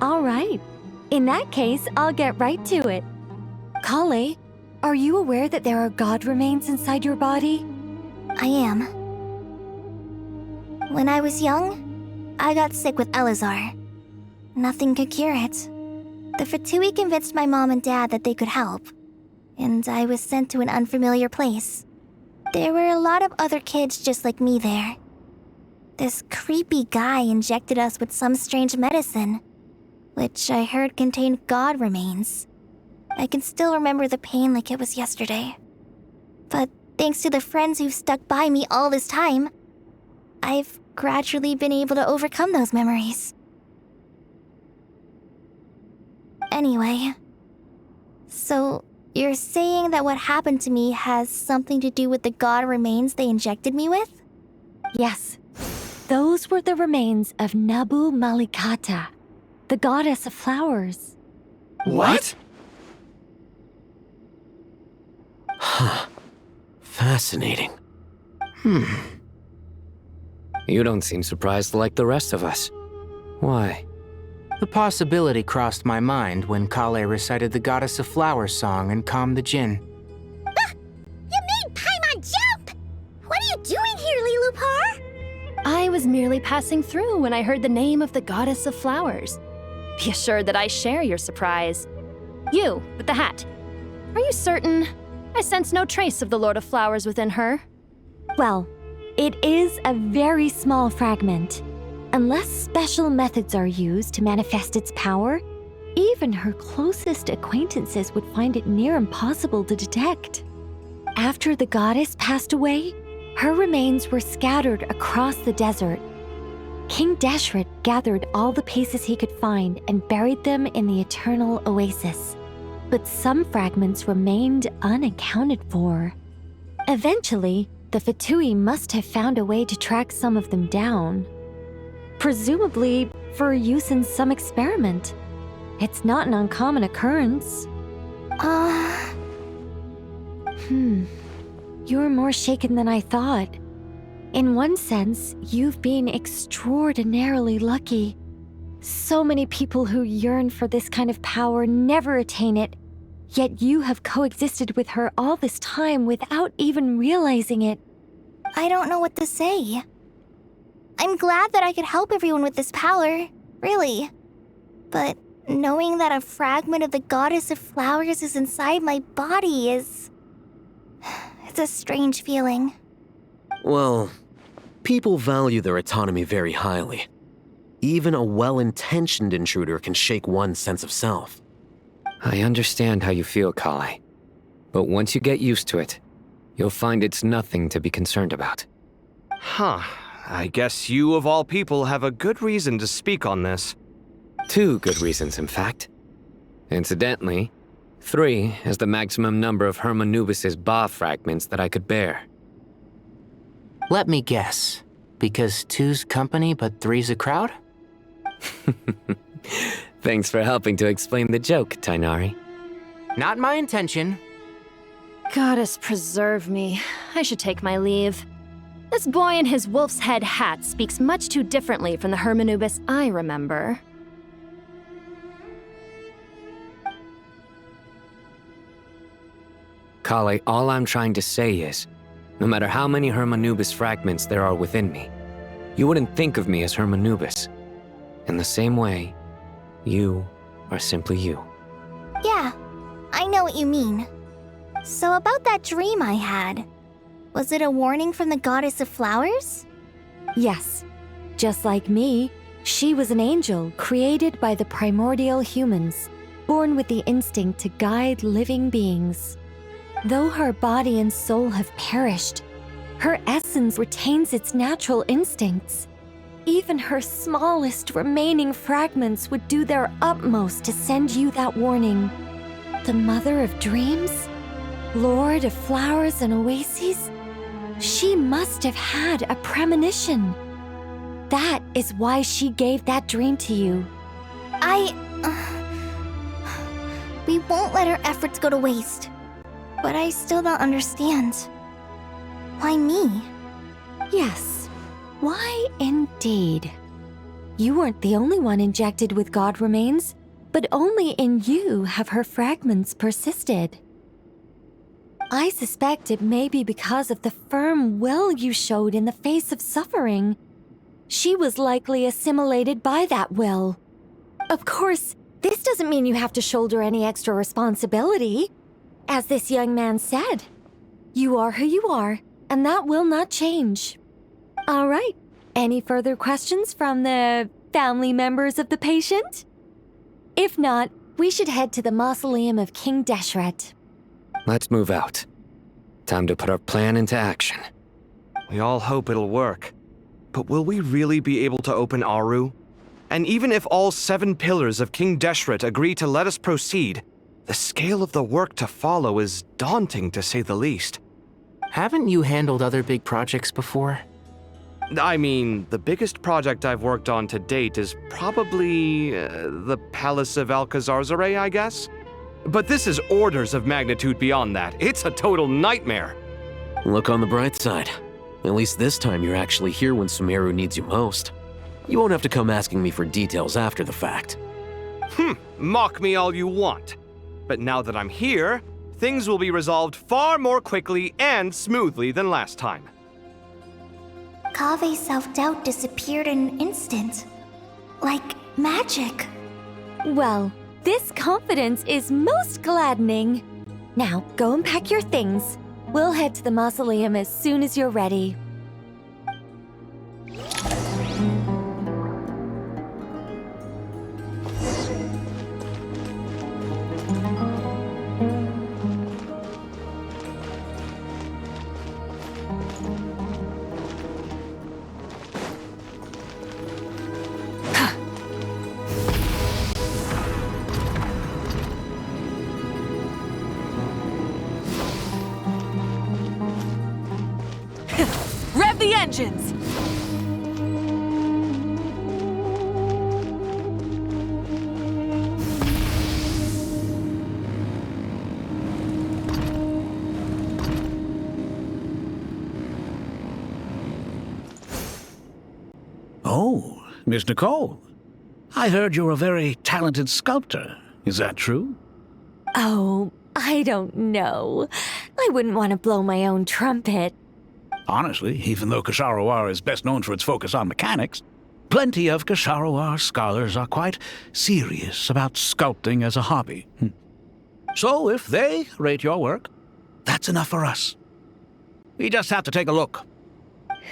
All right. In that case, I'll get right to it. Kale, are you aware that there are god remains inside your body? I am. When I was young, I got sick with Elazar. Nothing could cure it. The Fatui convinced my mom and dad that they could help, and I was sent to an unfamiliar place. There were a lot of other kids just like me there. This creepy guy injected us with some strange medicine, which I heard contained god remains. I can still remember the pain like it was yesterday. But thanks to the friends who've stuck by me all this time, I've gradually been able to overcome those memories. Anyway, so you're saying that what happened to me has something to do with the god remains they injected me with? Yes. Those were the remains of Nabu Malikata, the goddess of flowers. What? Huh. Fascinating. You don't seem surprised like the rest of us. Why? The possibility crossed my mind when Kale recited the Goddess of Flowers song and calmed the Djinn. You made Paimon jump! What are you doing here, Lilupar? I was merely passing through when I heard the name of the Goddess of Flowers. Be assured that I share your surprise. You, with the hat. Are you certain? I sense no trace of the Lord of Flowers within her. Well, it is a very small fragment. Unless special methods are used to manifest its power, even her closest acquaintances would find it near impossible to detect. After the goddess passed away, her remains were scattered across the desert. King Deshret gathered all the pieces he could find and buried them in the Eternal Oasis. But some fragments remained unaccounted for. Eventually, the Fatui must have found a way to track some of them down. Presumably for use in some experiment. It's not an uncommon occurrence. You're more shaken than I thought. In one sense, you've been extraordinarily lucky. So many people who yearn for this kind of power never attain it, yet you have coexisted with her all this time without even realizing it. I don't know what to say. I'm glad that I could help everyone with this power, really. But knowing that a fragment of the Goddess of Flowers is inside my body is... It's a strange feeling. Well, people value their autonomy very highly. Even a well-intentioned intruder can shake one's sense of self. I understand how you feel, Kale. But once you get used to it, you'll find it's nothing to be concerned about. Huh. I guess you, of all people, have a good reason to speak on this. 2 good reasons, in fact. Incidentally, 3 is the maximum number of Hermanubis' Ba fragments that I could bear. Let me guess. Because 2's company but 3's a crowd? Thanks for helping to explain the joke, Tainari. Not my intention. Goddess preserve me. I should take my leave. This boy in his wolf's head hat speaks much too differently from the Hermanubis I remember. Kale, all I'm trying to say is, no matter how many Hermanubis fragments there are within me, you wouldn't think of me as Hermanubis. In the same way, you are simply you. Yeah, I know what you mean. So about that dream I had, was it a warning from the Goddess of Flowers? Yes. Just like me, she was an angel created by the primordial humans, born with the instinct to guide living beings. Though her body and soul have perished, her essence retains its natural instincts. Even her smallest remaining fragments would do their utmost to send you that warning. The Mother of Dreams? Lord of Flowers and Oases? She must have had a premonition. That is why she gave that dream to you. We won't let her efforts go to waste. But I still don't understand. Why me? Yes. Why indeed? You weren't the only one injected with God remains, but only in you have her fragments persisted. I suspect it may be because of the firm will you showed in the face of suffering. She was likely assimilated by that will. Of course, this doesn't mean you have to shoulder any extra responsibility. As this young man said, you are who you are, and that will not change. All right, any further questions from the family members of the patient? If not, we should head to the mausoleum of King Deshret. Let's move out. Time to put our plan into action. We all hope it'll work. But will we really be able to open Aru? And even if all 7 pillars of King Deshret agree to let us proceed, the scale of the work to follow is daunting, to say the least. Haven't you handled other big projects before? I mean, the biggest project I've worked on to date is probably the Palace of Alcazarzaray, I guess? But this is orders of magnitude beyond that. It's a total nightmare. Look on the bright side. At least this time you're actually here when Sumeru needs you most. You won't have to come asking me for details after the fact. Mock me all you want. But now that I'm here, things will be resolved far more quickly and smoothly than last time. Kave's self-doubt disappeared in an instant. Like magic. Well, this confidence is most gladdening. Now, go and pack your things. We'll head to the mausoleum as soon as you're ready. Rev the engines! Oh, Miss Nicole. I heard you're a very talented sculptor. Is that true? Oh, I don't know. I wouldn't want to blow my own trumpet. Honestly, even though Kasharawar is best known for its focus on mechanics, plenty of Kasharawar scholars are quite serious about sculpting as a hobby. So if they rate your work, that's enough for us. We just have to take a look.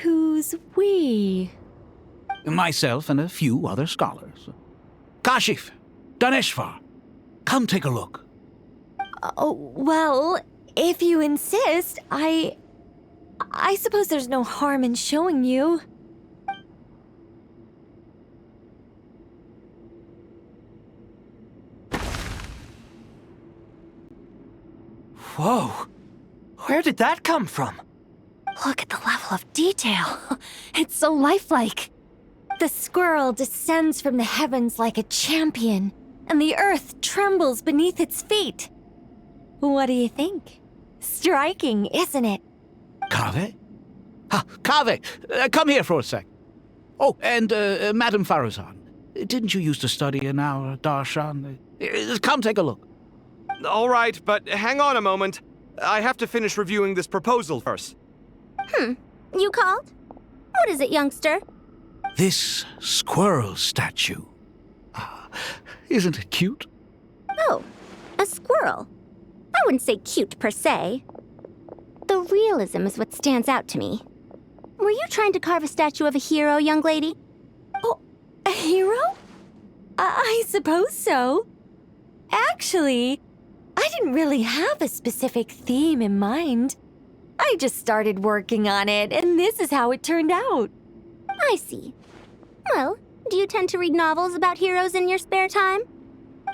Who's we? Myself and a few other scholars. Kashif, Daneshvar, come take a look. Oh, well, if you insist, I suppose there's no harm in showing you. Whoa! Where did that come from? Look at the level of detail. It's so lifelike. The squirrel descends from the heavens like a champion, and the earth trembles beneath its feet. What do you think? Striking, isn't it? Kaveh? Kaveh, come here for a sec. Oh, and Madame Faruzan, didn't you used to study in our darshan? Come take a look. All right, but hang on a moment. I have to finish reviewing this proposal first. You called? What is it, youngster? This squirrel statue. Isn't it cute? Oh, a squirrel. I wouldn't say cute per se. The realism is what stands out to me. Were you trying to carve a statue of a hero, young lady? Oh, a hero? I suppose so. Actually, I didn't really have a specific theme in mind. I just started working on it, and this is how it turned out. I see. Well, do you tend to read novels about heroes in your spare time?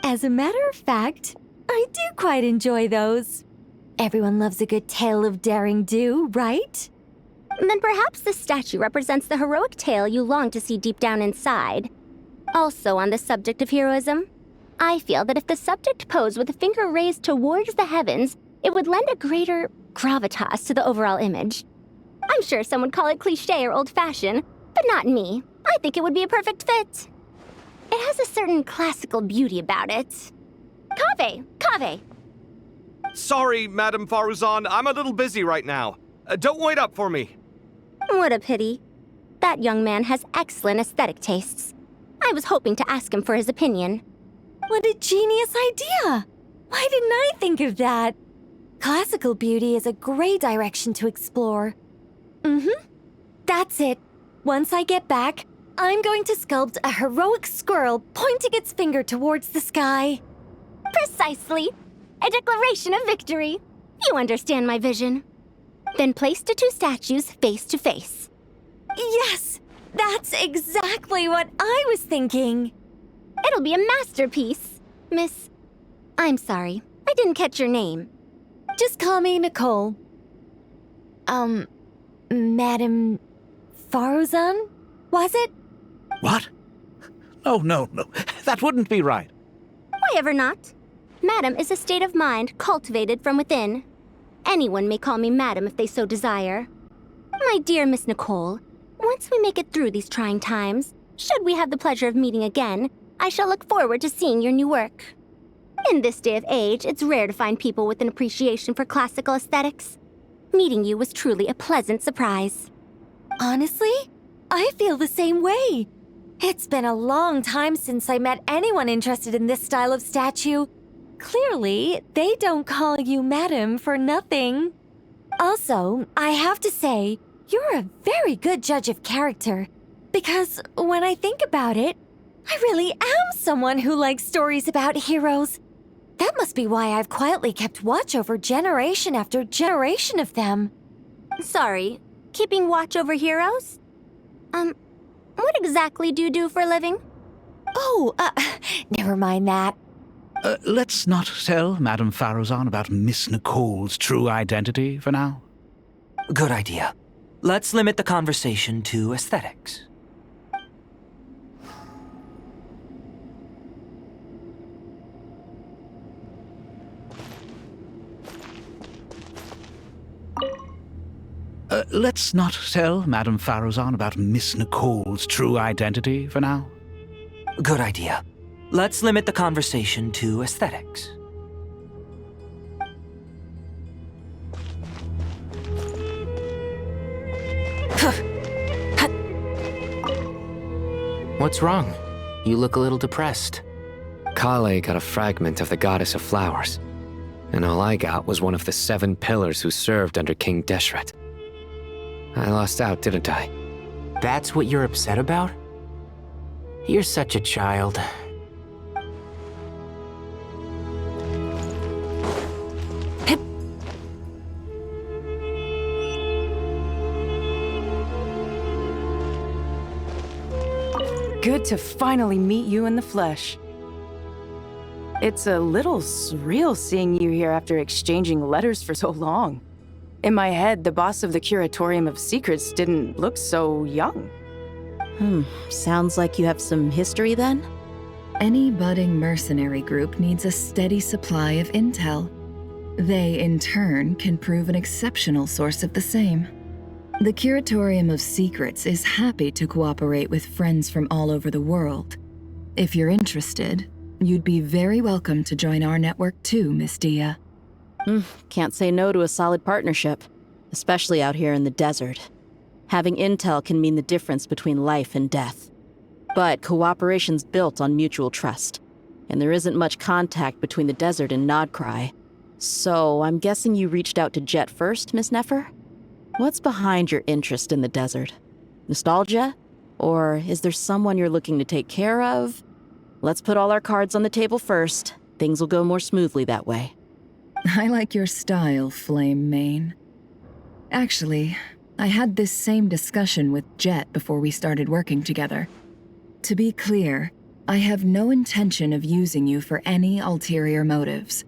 As a matter of fact, I do quite enjoy those. Everyone loves a good tale of daring do, right? Then perhaps the statue represents the heroic tale you long to see deep down inside. Also on the subject of heroism, I feel that if the subject posed with a finger raised towards the heavens, it would lend a greater gravitas to the overall image. I'm sure some would call it cliché or old-fashioned, but not me. I think it would be a perfect fit. It has a certain classical beauty about it. Kaveh! Sorry, Madame Faruzan, I'm a little busy right now. Don't wait up for me. What a pity. That young man has excellent aesthetic tastes. I was hoping to ask him for his opinion. What a genius idea! Why didn't I think of that? Classical beauty is a great direction to explore. That's it. Once I get back, I'm going to sculpt a heroic squirrel pointing its finger towards the sky. Precisely. A declaration of victory. You understand my vision. Then place the two statues face to face. Yes! That's exactly what I was thinking. It'll be a masterpiece. Miss... I'm sorry. I didn't catch your name. Just call me Nicole. Madame Faruzan? Was it? What? Oh, no. That wouldn't be right. Why ever not? Madam is a state of mind cultivated from within. Anyone may call me Madam if they so desire. My dear Miss Nicole, once we make it through these trying times, should we have the pleasure of meeting again, I shall look forward to seeing your new work. In this day of age, it's rare to find people with an appreciation for classical aesthetics. Meeting you was truly a pleasant surprise. Honestly, I feel the same way. It's been a long time since I met anyone interested in this style of statue. Clearly, they don't call you madam for nothing. Also, I have to say, you're a very good judge of character. Because when I think about it, I really am someone who likes stories about heroes. That must be why I've quietly kept watch over generation after generation of them. Sorry, keeping watch over heroes? What exactly do you do for a living? Oh, never mind that. Let's not tell Madame Faruzan about Miss Nicole's true identity for now. Good idea. Let's limit the conversation to aesthetics. Let's not tell Madame Faruzan about Miss Nicole's true identity for now. Good idea. Let's limit the conversation to aesthetics. What's wrong? You look a little depressed. Kale got a fragment of the Goddess of Flowers, and all I got was one of the 7 pillars who served under King Deshret. I lost out, didn't I? That's what you're upset about? You're such a child. Good to finally meet you in the flesh. It's a little surreal seeing you here after exchanging letters for so long. In my head, the boss of the Curatorium of Secrets didn't look so young. Sounds like you have some history then? Any budding mercenary group needs a steady supply of intel. They, in turn, can prove an exceptional source of the same. The Curatorium of Secrets is happy to cooperate with friends from all over the world. If you're interested, you'd be very welcome to join our network too, Miss Dia. Can't say no to a solid partnership, especially out here in the desert. Having intel can mean the difference between life and death. But cooperation's built on mutual trust, and there isn't much contact between the desert and Nodcry. So I'm guessing you reached out to Jet first, Miss Nefer? What's behind your interest in the desert? Nostalgia? Or is there someone you're looking to take care of? Let's put all our cards on the table first. Things will go more smoothly that way. I like your style, Flame Mane. Actually, I had this same discussion with Jet before we started working together. To be clear, I have no intention of using you for any ulterior motives,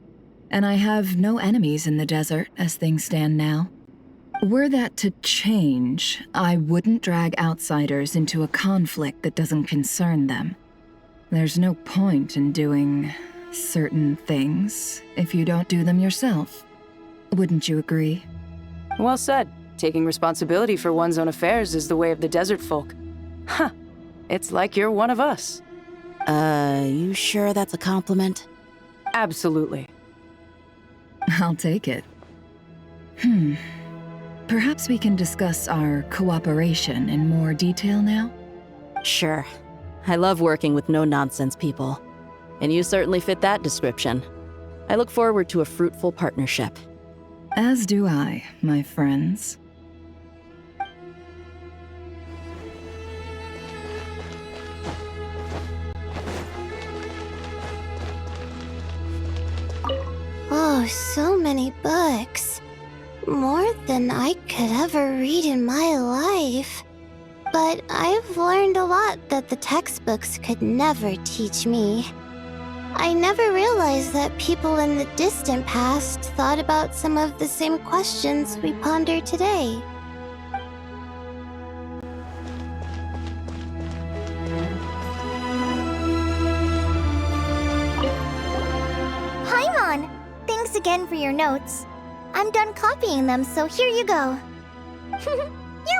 and I have no enemies in the desert as things stand now. Were that to change, I wouldn't drag outsiders into a conflict that doesn't concern them. There's no point in doing certain things if you don't do them yourself. Wouldn't you agree? Well said. Taking responsibility for one's own affairs is the way of the desert folk. Huh. It's like you're one of us. You sure that's a compliment? Absolutely. I'll take it. Perhaps we can discuss our cooperation in more detail now? Sure. I love working with no-nonsense people. And you certainly fit that description. I look forward to a fruitful partnership. As do I, my friends. Oh, so many books. More than I could ever read in my life. But I've learned a lot that the textbooks could never teach me. I never realized that people in the distant past thought about some of the same questions we ponder today. Paimon! Thanks again for your notes. I'm done copying them, so here you go. You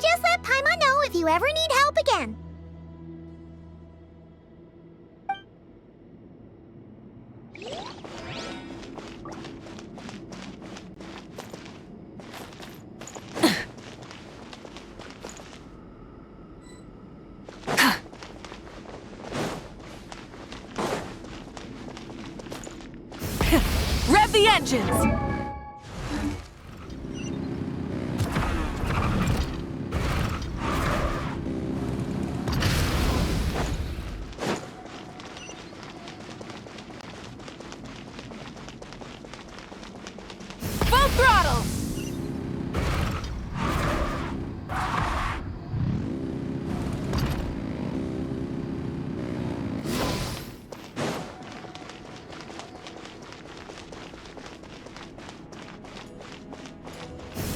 Just let Paimon know if you ever need help again. Rev the engines! Full throttle!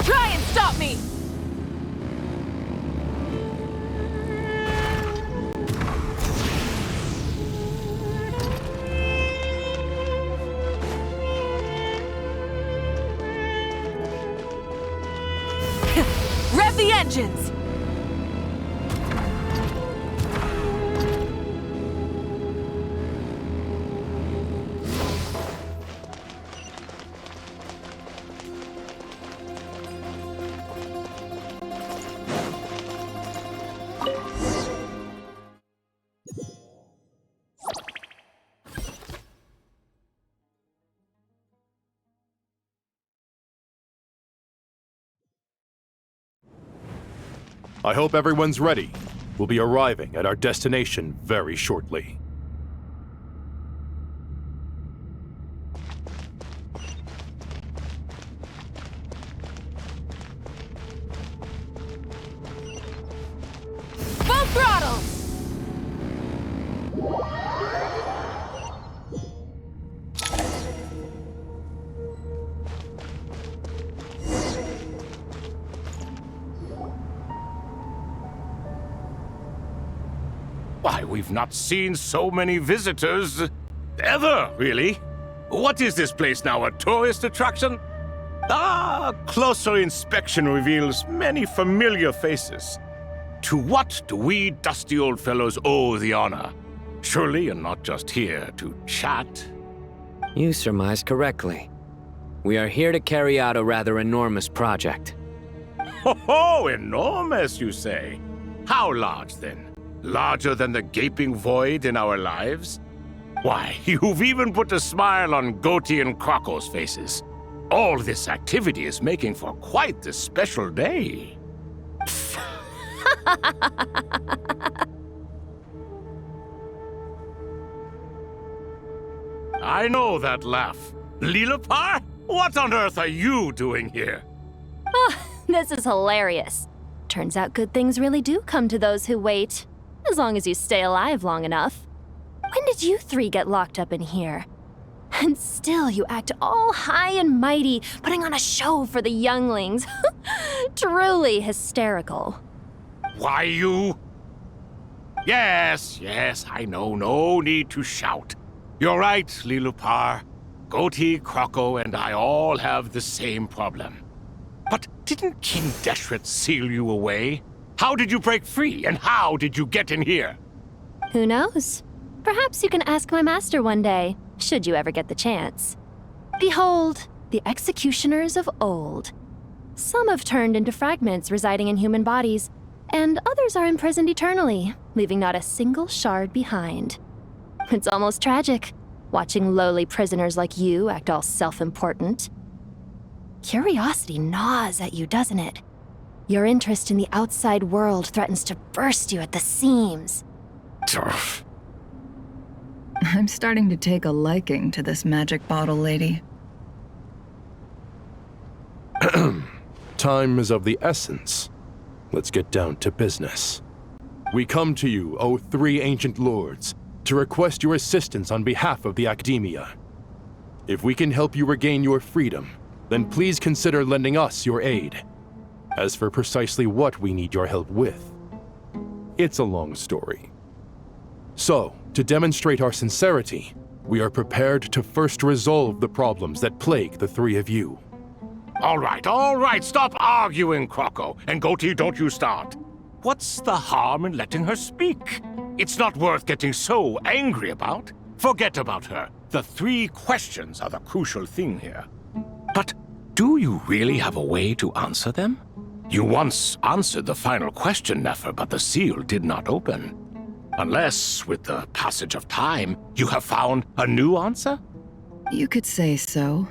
Try and stop me! Rev the engines! I hope everyone's ready. We'll be arriving at our destination very shortly. Full throttle! Why, we've not seen so many visitors ever, really. What is this place now, a tourist attraction? Ah, closer inspection reveals many familiar faces. To what do we dusty old fellows owe the honor? Surely you're not just here to chat. You surmised correctly. We are here to carry out a rather enormous project. Ho, enormous, you say? How large, then? Larger than the gaping void in our lives? Why, you've even put a smile on Goatee and Crocco's faces. All this activity is making for quite the special day. I know that laugh. Lilipar? What on earth are you doing here? Oh, this is hilarious. Turns out good things really do come to those who wait. As long as you stay alive long enough. When did you three get locked up in here? And still you act all high and mighty, putting on a show for the younglings. Truly hysterical. Why, you... Yes, I know. No need to shout. You're right, Lilipar. Goatee, Crocco, and I all have the same problem. But didn't King Deshret seal you away? How did you break free, and how did you get in here? Who knows? Perhaps you can ask my master one day, should you ever get the chance. Behold, the executioners of old. Some have turned into fragments residing in human bodies, and others are imprisoned eternally, leaving not a single shard behind. It's almost tragic, watching lowly prisoners like you act all self-important. Curiosity gnaws at you, doesn't it? Your interest in the outside world threatens to burst you at the seams. I'm starting to take a liking to this magic bottle lady. Time is of the essence. Let's get down to business. We come to you, O three ancient lords, to request your assistance on behalf of the Academia. If we can help you regain your freedom, then please consider lending us your aid. As for precisely what we need your help with, it's a long story. So, to demonstrate our sincerity, we are prepared to first resolve the problems that plague the three of you. All right, stop arguing, Croco. And Goatee, don't you start. What's the harm in letting her speak? It's not worth getting so angry about. Forget about her. The 3 questions are the crucial thing here. But do you really have a way to answer them? You once answered the final question, Nefer, but the seal did not open. Unless, with the passage of time, you have found a new answer? You could say so.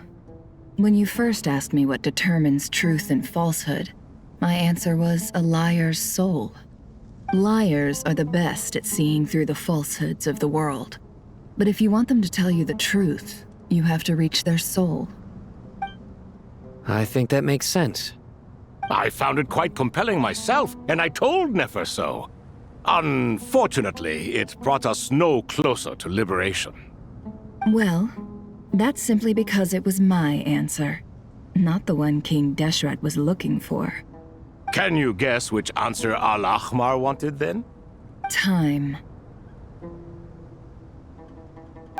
When you first asked me what determines truth and falsehood, my answer was a liar's soul. Liars are the best at seeing through the falsehoods of the world. But if you want them to tell you the truth, you have to reach their soul. I think that makes sense. I found it quite compelling myself, and I told Nefer so. Unfortunately, it brought us no closer to liberation. Well, that's simply because it was my answer, not the one King Deshret was looking for. Can you guess which answer Al-Ahmar wanted then? Time.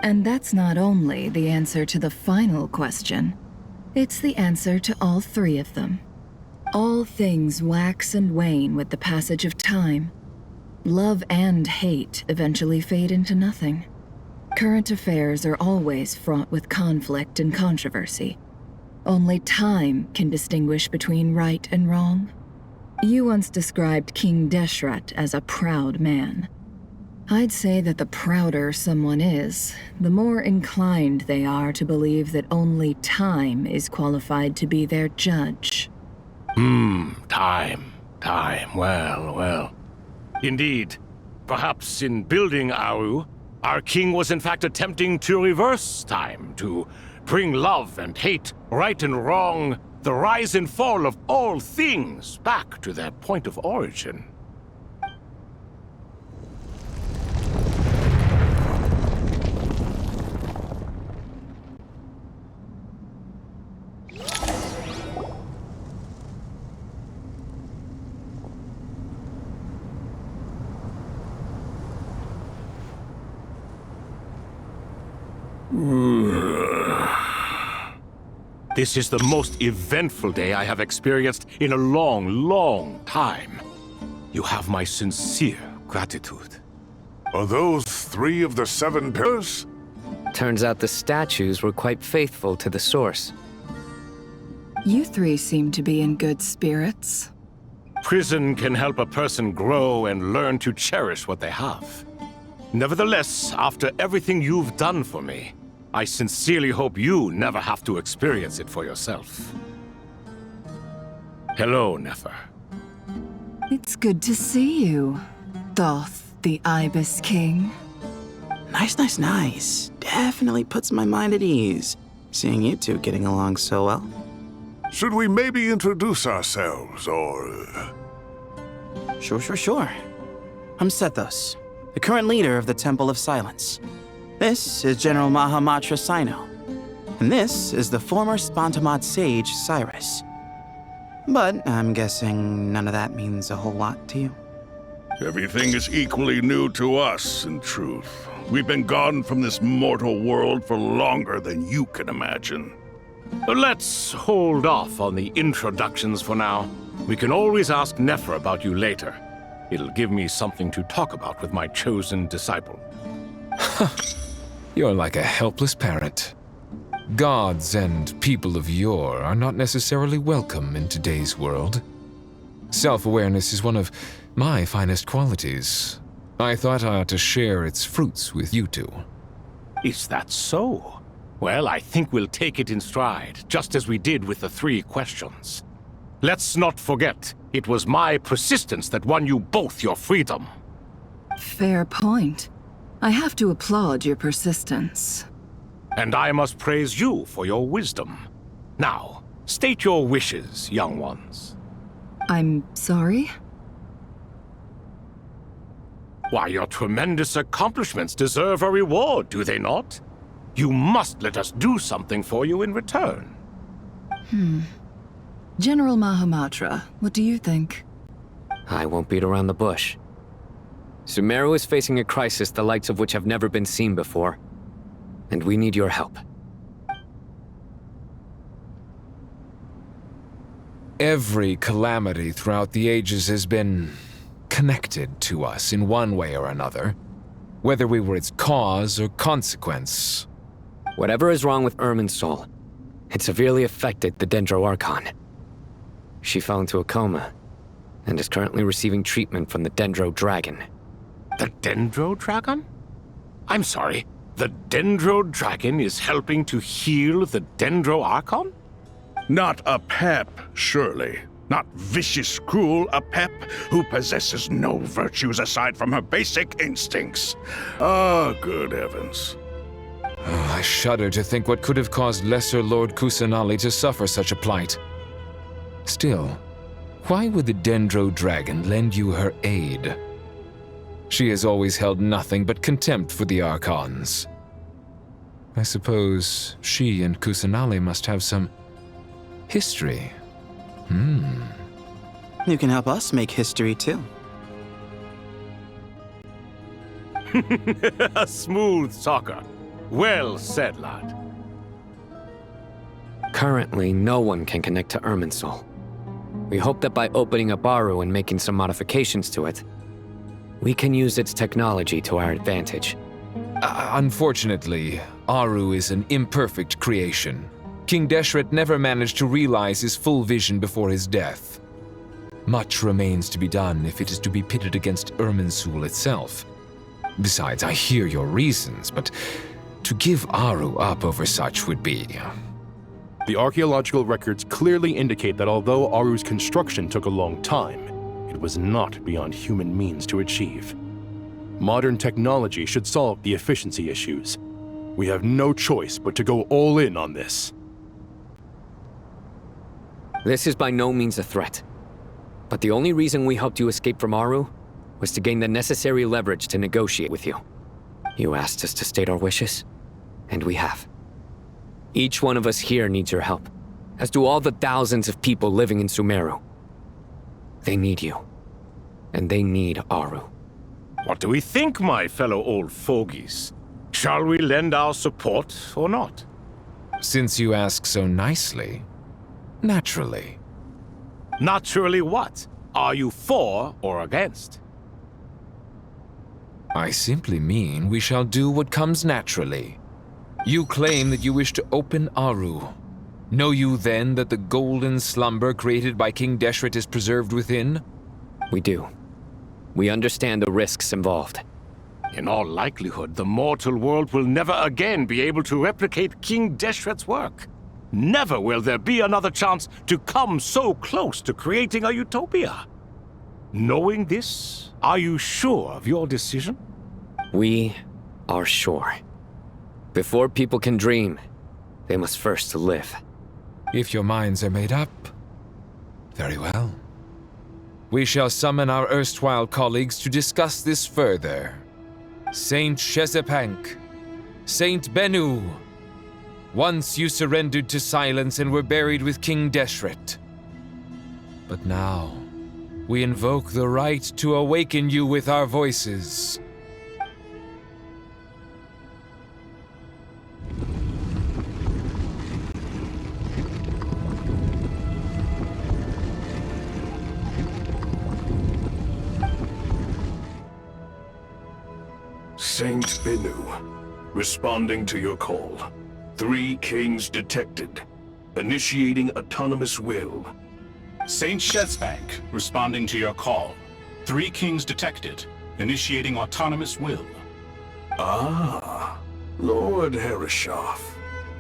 And that's not only the answer to the final question, it's the answer to all 3 of them. All things wax and wane with the passage of time. Love and hate eventually fade into nothing. Current affairs are always fraught with conflict and controversy. Only time can distinguish between right and wrong. You once described King Deshret as a proud man. I'd say that the prouder someone is, the more inclined they are to believe that only time is qualified to be their judge. Time. Well. Indeed. Perhaps in building Aru, our king was in fact attempting to reverse time, to bring love and hate, right and wrong, the rise and fall of all things back to their point of origin. This is the most eventful day I have experienced in a long time. You have my sincere gratitude. Are those 3 of the 7 pillars? Turns out the statues were quite faithful to the source. You 3 seem to be in good spirits. Prison can help a person grow and learn to cherish what they have. Nevertheless, after everything you've done for me, I sincerely hope you never have to experience it for yourself. Hello, Nefer. It's good to see you, Thoth, the Ibis King. Nice. Definitely puts my mind at ease, seeing you 2 getting along so well. Should we maybe introduce ourselves, or... Sure. I'm Sethos, the current leader of the Temple of Silence. This is General Mahamatra Sino, and this is the former Spantamad sage, Cyrus. But I'm guessing none of that means a whole lot to you. Everything is equally new to us, in truth. We've been gone from this mortal world for longer than you can imagine. Let's hold off on the introductions for now. We can always ask Nefer about you later. It'll give me something to talk about with my chosen disciple. You're like a helpless parent. Gods and people of yore are not necessarily welcome in today's world. Self-awareness is one of my finest qualities. I thought I ought to share its fruits with you 2. Is that so? Well, I think we'll take it in stride, just as we did with the 3 questions. Let's not forget, it was my persistence that won you both your freedom. Fair point. I have to applaud your persistence. And I must praise you for your wisdom. Now, state your wishes, young ones. I'm sorry? Why, your tremendous accomplishments deserve a reward, do they not? You must let us do something for you in return. General Mahamatra, what do you think? I won't beat around the bush. Sumeru is facing a crisis the likes of which have never been seen before. And we need your help. Every calamity throughout the ages has been connected to us in one way or another, whether we were its cause or consequence. Whatever is wrong with Irminsul, it severely affected the Dendro Archon. She fell into a coma and is currently receiving treatment from the Dendro Dragon. The Dendro Dragon? I'm sorry, the Dendro Dragon is helping to heal the Dendro Archon? Not a pep, surely. Not vicious, cruel, a pep who possesses no virtues aside from her basic instincts. Ah, good heavens. Oh, I shudder to think what could have caused Lesser Lord Kusanali to suffer such a plight. Still, why would the Dendro Dragon lend you her aid? She has always held nothing but contempt for the Archons. I suppose she and Kusanali must have some history. You can help us make history, too. A smooth talker. Well said, lad. Currently, no one can connect to Irminsul. We hope that by opening up Aru and making some modifications to it, we can use its technology to our advantage. Unfortunately, Aru is an imperfect creation. King Deshret never managed to realize his full vision before his death. Much remains to be done if it is to be pitted against Irminsul itself. Besides, I hear your reasons, but to give Aru up over such would be... The archaeological records clearly indicate that although Aru's construction took a long time, it was not beyond human means to achieve. Modern technology should solve the efficiency issues. We have no choice but to go all in on this. This is by no means a threat. But the only reason we helped you escape from Aru was to gain the necessary leverage to negotiate with you. You asked us to state our wishes, and we have. Each one of us here needs your help, as do all the thousands of people living in Sumeru. They need you, and they need Aru. What do we think, my fellow old fogies? Shall we lend our support or not? Since you ask so nicely, naturally. Naturally what? Are you for or against? I simply mean we shall do what comes naturally. You claim that you wish to open Aru. Know you then that the golden slumber created by King Deshret is preserved within? We do. We understand the risks involved. In all likelihood, the mortal world will never again be able to replicate King Deshret's work. Never will there be another chance to come so close to creating a utopia. Knowing this, are you sure of your decision? We are sure. Before people can dream, they must first live. If your minds are made up, very well. We shall summon our erstwhile colleagues to discuss this further. Saint Shezepank, Saint Bennu, once you surrendered to silence and were buried with King Deshret. But now, we invoke the right to awaken you with our voices. Saint Bennu, responding to your call. 3 kings detected. Initiating autonomous will. Saint Shezbank, responding to your call. 3 kings detected. Initiating autonomous will. Ah, Lord Herreshoff.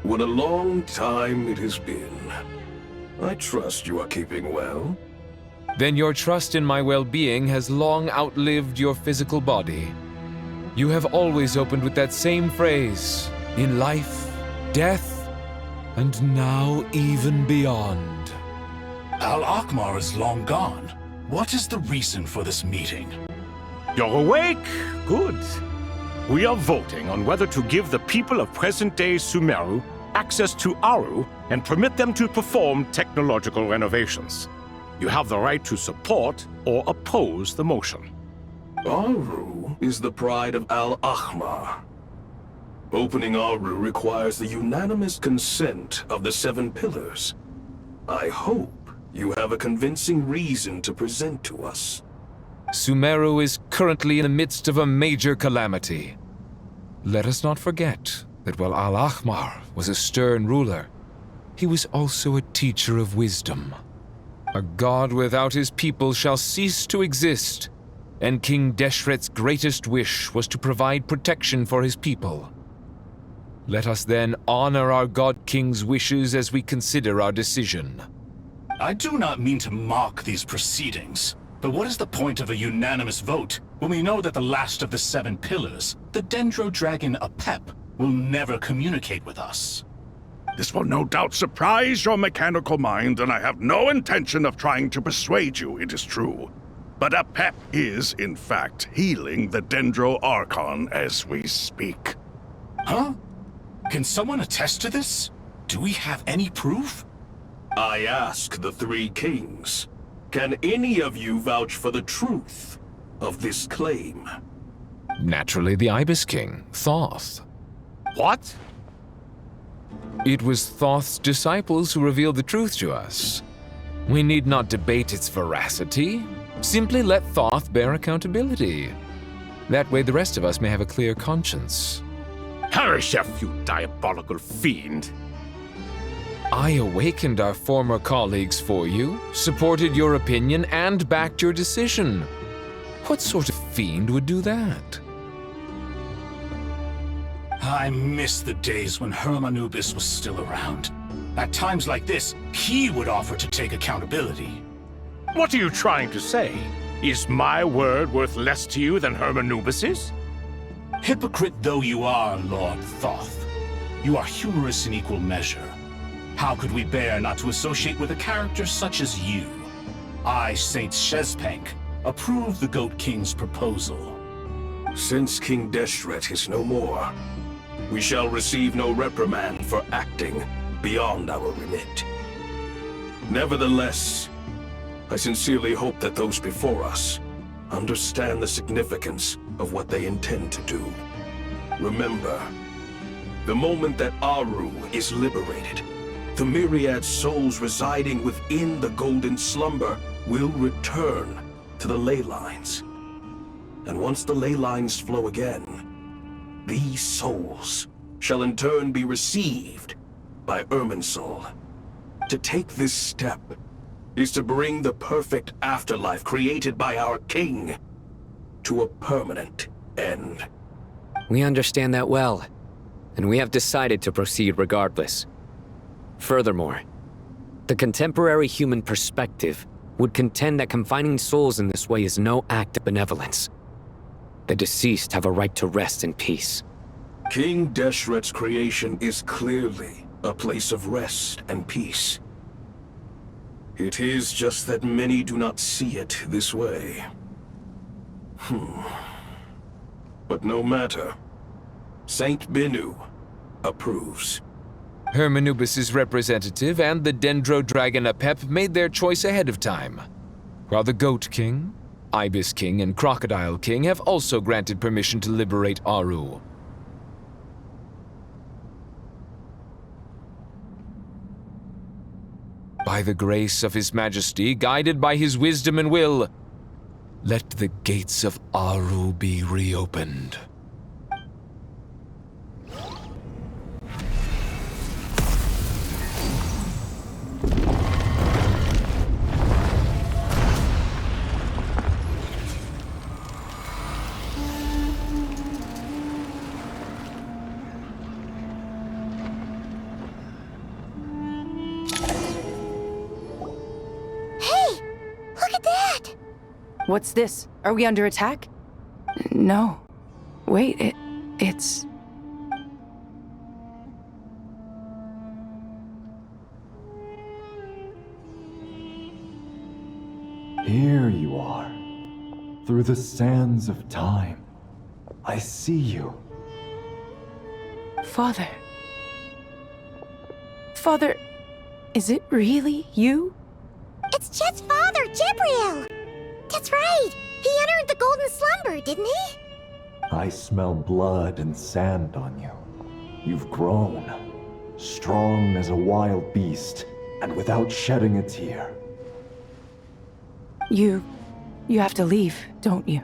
What a long time it has been. I trust you are keeping well. Then your trust in my well-being has long outlived your physical body. You have always opened with that same phrase, in life, death, and now even beyond. Al-Akmar is long gone. What is the reason for this meeting? You're awake? Good. We are voting on whether to give the people of present-day Sumeru access to Aru and permit them to perform technological renovations. You have the right to support or oppose the motion. Aru is the pride of Al-Akmar. Opening Aru requires the unanimous consent of the 7 pillars. I hope You have a convincing reason to present to us. Sumeru is currently in the midst of a major calamity. Let us not forget that while Al-Ahmar was a stern ruler, he was also a teacher of wisdom. A god without his people shall cease to exist, and King Deshret's greatest wish was to provide protection for his people. Let us then honor our God King's wishes as we consider our decision. I do not mean to mock these proceedings, but what is the point of a unanimous vote when we know that the last of the 7 pillars, the Dendro Dragon Apep, will never communicate with us? This will no doubt surprise your mechanical mind, and I have no intention of trying to persuade you it is true. But Apep is, in fact, healing the Dendro Archon as we speak. Huh? Can someone attest to this? Do we have any proof? I ask the 3 kings. Can any of you vouch for the truth of this claim? Naturally, the Ibis King, Thoth. What? It was Thoth's disciples who revealed the truth to us. We need not debate its veracity. Simply let Thoth bear accountability. That way the rest of us may have a clear conscience. Harishef, you diabolical fiend! I awakened our former colleagues for you, supported your opinion, and backed your decision. What sort of fiend would do that? I miss the days when Hermanubis was still around. At times like this, he would offer to take accountability. What are you trying to say? Is my word worth less to you than Hermanubis's? Hypocrite though you are, Lord Thoth, you are humorous in equal measure. How could we bear not to associate with a character such as you? I, Saint Shezpank, approve the Goat King's proposal. Since King Deshret is no more, we shall receive no reprimand for acting beyond our remit. Nevertheless, I sincerely hope that those before us understand the significance of what they intend to do. Remember, the moment that Aru is liberated, the myriad souls residing within the Golden Slumber will return to the ley lines. And once the ley lines flow again, these souls shall in turn be received by Irminsul. To take this step is to bring the perfect afterlife created by our king to a permanent end. We understand that well, and we have decided to proceed regardless. Furthermore, the contemporary human perspective would contend that confining souls in this way is no act of benevolence. The deceased have a right to rest in peace. King Deshret's creation is clearly a place of rest and peace. It is just that many do not see it this way. But no matter. Saint Binu approves. Hermanubis' representative and the Dendro Dragon Apep made their choice ahead of time, while the Goat King, Ibis King, and Crocodile King have also granted permission to liberate Aru. By the grace of His Majesty, guided by his wisdom and will, let the gates of Aru be reopened. What's this? Are we under attack? No. Wait, it's... Here you are. Through the sands of time. I see you. Father. Father, is it really you? It's Chet's father, Jibriel! That's right! He entered the Golden Slumber, didn't he? I smell blood and sand on you. You've grown. Strong as a wild beast, and without shedding a tear. You have to leave, don't you?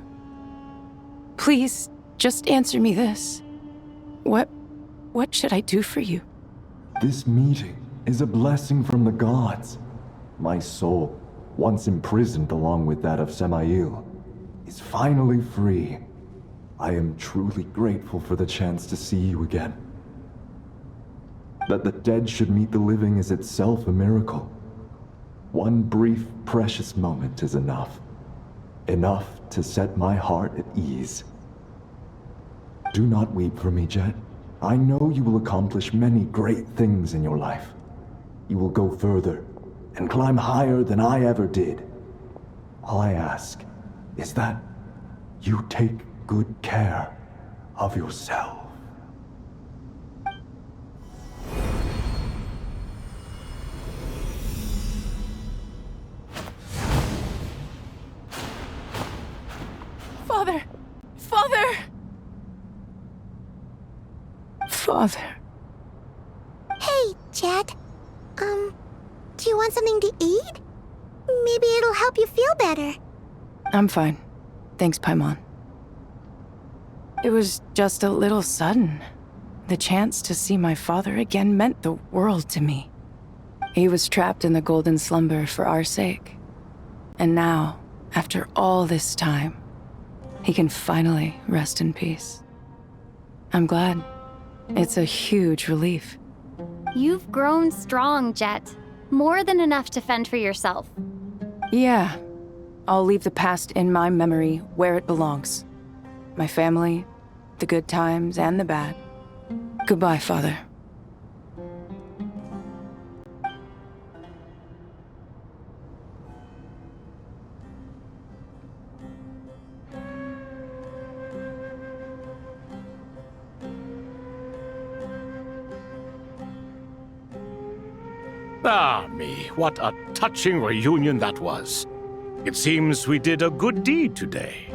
Please, just answer me this. What should I do for you? This meeting is a blessing from the gods. My soul, once imprisoned along with that of Semail, is finally free. I am truly grateful for the chance to see you again. That the dead should meet the living is itself a miracle. One brief, precious moment is enough. Enough to set my heart at ease. Do not weep for me, Jet. I know you will accomplish many great things in your life. You will go further and climb higher than I ever did. All I ask is that you take good care of yourself. Father! Father! Father. Hey, Jet. Do you want something to eat? Maybe it'll help you feel better. I'm fine. Thanks, Paimon. It was just a little sudden. The chance to see my father again meant the world to me. He was trapped in the golden slumber for our sake. And now, after all this time, he can finally rest in peace. I'm glad. It's a huge relief. You've grown strong, Jet. More than enough to fend for yourself. Yeah. I'll leave the past in my memory where it belongs. My family, the good times and the bad. Goodbye, Father. Ah, me, what a touching reunion that was. It seems we did a good deed today.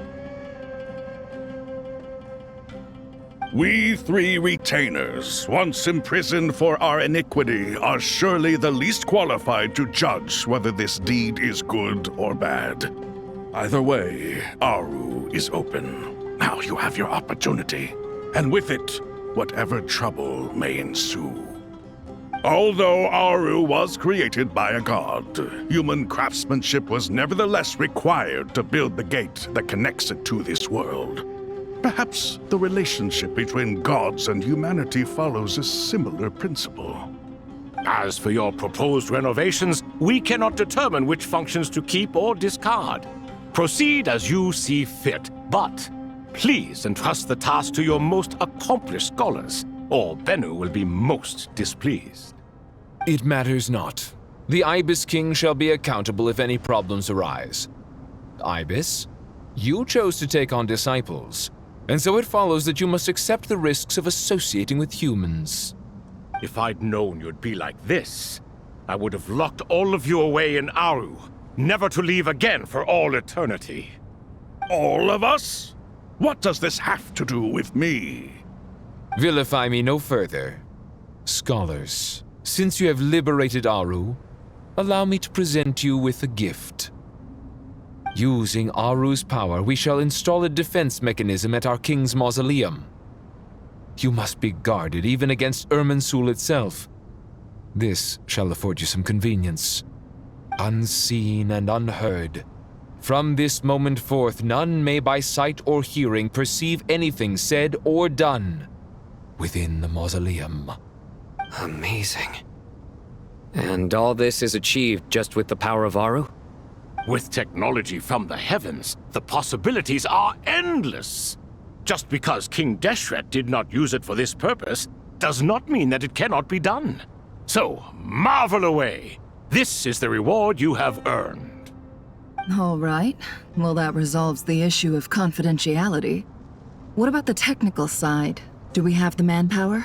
We three retainers, once imprisoned for our iniquity, are surely the least qualified to judge whether this deed is good or bad. Either way, Aru is open. Now you have your opportunity, and with it, whatever trouble may ensue. Although Aru was created by a god, human craftsmanship was nevertheless required to build the gate that connects it to this world. Perhaps the relationship between gods and humanity follows a similar principle. As for your proposed renovations, we cannot determine which functions to keep or discard. Proceed as you see fit, but please entrust the task to your most accomplished scholars, or Bennu will be most displeased. It matters not. The Ibis King shall be accountable if any problems arise. Ibis, you chose to take on disciples, and so it follows that you must accept the risks of associating with humans. If I'd known you'd be like this, I would have locked all of you away in Aru, never to leave again for all eternity. All of us? What does this have to do with me? Vilify me no further. Scholars, since you have liberated Aru, allow me to present you with a gift. Using Aru's power, we shall install a defense mechanism at our king's mausoleum. You must be guarded even against Irminsul itself. This shall afford you some convenience. Unseen and unheard. From this moment forth, none may by sight or hearing perceive anything said or done within the mausoleum. Amazing. And all this is achieved just with the power of Aru? With technology from the heavens, the possibilities are endless. Just because King Deshret did not use it for this purpose does not mean that it cannot be done. So, marvel away. This is the reward you have earned. All right. Well, that resolves the issue of confidentiality. What about the technical side? Do we have the manpower?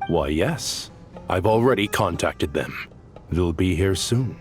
Why, yes. I've already contacted them. They'll be here soon.